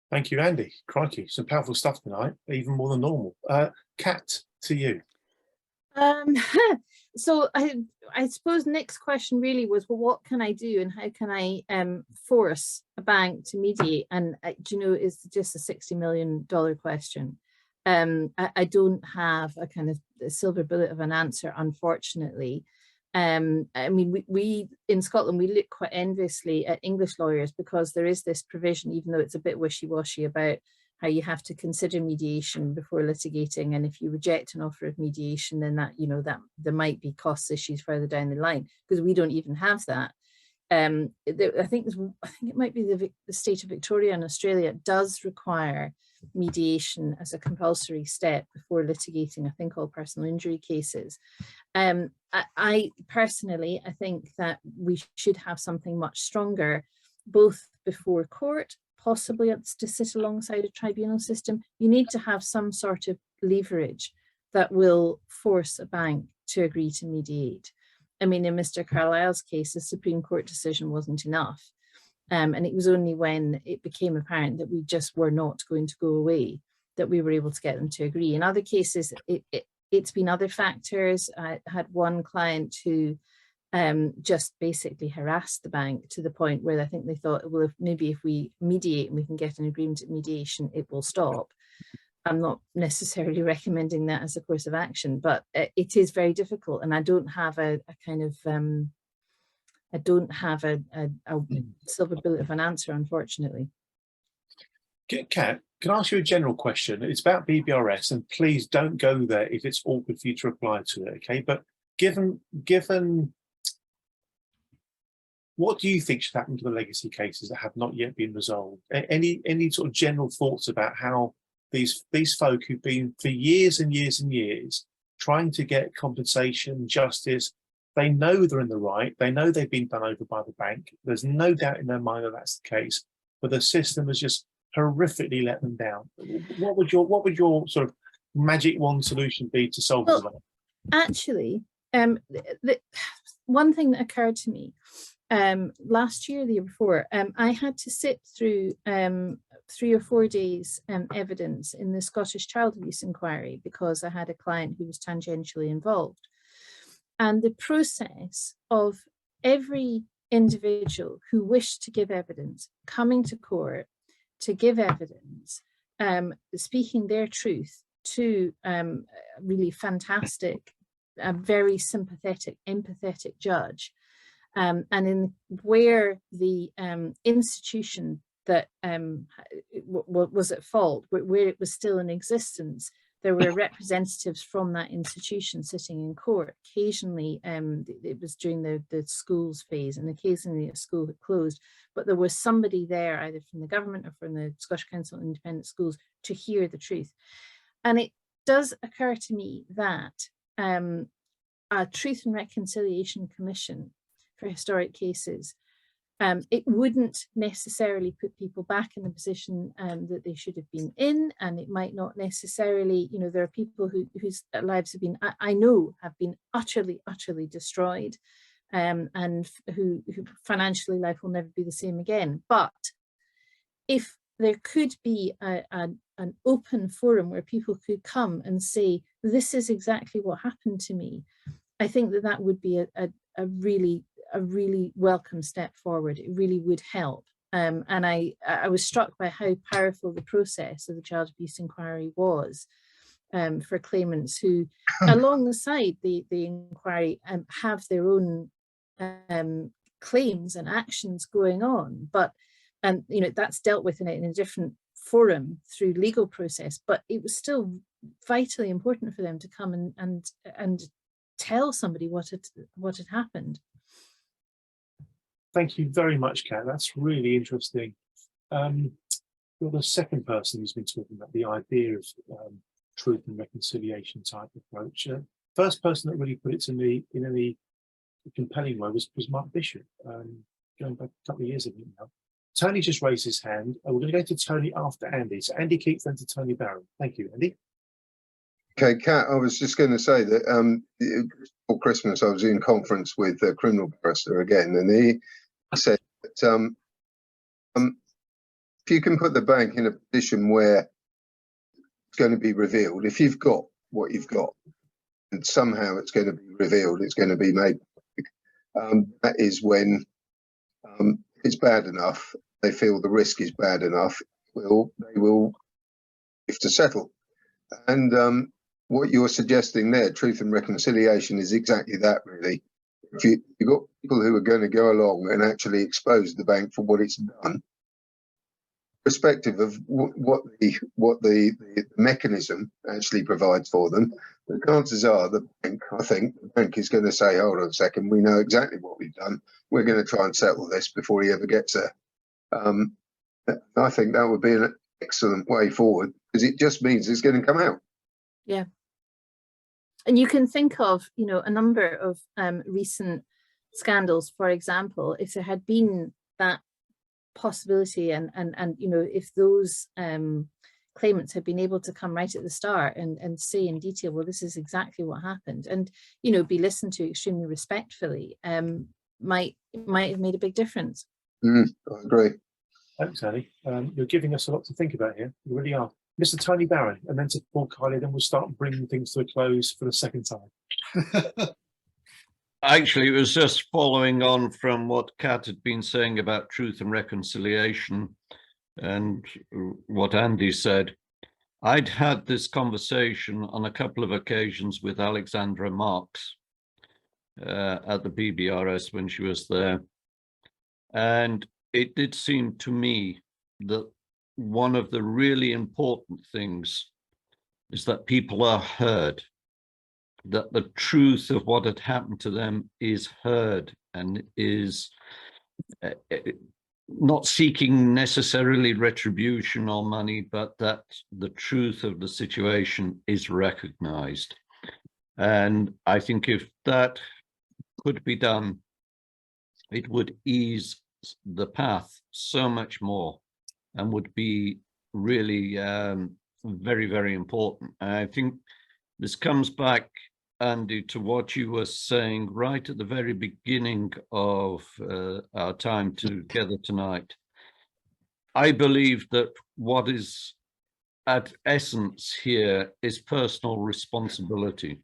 Thank you, Andy. Crikey, some powerful stuff tonight, even more than normal. Kat, to you. So I suppose Nick's question really was, well, what can I do and how can I force a bank to mediate? And do you know, it's just a $60 million question. I don't have a kind of silver bullet of an answer, unfortunately. I mean, we in Scotland, we look quite enviously at English lawyers because there is this provision, even though it's a bit wishy-washy, about how you have to consider mediation before litigating, and if you reject an offer of mediation, then that, you know, that there might be cost issues further down the line, because we don't even have that. I think it might be the state of Victoria in Australia does require mediation as a compulsory step before litigating, I think, all personal injury cases. I personally, I think that we should have something much stronger, both before court, possibly to sit alongside a tribunal system. You need to have some sort of leverage that will force a bank to agree to mediate. I mean, in Mr. Carlisle's case, the Supreme Court decision wasn't enough. And it was only when it became apparent that we just were not going to go away that we were able to get them to agree. In other cases, it's been other factors. I had one client who just basically harassed the bank to the point where I think they thought, well, if we mediate and we can get an agreement at mediation, it will stop. I'm not necessarily recommending that as a course of action, but it is very difficult, and I don't have a kind of I don't have a silver bullet of an answer, unfortunately. Kat, can I ask you a general question? It's about BBRS, and please don't go there if it's awkward for you to reply to it, okay? But given what do you think should happen to the legacy cases that have not yet been resolved? Any sort of general thoughts about how these folk who've been for years and years and years trying to get compensation, justice, they know they're in the right, they know they've been done over by the bank, there's no doubt in their mind that that's the case, but the system has just horrifically let them down. What would your sort of magic wand solution be to solve that? Actually, the one thing that occurred to me last year, the year before, I had to sit through 3 or 4 days evidence in the Scottish Child Abuse Inquiry because I had a client who was tangentially involved. And the process of every individual who wished to give evidence coming to court to give evidence, speaking their truth to a really fantastic, a very sympathetic, empathetic judge, and in where the institution that was at fault, where it was still in existence, there were representatives from that institution sitting in court. Occasionally, it was during the schools phase, and occasionally a school had closed, but there was somebody there either from the government or from the Scottish Council of Independent Schools to hear the truth. And it does occur to me that a Truth and Reconciliation Commission for historic cases, it wouldn't necessarily put people back in the position that they should have been in, and it might not necessarily, you know, there are people whose lives have been, I know, have been utterly destroyed, and who financially life will never be the same again. But if there could be an open forum where people could come and say, this is exactly what happened to me, I think that that would be a really welcome step forward. It really would help. And I was struck by how powerful the process of the Child Abuse Inquiry was for claimants who, alongside the inquiry, have their own claims and actions going on, and you know, that's dealt with in a different forum through legal process, but it was still vitally important for them to come and tell somebody what had happened. Thank you very much, Kat. That's really interesting. You're the second person who's been talking about the idea of truth and reconciliation type approach. First person that really put it to me in any compelling way was Mark Bishop, going back a couple of years ago now. Tony just raised his hand. We're going to go to Tony after Andy. So Andy Keats, then to Tony Barron. Thank you, Andy. Okay, Kat, I was just going to say that before Christmas I was in conference with a criminal barrister again, and he said that if you can put the bank in a position where it's going to be revealed, if you've got what you've got, and somehow it's going to be revealed, it's going to be made public, that is when it's bad enough, they feel the risk is bad enough, they will have to settle. And what you're suggesting there, truth and reconciliation, is exactly that, really. If you've got people who are going to go along and actually expose the bank for what it's done, irrespective of what the mechanism actually provides for them, the chances are the bank is going to say, hold on a second, we know exactly what we've done, we're going to try and settle this before he ever gets there. I think that would be an excellent way forward, because it just means it's going to come out. Yeah. And you can think of, you know, a number of recent scandals, for example, if there had been that possibility and you know, if those claimants had been able to come right at the start and say in detail, well, this is exactly what happened, and, you know, be listened to extremely respectfully, might have made a big difference. I agree. Thanks, Annie. You're giving us a lot to think about here. You really are. Mr. Tony Barron, and then to Paul Kiley, then we'll start bringing things to a close for the second time. Actually, it was just following on from what Kat had been saying about truth and reconciliation and what Andy said. I'd had this conversation on a couple of occasions with Alexandra Marks at the BBRS when she was there. And it did seem to me that one of the really important things is that people are heard, that the truth of what had happened to them is heard and is not seeking necessarily retribution or money, but that the truth of the situation is recognized. And I think if that could be done, it would ease the path so much more and would be really very, very important. And I think this comes back, Andy, to what you were saying right at the very beginning of our time together tonight. I believe that what is at essence here is personal responsibility.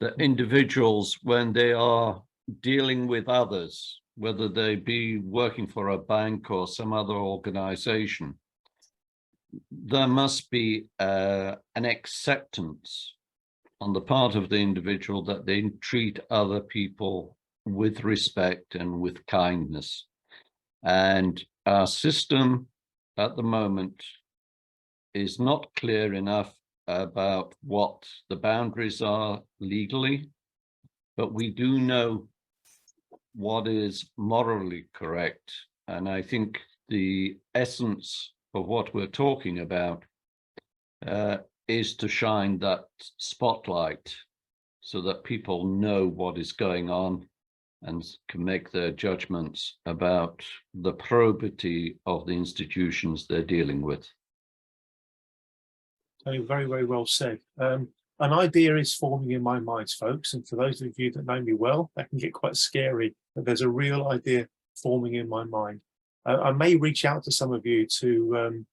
That individuals, when they are dealing with others, whether they be working for a bank or some other organization, there must be an acceptance on the part of the individual that they treat other people with respect and with kindness. And our system at the moment is not clear enough about what the boundaries are legally, but we do know what is morally correct. And I think the essence of what we're talking about is to shine that spotlight so that people know what is going on and can make their judgments about the probity of the institutions they're dealing with. Very, very well said. An idea is forming in my mind, folks, and for those of you that know me well, that can get quite scary, but there's a real idea forming in my mind. I may reach out to some of you to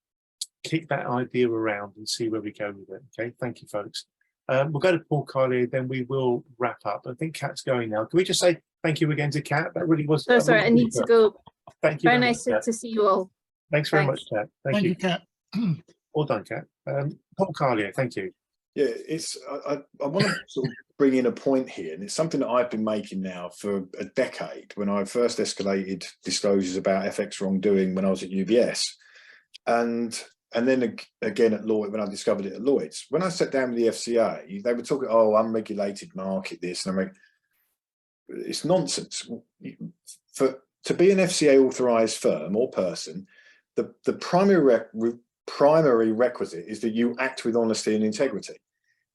kick that idea around and see where we go with it. Okay, thank you, folks. We'll go to Paul Kiley, then we will wrap up. I think Kat's going now. Can we just say thank you again to Kat? That really was. So sorry, I need to go. Thank you. Very nice to see you all. Thanks very much, Kat. Thank you, Kat. All done, Kat. Paul Kiley, thank you. Yeah, it's I want to sort of bring in a point here, and it's something that I've been making now for a decade. When I first escalated disclosures about FX wrongdoing when I was at UBS, and then again at Lloyd when I discovered it at Lloyd's. When I sat down with the FCA, they were talking, oh, unregulated market, this, and I'm like, it's nonsense. To be an FCA authorised firm or person, the primary requisite is that you act with honesty and integrity.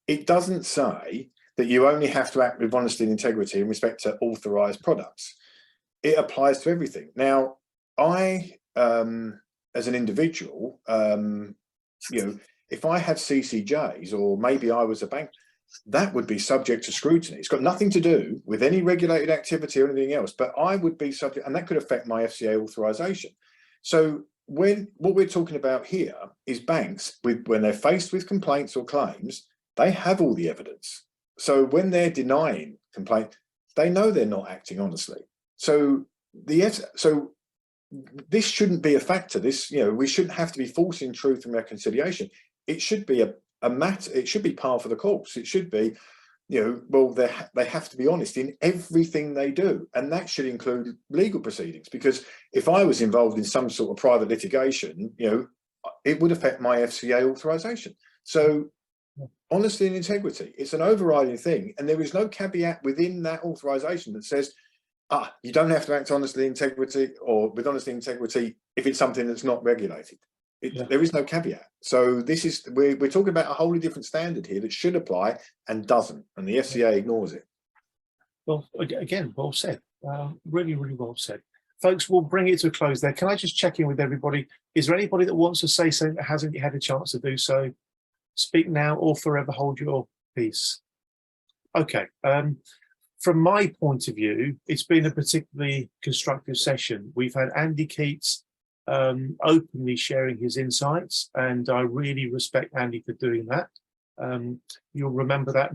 It doesn't say that you only have to act with honesty and integrity in respect to authorised products. It applies to everything. Now, I, as an individual, if I had CCJs, or maybe I was a bank, that would be subject to scrutiny. It's got nothing to do with any regulated activity or anything else, but I would be subject, and that could affect my FCA authorisation. So what we're talking about here is banks, when they're faced with complaints or claims, they have all the evidence. So when they're denying complaint, they know they're not acting honestly. So this shouldn't be a factor. This, we shouldn't have to be forcing truth and reconciliation. It should be a matter. It should be par for the course. It should be, well, they have to be honest in everything they do, and that should include legal proceedings. Because if I was involved in some sort of private litigation, it would affect my FCA authorization. So honesty and integrity, it's an overriding thing, and there is no caveat within that authorization that says, you don't have to act honestly integrity or with honesty and integrity if it's something that's not regulated. There is no caveat. So we're talking about a wholly different standard here that should apply and doesn't, and the FCA ignores it. Well, again, well said. Really, really well said. Folks, we'll bring it to a close there. Can I just check in with everybody? Is there anybody that wants to say something that hasn't yet had a chance to do so? Speak now or forever hold your peace. Okay. From my point of view, it's been a particularly constructive session. We've had Andy Keats openly sharing his insights, and I really respect Andy for doing that. You'll remember that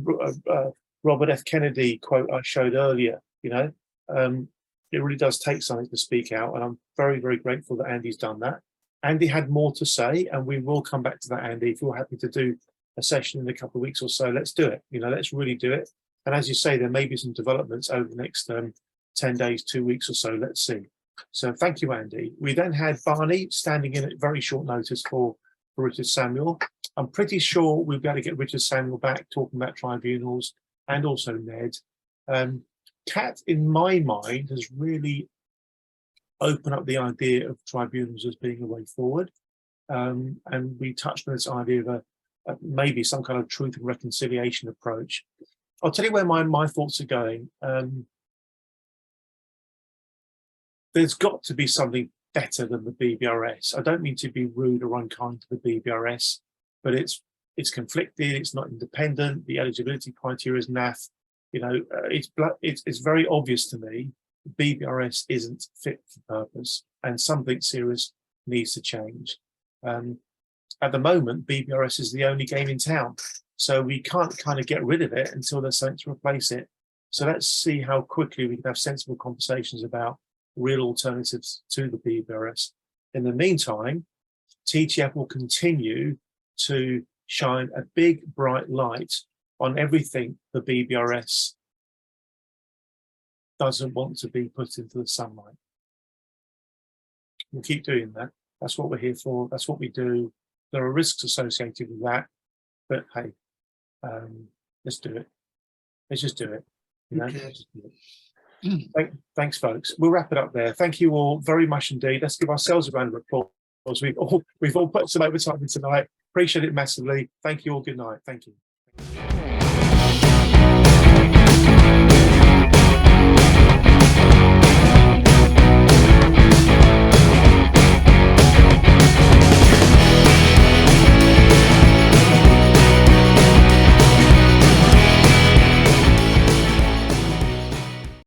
Robert F. Kennedy quote I showed earlier. It really does take something to speak out, and I'm very, very grateful that Andy's done that. Andy had more to say, and we will come back to that, Andy. If you're happy to do a session in a couple of weeks or so, let's do it. Let's really do it. And as you say, there may be some developments over the next 10 days, 2 weeks or so. Let's see. So thank you, Andy. We then had Barney standing in at very short notice for Richard Samuel. I'm pretty sure we'll be able to get Richard Samuel back talking about tribunals, and also Ned. Kat, in my mind, has really opened up the idea of tribunals as being a way forward. And we touched on this idea of maybe some kind of truth and reconciliation approach. I'll tell you where my thoughts are going. There's got to be something better than the BBRS. I don't mean to be rude or unkind to the BBRS, but it's conflicted, it's not independent, the eligibility criteria is naff. It's very obvious to me BBRS isn't fit for purpose, and something serious needs to change. At the moment, BBRS is the only game in town, so we can't kind of get rid of it until there's something to replace it. So let's see how quickly we can have sensible conversations about real alternatives to the BBRS. In the meantime, TTF will continue to shine a big, bright light on everything the BBRS doesn't want to be put into the sunlight. We'll keep doing that. That's what we're here for. That's what we do. There are risks associated with that, but hey, let's do it. Let's just do it. Okay. Thanks, folks. We'll wrap it up there. Thank you all very much indeed. Let's give ourselves a round of applause. We've all put some overtime in tonight. Appreciate it massively. Thank you all. Good night. Thank you.